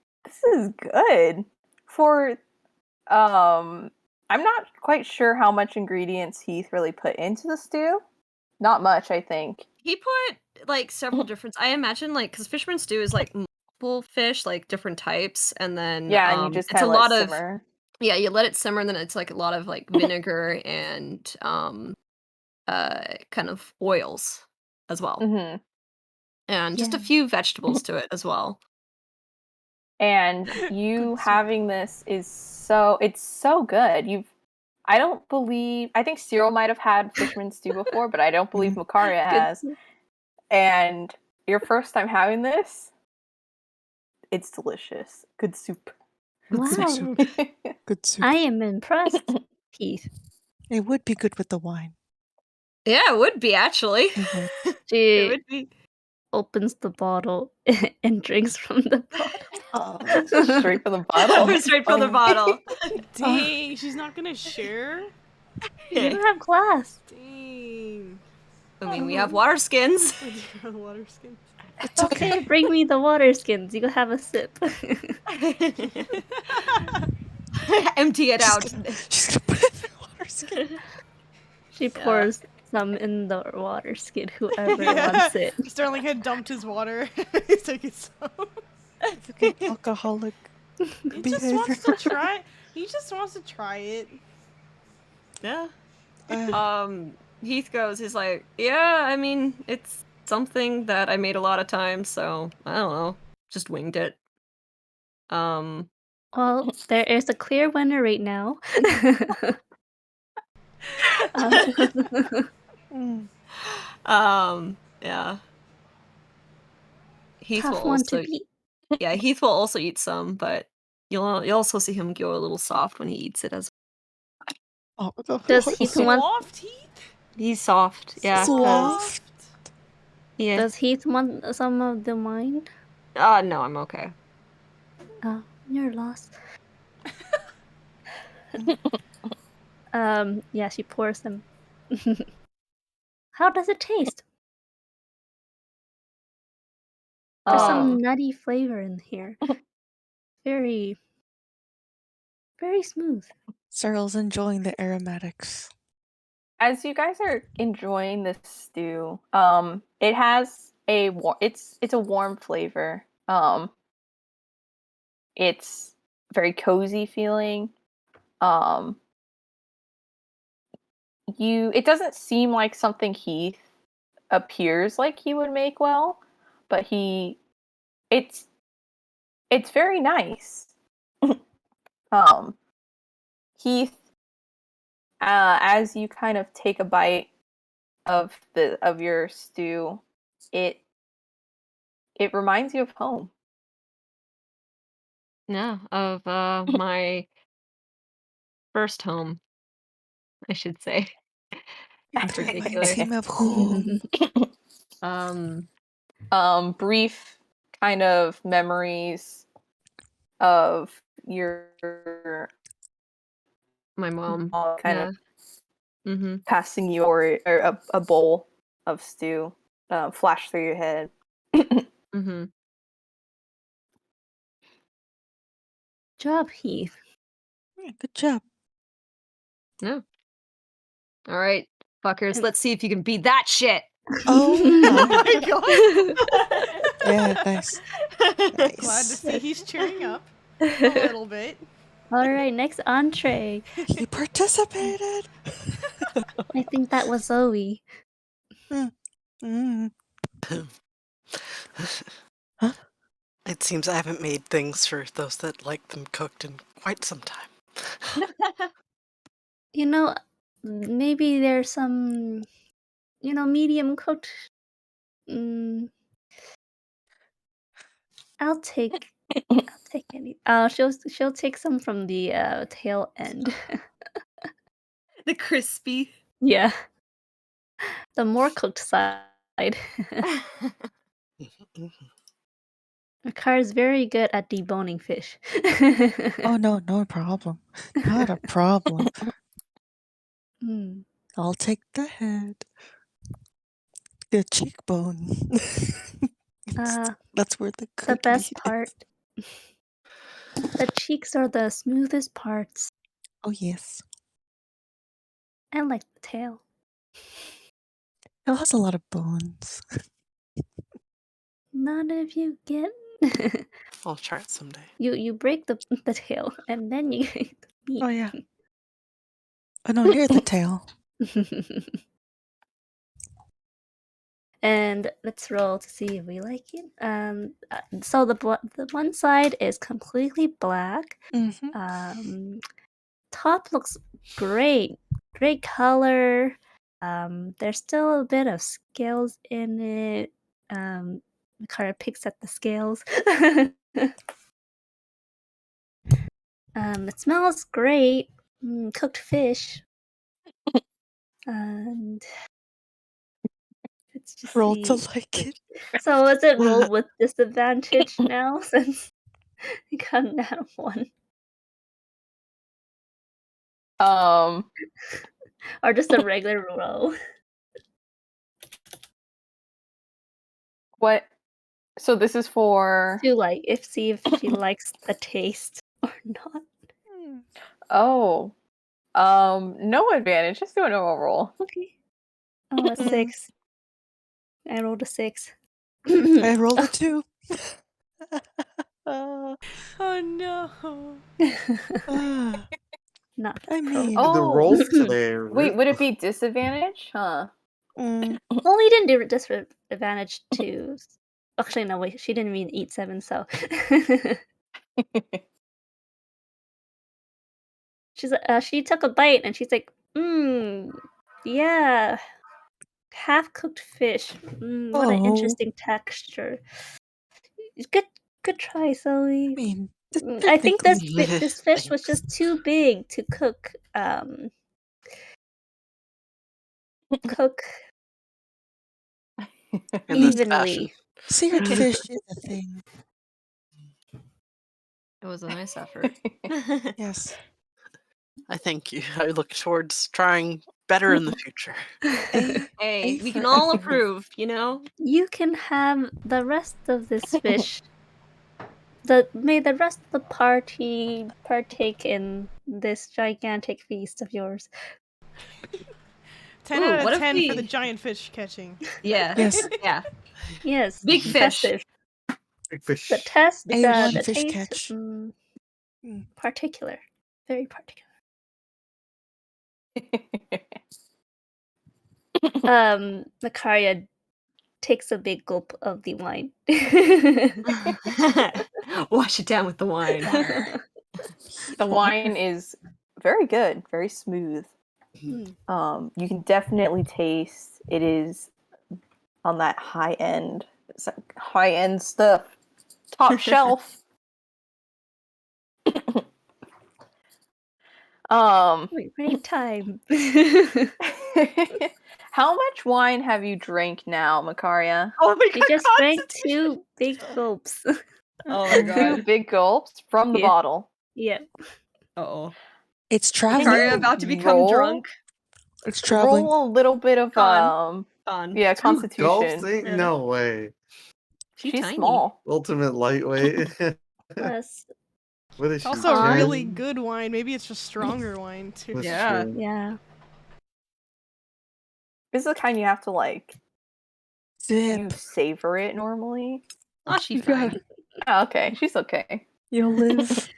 is good for I'm not quite sure how much ingredients Heath really put into the stew. Not much, I think. He put like several different. I imagine like because fisherman stew is like multiple fish, like different types, and then Yeah, and you just it's kind a of lot let of simmer. yeah. You let it simmer, and then it's like a lot of like vinegar and kind of oils as well, Hmm. and just a Yeah. few vegetables to it as well. And you having this is so good. I think Cyril might have had fisherman stew before, but I don't believe Makaria has. And your first time having this, it's delicious. Good soup. Wow. soup. Good soup. I am impressed, Keith. It would be good with the wine. Yeah, it would be actually. Mhm. It She would be. opens the bottle and drinks from the bottle. Oh. Straight from the bottle. Straight from the bottle. Dang, she's not gonna share? You don't have glass. Dang. I mean, we have water skins. Water skins. It's okay. Okay, bring me the water skins. You can have a sip. Empty it out. She's gonna put it in the water skin. She pours some in the water skin, whoever wants it. Sterling had dumped his water. He's taking some. Okay, alcoholic. He just wants to try. He just wants to try it. Yeah. Uh, Heath goes, he's like, yeah, I mean, it's something that I made a lot of times, so I don't know. Just winged it. Well, there is a clear winner right now. Mm. Yeah. Heath will Tough one to also beat. yeah, Heath will also eat some, but you'll also see him go a little soft when he eats it as Oh, Does Heath want? Soft Heath? he's soft, yeah, 'cause Soft. yeah. Does Heath want some of the wine? No, I'm okay. Oh, you're lost. Yeah, she pours them. How does it taste? There's some nutty flavor in here. Very, very smooth. Cyril's enjoying the aromatics. As you guys are enjoying this stew, it has it's a warm flavor. It's very cozy feeling. It doesn't seem like something Heath appears like he would make well, but it's very nice. Heath, as you kind of take a bite of your stew, it reminds you of home. Yeah, of my first home, I should say. That's It reminds ridiculous. him of home. Brief kind of memories of your My mom. kind Yeah. of passing you or a bowl of stew flash through your head. Job, Heath. Yeah, good job. No. All right, fuckers, let's see if you can beat that shit. Oh Oh my. my god. Yeah, nice. Glad to Nice. see he's cheering up a little bit. All right, next entree. He participated. I think that was Zoe. Mm. Huh? It seems I haven't made things for those that like them cooked in quite some time. You know, maybe there's some, medium cooked. I'll take any. She'll take some from the tail end. The crispy. Yeah, the more cooked side. Car is very good at deboning fish. Oh no, no problem. Not a problem. Mm. I'll take the head. The cheekbone. That's where the good best meat part. The cheeks are the smoothest parts. Oh yes. I like the tail. It has a lot of bones. None of you get. I'll try it someday. You break the tail and then you get the meat. Oh yeah. Oh no, near the tail. And let's roll to see if we like it. So the one side is completely black. Top looks great, great color. There's still a bit of scales in it. Makara picks at the scales. It smells great. Cooked fish. And let's just Roll see. to like it. So is it rolled with disadvantage now since you got an out of 1? Or just a regular roll? What? So this is for To see if she likes the taste or not. Oh. No advantage. Just do a normal roll. Okay. Oh, a 6. I rolled a 6. I rolled a 2. Oh no. Not I mean, The rolls today are Wait, rude. would it be disadvantage? Huh. Mm. Well, we didn't do disadvantage to. Actually, no, wait. She didn't even eat 7, so. She took a bite and she's like, yeah, half cooked fish. What an Oh. interesting texture. Good try, Zoe. I mean, I think technically, this fish was just too big to cook. Cook In this evenly. seared fish is a thing. It was a nice effort. Yes. I thank you. I look towards trying better in the future. Hey, we for can all effort. approve, you know? You can have the rest of this fish. May the rest of the party partake in this gigantic feast of yours. 10 Ooh, out what of if 10 for the we- giant fish catching. Yeah. Yes. Yeah. Yes, Big fish. impressive. Big fish. The test, A1 the fish taste, catch. particular, very particular. Makaria takes a big gulp of the wine. Wash it down with the wine. The wine is very good, very smooth. Hmm. You can definitely taste it is on that high end. It's like high end stuff, top shelf. Great time. How much wine have you drank now, Makaria? Oh my She just drank 2 big gulps. Oh my 2 god. big gulps from the Yeah. bottle. Yeah. Uh-oh. It's Is traveling. Makaria about to become Roll? drunk? It's traveling. Roll a little bit of Con. yeah, 2 constitution. gulps? Ain't Yeah. no way. She's tiny. small. Ultimate lightweight. Plus, What is It's she? also On. really good wine. Maybe it's just stronger wine too. That's Yeah. true. yeah. This is the kind you have to like Zip. you savor it normally. Oh, she's You got- fine. Oh, okay, she's okay. You'll live.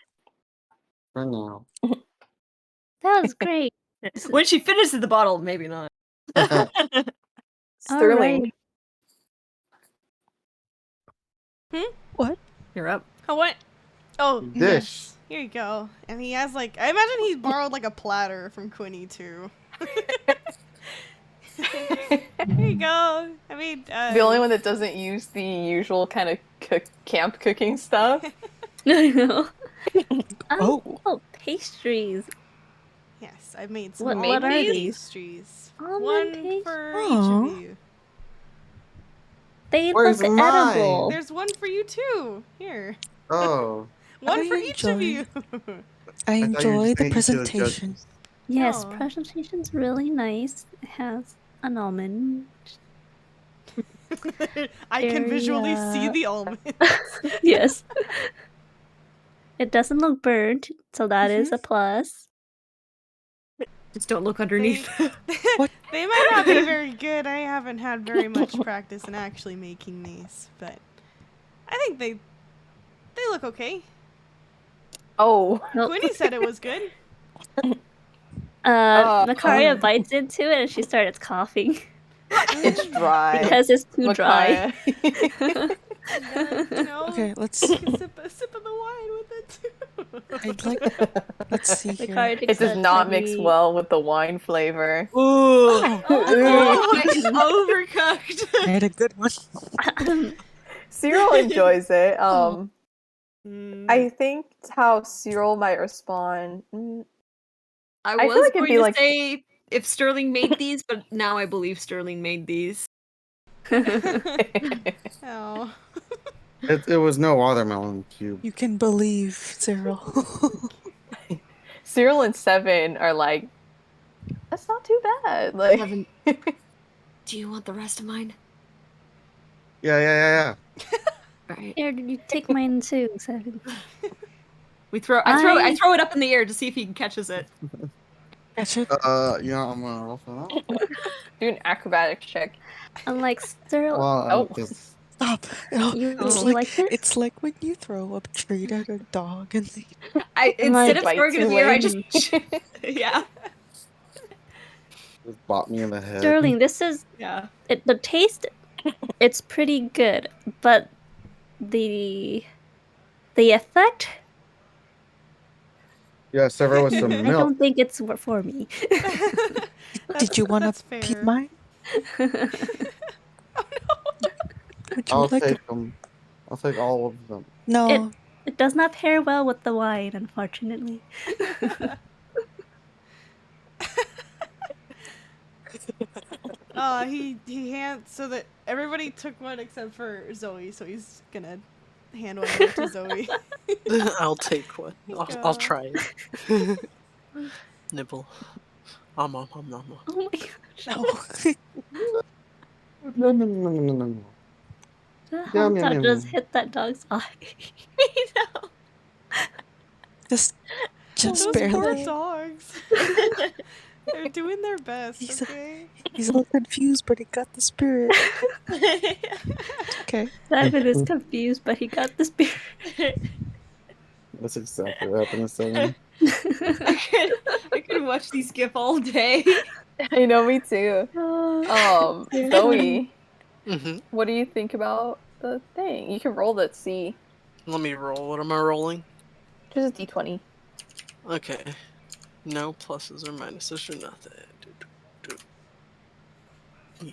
For now. That was great. When she finishes the bottle, maybe not. Sterling. What? You're up. Oh, what? Oh, Dish. yes. Here you go. And he has like, I imagine he borrowed like a platter from Quinny too. Here you go. I mean, The only one that doesn't use the usual kind of camp cooking stuff. I know. Oh. Pastries. Yes, I've made What- some what are almond these? pastries. Almond One pastries? for Aw. each of you. They Where's look mine? edible. There's one for you too. Here. Oh. One I for each of enjoy- you. I thought you were enjoy just the saying each of the presentation. Yes, No. presentation's really nice. It has an almond. I can Very, visually see the almond. Yes. It doesn't look burnt, so that is a plus. Just don't look underneath. What? They might not be very good. I haven't had very much practice in actually making these, but I think they look okay. Oh, Nope. Quinny said it was good. Makaria oh. bites into it and she starts coughing it's dry. because it's too dry. Micaiah. You know, Okay, let's. take a sip of the wine with it too. I'd like. Let's see here. Makaria It takes does a not mix tiny- well with the wine flavor. Ooh. Overcooked. I had a good one. Cyril enjoys it. Mm. I think how Cyril might respond. I feel was like it'd going be to like- say if Sterling made these, but now I believe Sterling made these. Oh. It was no watermelon cube. You can believe, Cyril. Cyril and Seven are like, that's not too bad. Like, Seven. Do you want the rest of mine? Yeah. All right. Here, you take mine too, Seven. I throw it up in the air to see if he catches it. Gotcha. Yeah, I'm gonna roll for that. do an acrobatic check. Unlike Cyril, Well, Oh. Stop. Oh, you it's like like this? it's like when you throw a treat at a dog and they Instead of Bites throwing it in the air, I away. just yeah. Just bought me in the head. Sterling, this is Yeah. the taste. It's pretty good, but the effect. Yeah, serve her with some I milk. don't think it's for me. Did you want that's to peep fair. mine? Would you I'll like a... take them. I'll take all of them. No, It does not pair well with the wine, unfortunately. He hands so that everybody took one except for Zoe, so he's gonna hand one over to Zoe. I'll take one. I'll try it. Nibble. Om. Oh my gosh. no. No. The Yum, hot yum, dog yum, just yum. hit that dog's eye. Just Those poor barely. dogs. They're doing their best, He's okay? He's a little confused, but he got the spirit. It's okay. Simon is confused, but he got the spirit. That's exactly what happened to Simon. I could watch these GIF all day. I know, me too. Yeah. Zoe, Mm-hmm. what do you think about the thing? You can roll that, see. Let me roll. What am I rolling? Just a d20. Okay. No pluses or minuses or nothing.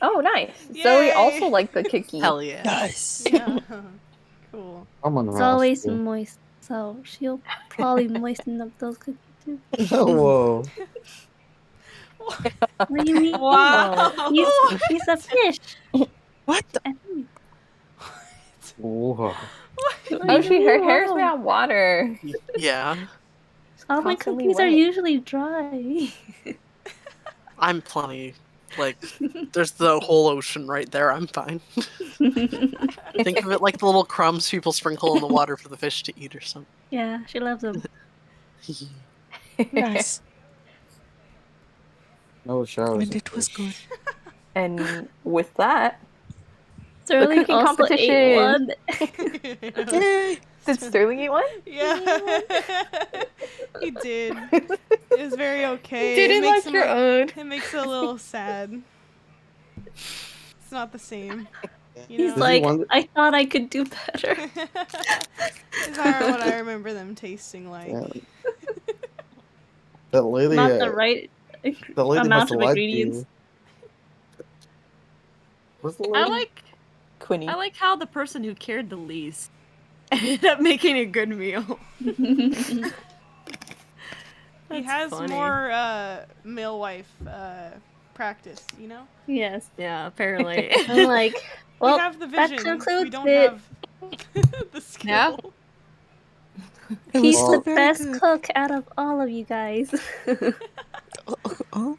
Oh, nice. Zoe Yay! also liked the kicky. Hell yeah. Nice. Yeah. Cool. I'm It's always unraspy. moist, so she'll probably moisten up those cookies too. Whoa. What do you mean? Wow. He's a fish. What the? I mean, Whoa. what do Oh, you her mean, hair's wow? made on water. Yeah. All my Constantly cookies are wet. usually dry. I'm plenty. Like, there's the whole ocean right there. I'm fine. Think of it like the little crumbs people sprinkle in the water for the fish to eat or something. Yeah, she loves them. Nice. No showers. And it was good. And with that, Sterling cooking also ate one. Yay! did Sterling eat one? Yeah. He did. It was very okay. Didn't it makes like your own. It makes it a little sad. It's not the same. You He's know? he like, want- I thought I could do better. These are what I remember them tasting like. Yeah. That lady. Not the right The lady amount must have of liked ingredients. you. What's the I lady? like Quinny. how the person who cared the least ended up making a good meal. He That's has funny. more male wife practice, you know? Yes. Yeah, apparently. I'm like, well, we have the that vision. We concludes don't it. have the skill. Yeah. It He's was the very best good. cook out of all of you guys. Oh,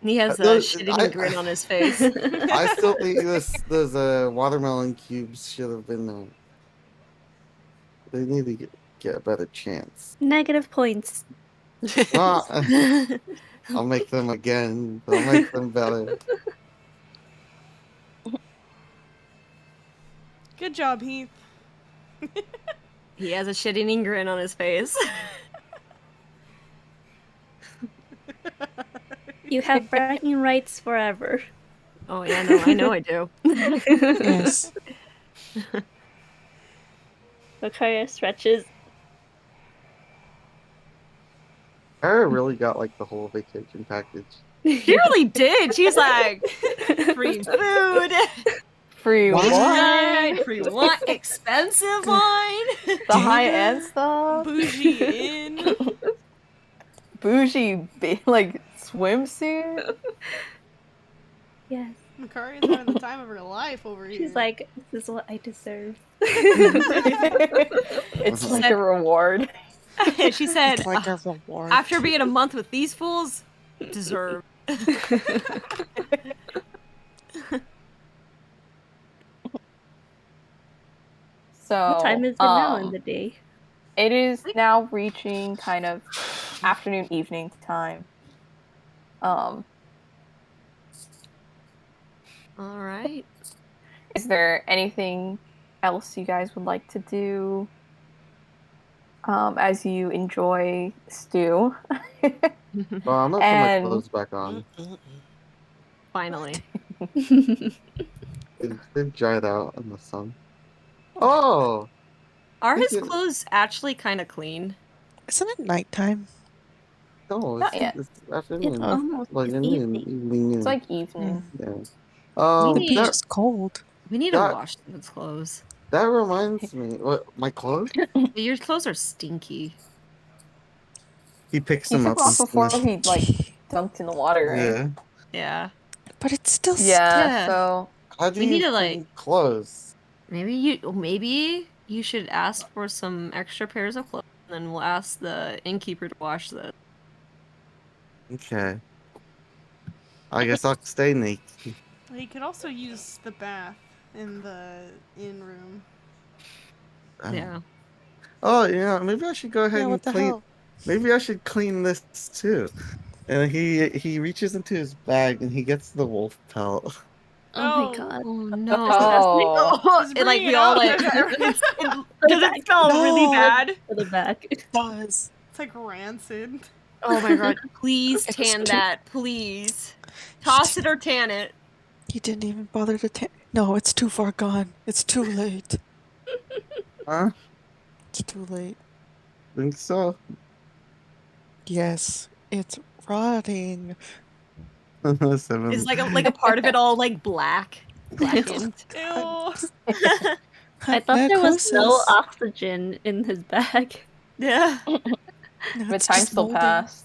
He has a No, shitting grin on his face. I still think those watermelon cubes should have been there. They need to get a better chance. Negative points. I'll make them again. I'll make them better. Good job, Heath. He has a shitting grin on his face. You have bragging rights forever. Oh yeah, no, I know I do. yes. Victoria stretches. Tara really got like the whole vacation package. She really did. She's like, free food, Free What? wine, free wine, expensive wine. the high-end stuff, Bougie in. bougie, like swimsuit. Yes. Makari's having the time of her life over here. She's like, this is what I deserve. It's like a reward. She said, It's like a reward. after being a month with these fools, deserve. So, What time is it now in the day? it is now reaching kind of afternoon, evening time. All right. Is there anything else you guys would like to do? as you enjoy stew. Well, I'm gonna put my And- clothes back on. Finally. They've dried out in the sun. Oh, Are He his did- clothes actually kind of clean? Isn't it nighttime? no, Not it's, yet. it's It's afternoon. almost Like evening. evening. It's like evening. yeah. The Maybe- beach That, is cold. We need to That- wash his clothes. that reminds me. What, my clothes? Your clothes are stinky. He picks He them took up. off before he like dunked in the water, right? Yeah. Yeah. But it's still Yeah, Yeah. so How do We you need to, clean clothes? Maybe you should ask for some extra pairs of clothes, and then we'll ask the innkeeper to wash the. Okay. I guess I'll stay naked. Well, you could also use the bath in the inn room. Yeah. Oh, yeah. Maybe I should go ahead Yeah, and what the clean. hell? Maybe I should clean this too. And he reaches into his bag and he gets the wolf pelt. Oh my Oh. god. Oh no! Oh. Just And, like bring we it all out. like. Does it smell really No. bad? For the back. Does. It's like rancid. Oh my god! Please It's tan too- that, please. Toss it or tan it. He didn't even bother to No, it's too far gone. It's too late. Huh? It's too late. Think so? Yes, it's rotting. Seven. Is like a part of it all like blackened. Ew. I thought there was no Necrosis. oxygen in his bag. Yeah. No, but it's time just still molding. passed.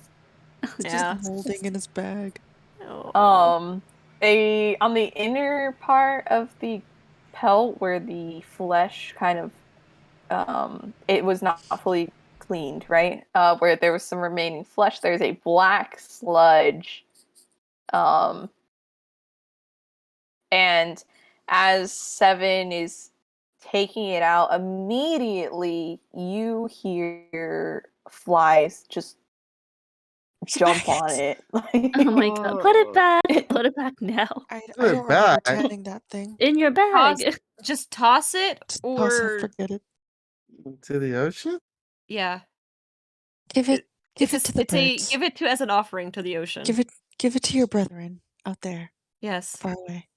It's Yeah. just molding in his bag. Oh. On the inner part of the pelt where the flesh kind of it was not fully cleaned, right? Where there was some remaining flesh, there's a black sludge. And as Seven is taking it out, immediately you hear flies just jump on it. Oh my god. Put it back. Put it back now. I Put don't it remember back. tanning that thing. In your bag. Just toss it Just toss it, or forget it. To the ocean? yeah. Give it It's to the birds. give it to as an offering to the ocean. Give it to your brethren out there, Yes. far away.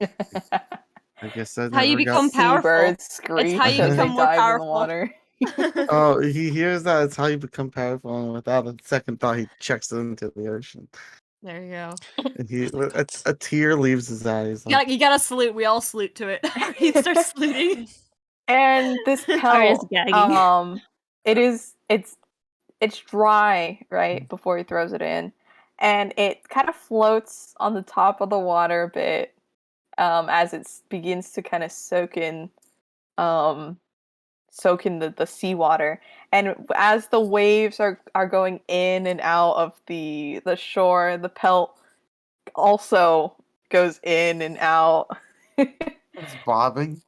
I guess I How you never become got. powerful. Seabirds scream how you as they become more dive in the powerful. water. Oh, he hears that it's how you become powerful, and without a second thought, he checks it into the ocean. There you go. And a tear leaves his eyes. You gotta salute. We all salute to it. He starts saluting. And this Arya's pelt, gagging. it's dry, right, before he throws it in. And it kind of floats on the top of the water a bit, as it begins to kind of soak in the seawater. And as the waves are going in and out of the shore, the pelt also goes in and out. It's bobbing.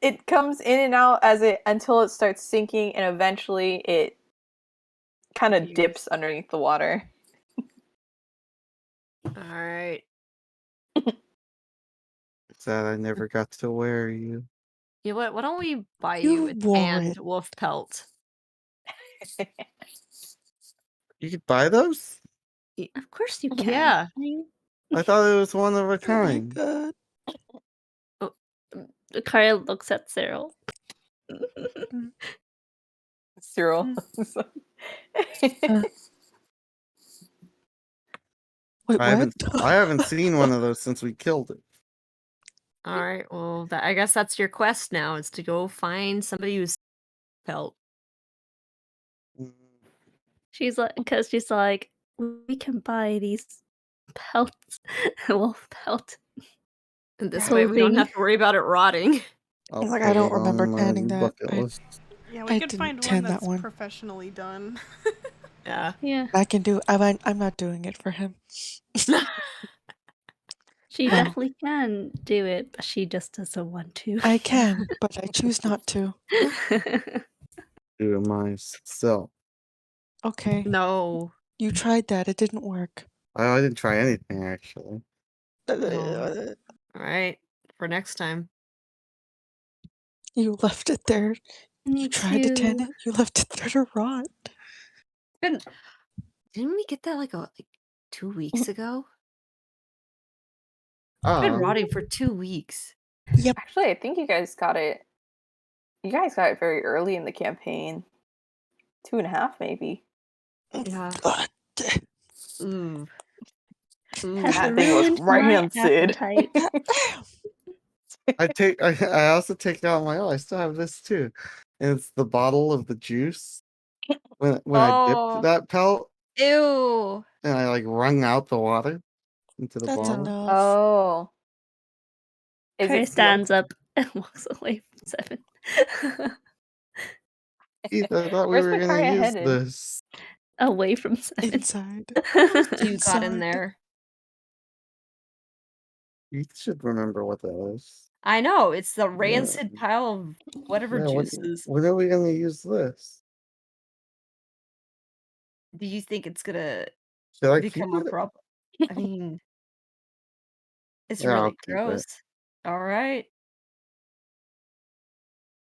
It comes in and out until it starts sinking, and eventually it kind of dips underneath the water. All right. Sad I never got to wear you. You know what? Why don't we buy You you a wore tanned it. wolf pelt? You could buy those? Of course you can. Yeah. I thought it was one of a Oh my kind. god. Kaya looks at Cyril. Cyril. Wait, I what? haven't seen one of those since we killed it. All right. Well, I guess that's your quest now. Is to go find somebody who's pelt. She's like, because she's like, we can buy these pelts, wolf pelt. And this way we don't Clothing. have to worry about it rotting. I'll Like, I put don't it on remember my tanning that. bucket I- list. Yeah, we I could didn't find tan one that that's one. professionally done. Yeah. Yeah. I can do. I'm not doing it for him. She No. definitely can do it, but she just doesn't want to. I can, but I choose not to. Do it myself. Okay, No. you tried that. It didn't work. I didn't try anything actually. All right. For next time. You left it there. You Me tried to tan too. it. You left it there to rot. Didn't we get that like 2 weeks ago? It's been Oh, rotting for 2 weeks. Yep. Actually, I think you guys got it. You guys got it very early in the campaign. 2.5, maybe. Yeah. God. Ooh. Has That thing was ruined my rancid. appetite. I also take out my. Oh, I still have this too. And it's the bottle of the juice. When I Oh. dipped that pelt Ew. and I like wrung out the water into the That's bottle. enough. Oh. Is Trey it sealed? stands up and walks away from Seven. Keith, I thought we Where's were gonna Victoria use headed? this. Away from Seven. Inside. You got in Inside. there. You should remember what that is. I know, it's the rancid pile of whatever Yeah, juices. when are we gonna use this? Do you think it's gonna Should I keep become a it? problem? I mean, it's Yeah, I'll really keep it. gross. All right.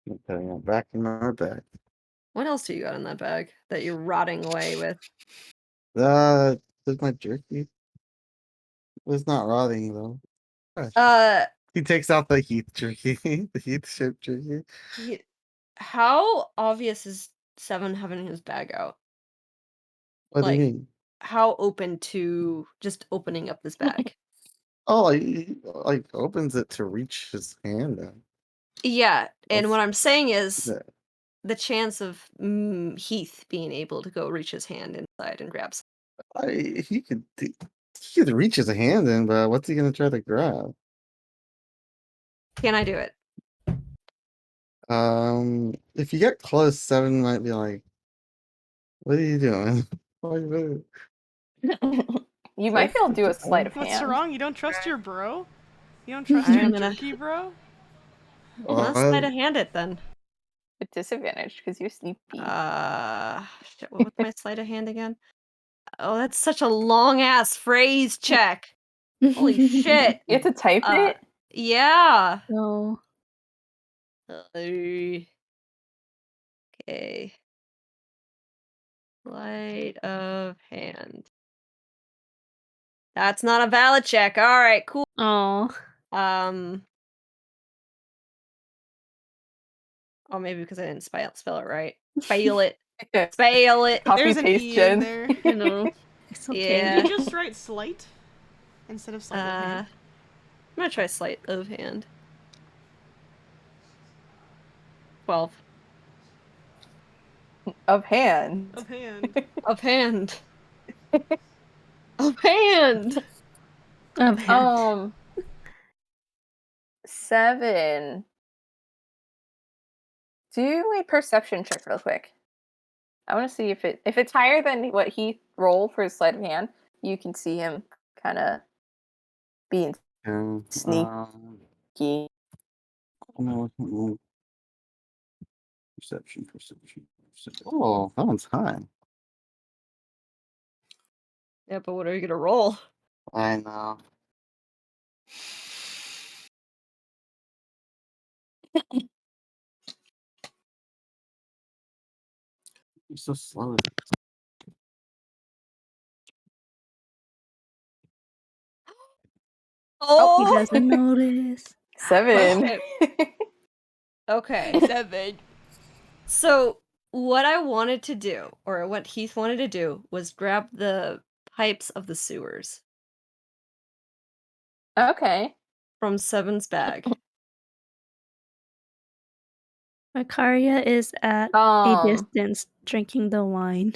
Okay, yeah, back in my bag. What else do you got in that bag that you're rotting away with? There's my jerky. It's not rotting though. He takes out the Heath jerky, the Heath ship jerky. How obvious is Seven having his bag out? What do Like, you mean? how open to just opening up this bag? Oh, he like opens it to reach his hand out. Yeah, and That's- what I'm saying is Yeah. the chance of Heath being able to go reach his hand inside and grab something. He could reach his hand in, but what's he gonna try to grab? Can I do it? If you get close, Seven might be like, "What are you doing?" You might be able to do a sleight of What's hand. wrong? You don't trust your bro? You don't trust I'm your gonna- jerky, bro? Let's sleight of hand it then. With disadvantage, because you're sleepy. Shit, what's my sleight of hand again? Oh, that's such a long ass phrase check. Holy shit. You have to type it? Yeah. No. Okay. Sleight of hand. That's not a valid check. All right, cool. Oh. Oh, maybe because I didn't spell it right. Spell it. Spell it. Copy There's an paste, E in Jen. there. You know. It's okay. Yeah. Can you just write slight instead of sleight of hand? I'm gonna try sleight of hand. 12. Of hand. Of hand. Of hand. Of hand. Of hand. 7. Do a perception check real quick. I want to see if it's higher than what he rolled for his sleight of hand. You can see him kind of being sneaky. Perception. Oh, that one's high. Yeah, but what are you gonna roll? I know. You're so slow. He doesn't notice. 7. Okay. 7. So what I wanted to do, or what Heath wanted to do, was grab the pipes of the sewers Okay. from Seven's bag. Makaria is at a Um, distance drinking the wine.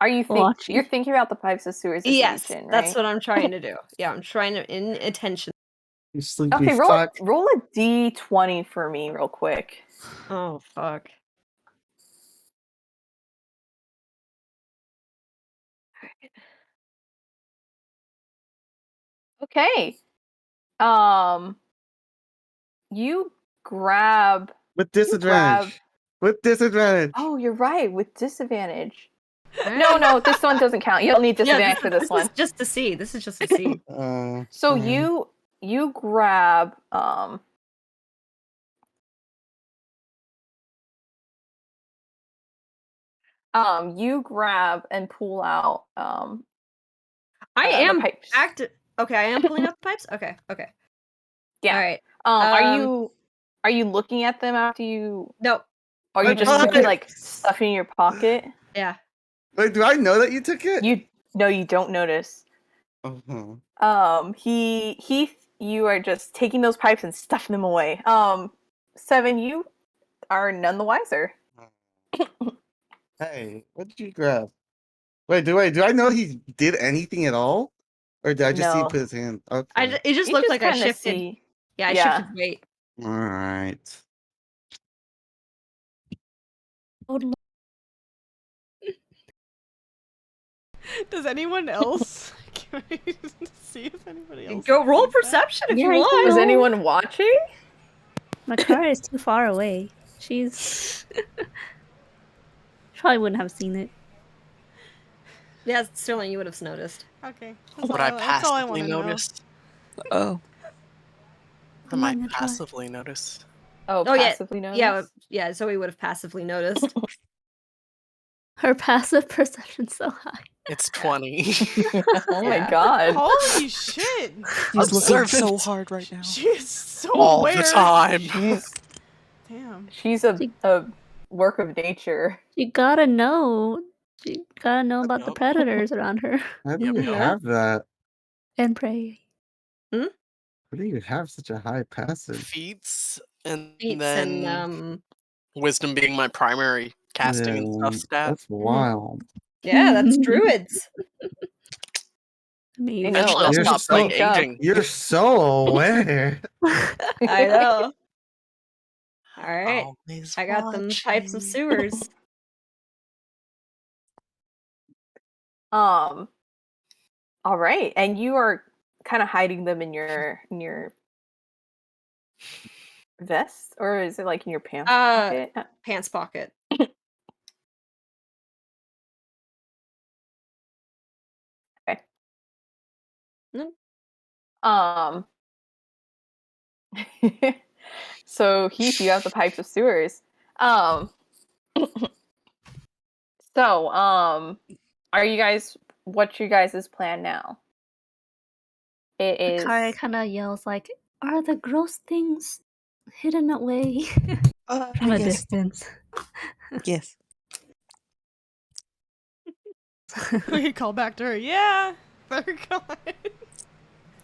are you Watching. you're thinking about the pipes of sewers as Yes, right? that's what I'm trying to do. Yeah, I'm trying to in attention. You sleepy Okay, fuck. roll a d20 for me real quick. Oh fuck. Okay. You grab With disadvantage. With disadvantage. Oh, you're right, with disadvantage. No, this one doesn't count. You don't need disadvantage for this one. Is just to see. This is just to see. So you grab You grab and pull out I the am pipes. Okay, I am pulling out the pipes. Okay. Yeah. All right. Are you looking at them after you? Nope. Or you just Okay. like stuff in your pocket? Yeah. Wait, do I know that you took it? You don't notice. Uh-huh. Heath, you are just taking those pipes and stuffing them away. Seven, you are none the wiser. Hey, what did you grab? Wait, do I know he did anything at all? Or did I just see No. he put his hand? Okay. It just You looked like I kinda shifted. see- Yeah, I Yeah. shifted weight. Alright. Does anyone else? Can I see if anybody else Go roll sees that? perception if Yeah, you I want. Is No. anyone watching? Makara is too far away. She's probably wouldn't have seen it. Yeah, Sterling, you would have noticed. Okay. Would I That's all I passively want to know. notice? Oh, I Come might on, Natar. passively notice. Oh, Oh, yeah. passively notice? Yeah, Zoe would have passively noticed. Her passive perception's so high. It's 20. Oh my Yeah. god. Holy shit! he's looking so Observant. hard right now. She is so All aware. the time. Damn. She's a work of nature. You gotta know. You gotta know about the Yup. predators around her. How do Yep, you yep. have that? And prey. How do you have such a high passive? Feats, and Feats then and wisdom being my primary casting and stuff stat. That's wild. yeah, that's druids. Amazing. know, Eventually, I'll You're stop playing so- aging. You're so aware. I know. All right, Always I got them pipes of watching. sewers. All right, and you are kind of hiding them in your vest, or is it like in your pants pocket? Pants pocket. Okay. No. So Heath, you have the pipes of sewers. So are you guys? What's your guys' plan now? It is. Makara kind of yells like, "Are the gross things hidden away from a Yes, distance?" yes. We could call back to her. Yeah, they're gone.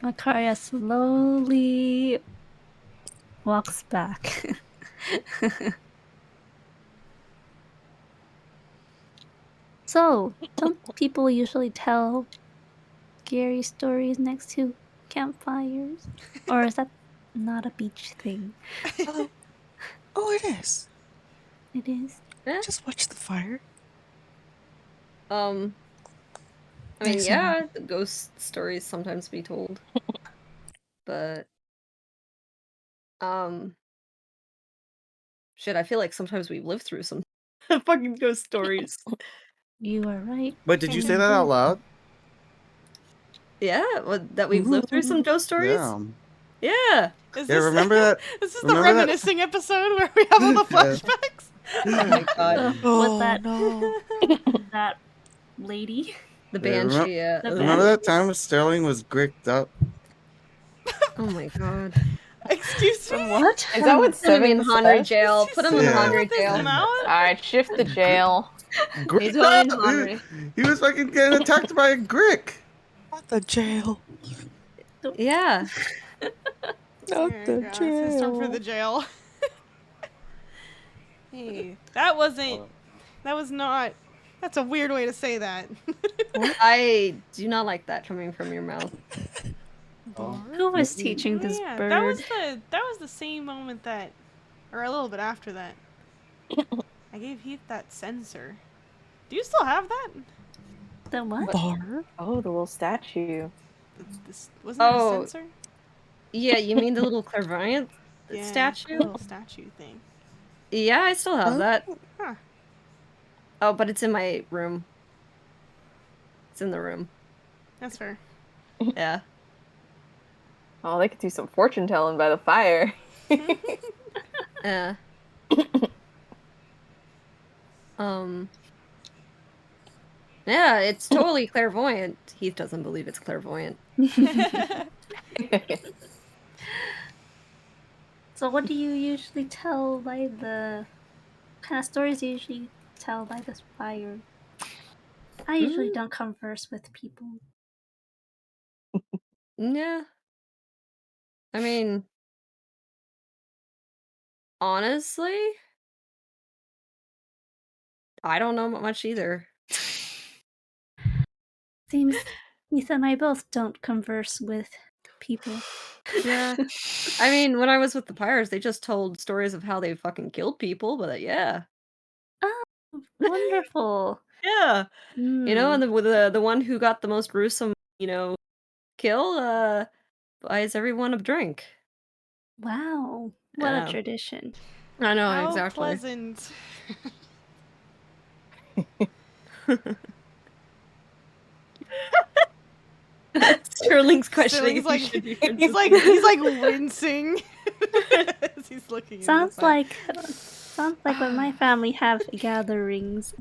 Makara slowly walks back. So, don't people usually tell scary stories next to campfires? Or is that not a beach thing? Oh, it is. It is. Just watch the fire. I mean, Nice yeah, the ghost stories sometimes be told, but shit, I feel like sometimes we've lived through some fucking ghost stories. You are right. Wait, did you say And that out indeed. loud? Yeah, that we've lived through some ghost stories. Yeah. Yeah. Is Yeah, remember that? This is the remember that- reminiscing episode where we have all the Yeah. flashbacks. Oh my god, What's that? No. That lady? the Yeah, banshee. Yeah. the ugh. Remember that time Sterling was gricked up? Oh my god. Excuse me. From what? Is that what Put him in Seven Hanri said? jail. Put him in Yeah. Hanri With his jail. mouth? Alright, shift the jail. He's going in Hanri. He was fucking getting attacked by a grick. Not the jail. Yeah. Not Here the we go. It's time for the jail. jail. Hey, that wasn't. That was not. That's a weird way to say that. I do not like that coming from your mouth. Who was teaching this Yeah, bird? that was the same moment that, or a little bit after that. I gave Heath that sensor. Do you still have that? The what? Bar? Oh, the little statue. Wasn't that a Oh. sensor? Yeah, you mean the little clairvoyant Yeah, statue? the little statue thing. Yeah, I still have Huh? that. Huh. Oh, but it's in my room. It's in the room. That's fair. Yeah. Oh, they could do some fortune telling by the fire. Yeah. Yeah, it's totally clairvoyant. Heath doesn't believe it's clairvoyant. So what do you usually tell by the kind of stories you usually tell by this fire? I usually don't converse with people. Yeah. I mean, honestly, I don't know much either. Seems Heath and I both don't converse with people. Yeah. I mean, when I was with the Pyres, they just told stories of how they fucking killed people, but yeah. Oh, wonderful. Yeah. You know, Mm, and the one who got the most gruesome, kill, buys everyone a drink. wow. What a Yeah. tradition. I know, How exactly. pleasant. Sterling's questioning Sterling's if he like should be he's like wincing as he's looking at Sounds the fire. like when my family have gatherings.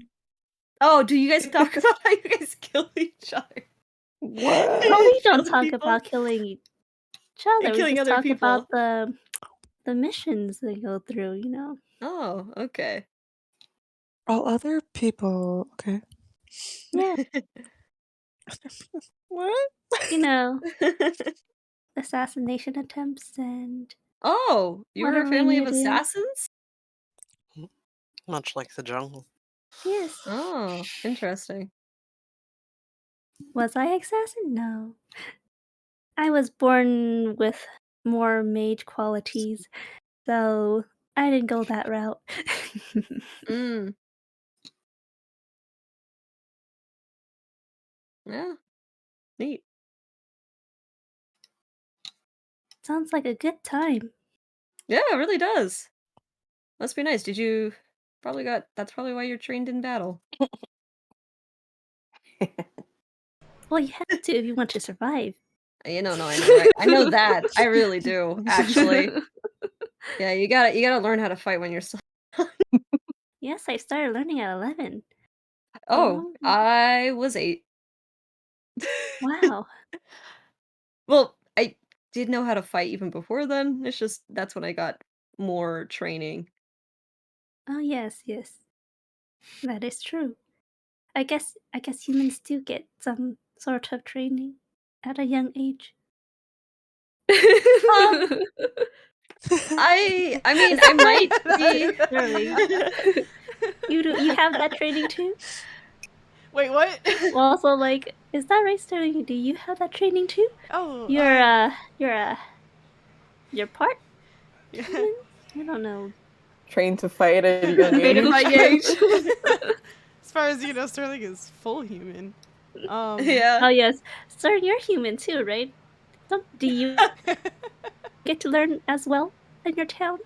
Oh, do you guys talk about how you guys kill each other? What? Oh, we don't Other talk people? about killing each other. We Killing just other talk people. about the missions they go through, you know. Oh, okay. Oh, other people. Okay. Yeah, What? you know, assassination attempts and Oh, you were a whatever family you of do. assassins? Much like the jungle. Yes. Oh, interesting. Was I assassin? No. I was born with more mage qualities, so I didn't go that route. Mm. Yeah. Neat. Sounds like a good time. Yeah, it really does. Must be nice. That's probably why you're trained in battle. Well, you have to if you want to survive. No, I know, right? I know that. I really do, actually. Yeah, you gotta learn how to fight when you're still. Yes, I started learning at 11. Oh, Oh, I was 8. wow. Well, I did know how to fight even before then. It's just that's when I got more training. Oh, yes. That is true. I guess humans do get some sort of training at a young age. I mean, I might be. Sterling, you have that training too? Wait, what? Well, also, like, is that right, Sterling? Do you have that training too? Oh, You're part yeah. human? I don't know. Trained to fight at a young Made him age. my age. As far as you know, Sterling is full human. Yeah. Oh yes, Sterling, you're human too, right? Do you get to learn as well in your town?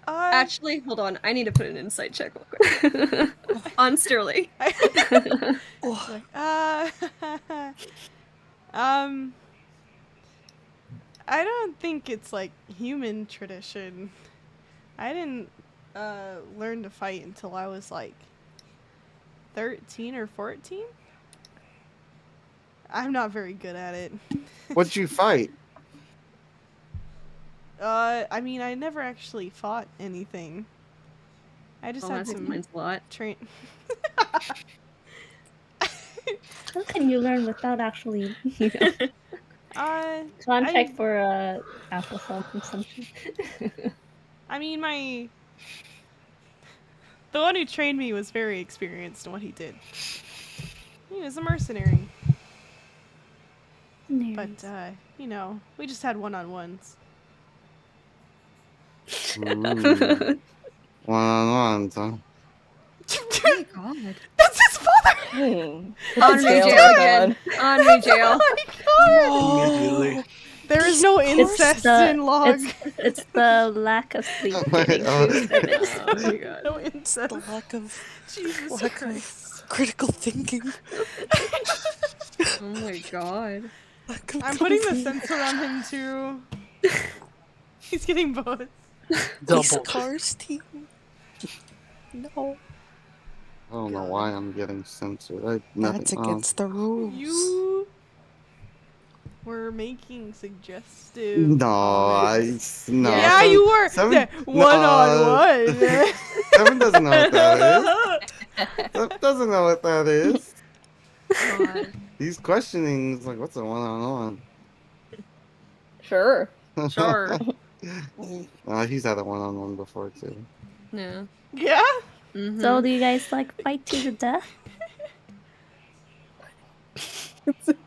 Actually, hold on. I need to put an insight check real quick. On Sterling. like, I don't think it's like human tradition. I didn't learn to fight until I was like 13 or 14. I'm not very good at it. What'd you fight? I mean, I never actually fought anything. I just Oh, had that some explains a lot. train. How can you learn without actually, contact I- for alcohol consumption? I mean, the one who trained me was very experienced in what he did. He was a mercenary. But, we just had one-on-ones. Ooh. One-on-ones, huh? Oh my god. That's his father! Henri jail again. Henri jail. Oh my god! Immediately. There is no incest in log. It's the lack of sleep Oh my- getting oh. to finish. Oh my god. No incest. The lack of Jesus lack Christ. of critical thinking. Oh my god. Lack of I'm putting the thinking. sensor on him too. He's getting both. Race Double. cars team. No. I don't know God. why I'm getting censored. I nothing That's wrong. against the rules. You were making suggestive No, comments. no. Yeah, Seven, you were. seven, One on one. Seven doesn't know what that is. Seven doesn't know what that is. God. He's questioning. He's like, "What's a one-on-one?" Sure. Sure. He's had a one-on-one before too. Yeah. Yeah. Mm-hmm. So do you guys like fight to the death?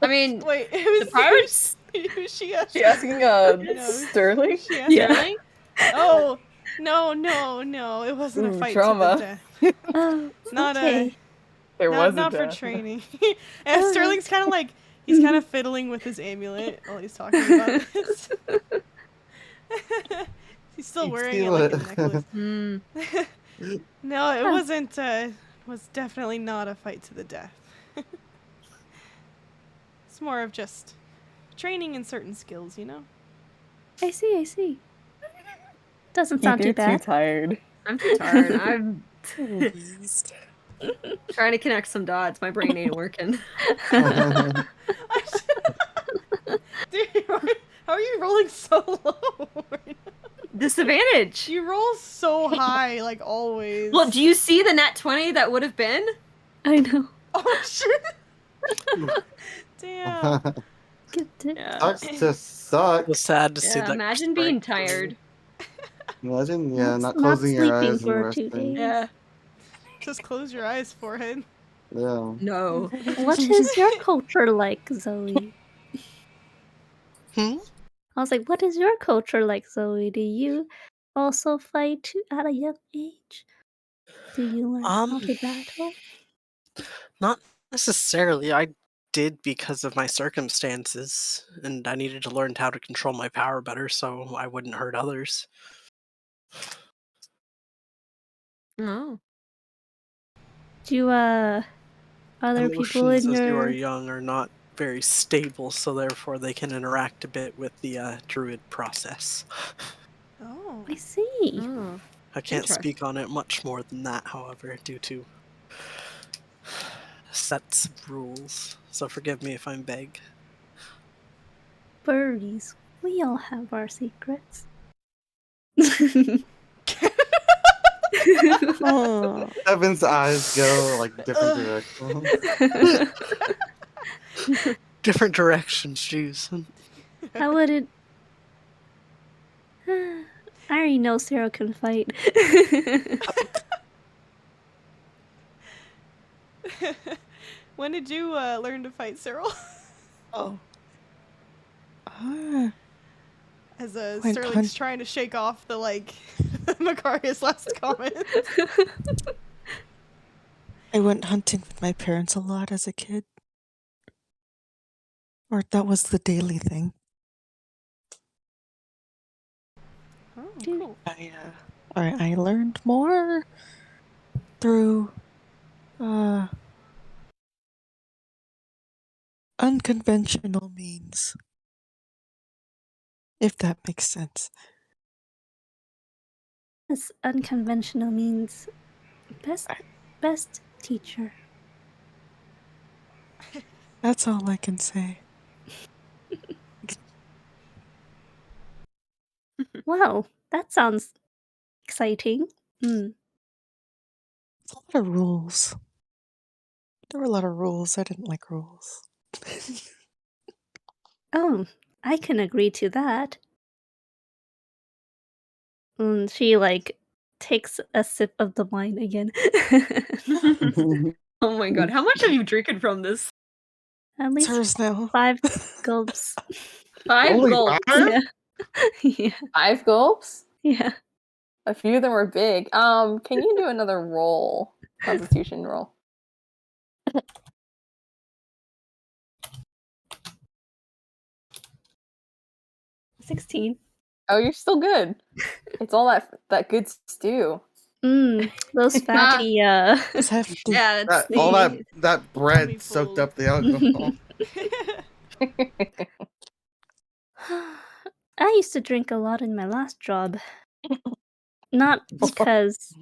I mean, Wait, the pirates. who's she She asking? asking No, Sterling? who's she asking? Sterling? Oh, no. It wasn't a Ooh, fight trauma. to the death. Oh, Not okay. There was a not for death. training. And Okay. Sterling's kind of like he's kind of fiddling with his amulet while he's talking about this. He's still wearing it like a necklace. Mm. No, it Huh. wasn't. Was definitely not a fight to the death. It's more of just training in certain skills, you know. I see. Doesn't You're sound too too bad. tired. I'm too tired. I'm Pleased. trying to connect some dots. My brain ain't working. Dude, how are you rolling so low? Disadvantage. You roll so high, like always. Well, do you see the net 20 that would have been? I know. Oh shit! Damn. Get it. Yeah. Sucks to suck. It was sad to see Yeah, that. imagine being tired. Imagine, Not not not closing your sleeping eyes and for 2 resting. days. Yeah. Just close your eyes, forehead. Yeah. No. What is your culture like, Zoe? Hmm? I was like, what is your culture like, Zoe? Do you also fight at a young age? Do you learn how to battle? Not necessarily. I did because of my circumstances, and I needed to learn how to control my power better so I wouldn't hurt others. No. Do other people Emotions in as you are your young are not very stable, so therefore they can interact a bit with the druid process. Oh. I see. Oh. I can't Interesting. speak on it much more than that, however, due to sets of rules. So forgive me if I'm vague. Birdies. We all have our secrets. Oh, Evan's eyes go like different directions. Different directions, jeez. I wouldn't. I already know Sarah can fight. When did you learn to fight, Cyril? oh. Ah, As Went Sterling's hunt- trying to shake off the Macarius last comment. I went hunting with my parents a lot as a kid. Or that was the daily thing. Oh, Dude. cool. I learned more through unconventional means. If that makes sense. This unconventional means best teacher. That's all I can say. Wow, that sounds exciting. Hmm. It's a lot of rules. There were a lot of rules. I didn't like rules. Oh, I can agree to that. And she takes a sip of the wine again. Oh my god, how much have you drinking from this? At It's least hers now. 5 gulps. 5 Only gulps. 5? Yeah. Yeah. 5 gulps? Yeah. A few of them were big. Can you do another roll? Constitution roll. 16. Oh, you're still good. It's all that good stew. Those fatty It's hefty. Yeah, it's All the that bread Tummy soaked full. up the alcohol. I used to drink a lot in my last job. Not because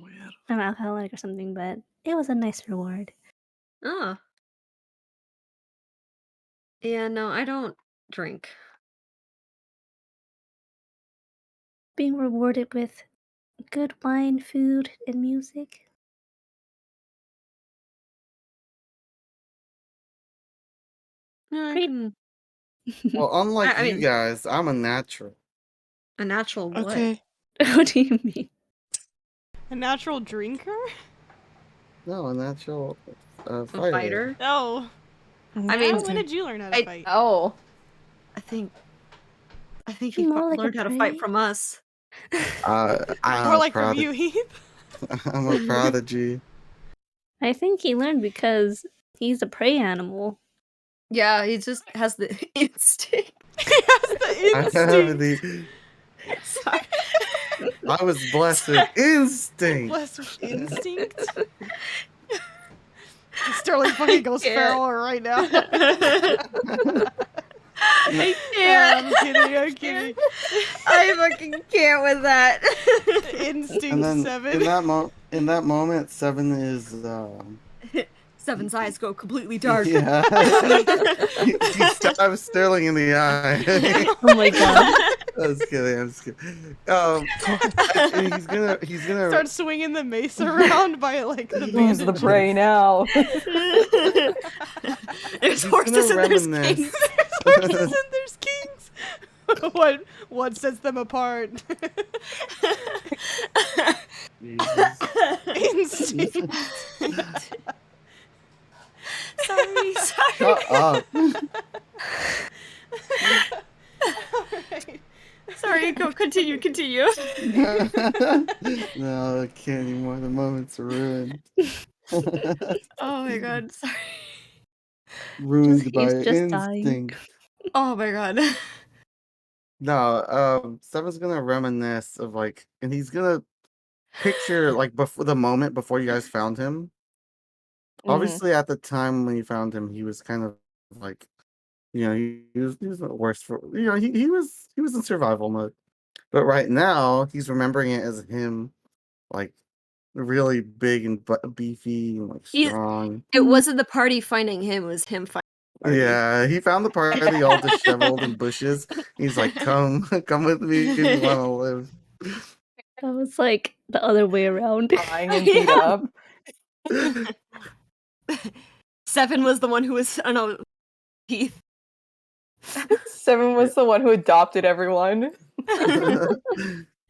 I'm alcoholic or something, but it was a nice reward. Oh. Yeah, no, I don't drink. Being rewarded with good wine, food, and music. No, I Great. can... Well, unlike I you mean, guys, I'm a natural. a natural what? Okay. What do you mean? A natural drinker? No, a natural A fighter. fighter? Oh. I mean, When did you learn how to I- fight? Oh. I think he More like a learned how to fight prey? from us. I'm More a like from you, Heath. I'm a prodigy. I think he learned because he's a prey animal. Yeah, he just has the instinct. He has the I have instinct. the. Sorry. I was blessed with instinct. Blessed with instinct. Sterling fucking goes can't. feral right now. I can't. I'm kidding, I'm kidding. I fucking can't with that. Instinct And then 7. in that moment, 7 is Seven's eyes go completely dark. yeah. he stabs Sterling in the eye. Oh my god. I'm just kidding. I'm just kidding. And he's gonna Start swinging the mace around by like the Who's the bandage. prey now? There's He's horses gonna and there's reminisce. kings. Horses and there's kings. What sets them apart? Jesus. Instinct. Sorry. Shut up. Alright. Sorry, go continue. No, I can't anymore. The moment's ruined. Oh my god, sorry. Ruined by He's just dying. instinct. Oh my god. No, Seven's gonna reminisce of like, and he's gonna picture like before the moment before you guys found him. Obviously, at the time when you found him, he was kind of like, you know, he was the worst for, you know, he was in survival mode. But right now, he's remembering it as him, like really big and beefy and like He's- strong. It wasn't the party finding him, it was him finding the party. Yeah, he found the party all disheveled in bushes. He's like, come with me if you want to live. That was like the other way around. Crying and beat up. 7 was the one who was, I don't know, Heath. 7 was the one who adopted everyone.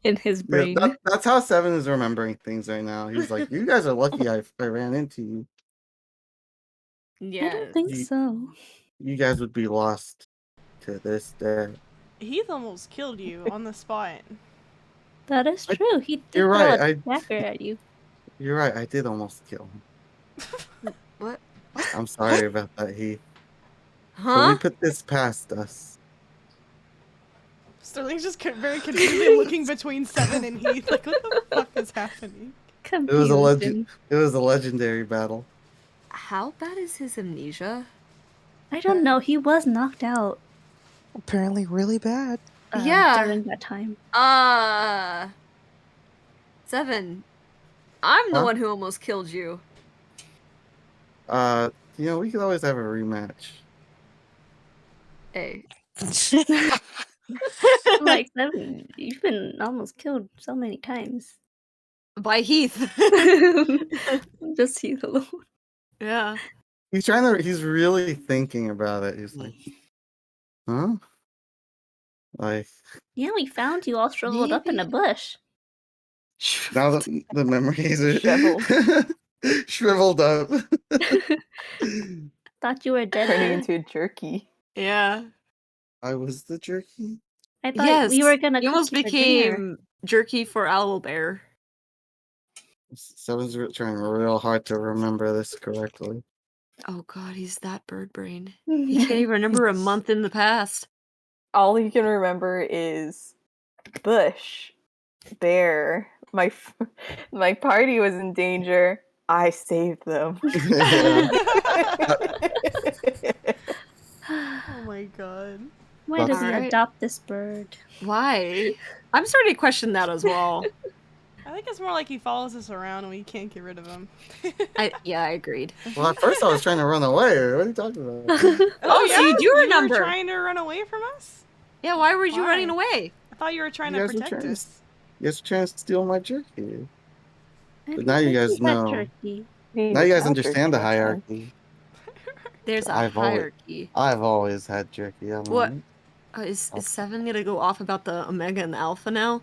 In his brain. That's how 7 is remembering things right now. He's like, you guys are lucky I ran into you. I don't think so. You guys would be lost to this day. Heath almost killed you on the spot. That is true. He did You're throw right, a dagger at you. You're right, I did almost kill him. What? I'm sorry about that, Heath. But Huh? we put this past us. Sterling's just very confused looking between 7 and Heath. Like, what the fuck is happening? It was a It was a legendary battle. How bad is his amnesia? I don't know. He was knocked out Apparently, really bad. Yeah. during that time. 7. I'm the Huh? one who almost killed you. You know, we could always have a rematch. Hey. Like, you've been almost killed so many times. By Heath. Just Heath alone. Yeah. He's really thinking about it. He's like, huh? Like, Yeah, we found you all shriveled up in a bush. now the memories are Shriveled. shriveled up. Thought you were dead. Turning then. into a jerky. Yeah. I was the jerky. I thought Yes. we were gonna. You almost cook you for dinner. became jerky for Owlbear. Seven's trying real hard to remember this correctly. Oh god, he's that bird brain. He can't even remember a month in the past. All you can remember is bush, bear. My party was in danger. I saved them. Oh my god. Why does he Alright. adopt this bird? Why? I'm starting to question that as well. I think it's more like he follows us around and we can't get rid of him. Yeah, I agreed. Well, at first I was trying to run away. What are you talking about? Oh, so you do You remember. were trying to run away from us? Yeah, why were you running Why? away? I thought you were trying You to guys were protect trying to us. You guys were trying to steal my jerky. I But now you think guys we had know. jerky. Now you guys understand the hierarchy. There's a I've always- hierarchy. I've always had jerky. I'm What? like, Is Seven gonna go off about the Omega and the Alpha now?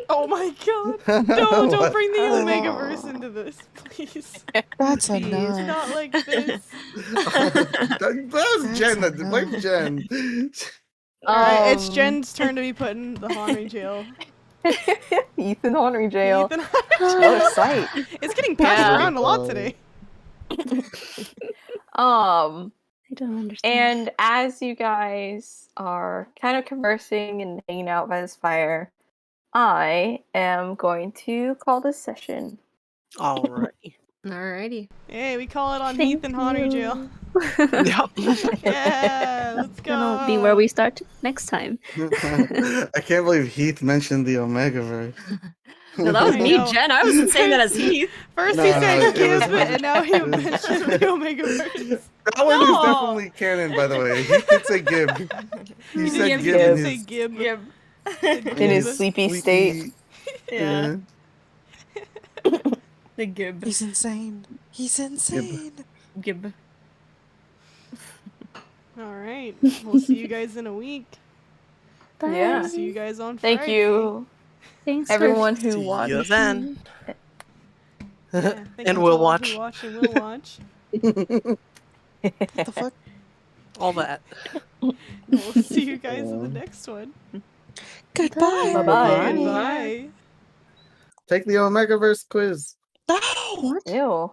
Oh my god. No, don't What? bring the Omegaverse into this, please. That's Please, enough. not like this. that was Jen. That's Blame enough. Jen. Alright, it's Jen's turn to be put in the Henry jail. Ethan Henry jail. Ethan What a sight. It's getting passed Yeah. around a lot today. I don't understand. And as you guys are kind of conversing and hanging out by this fire, I am going to call this session. All right. Alrighty. Hey, we call it on Thank Heath and Henry you. jail. Yep. Yeah, let's go. That'll be where we start next time. I can't believe Heath mentioned the Omegaverse. No, that was I me, know. Jen. I wasn't saying that as Heath. First No, he no, said it was Gib, mentioned- and now he it was mentioned the Omegaverse. That one is No. definitely canon, by the way. He did say Gib. He He said did Gib in say his, Gib. In his sleepy state. Yeah. Yeah. The Gib. He's insane. He's insane. Gib. Alright, we'll see you guys in a week. Bye. Yeah. See you guys on Friday. Thank you, Thanks for everyone who See you watched. then. Yeah, thank And you to we'll all who watch. watch and will watch. What the fuck? All that. We'll see you guys in the next one. Goodbye. Bye-bye. Goodbye. Take the Omegaverse quiz. No. Ew.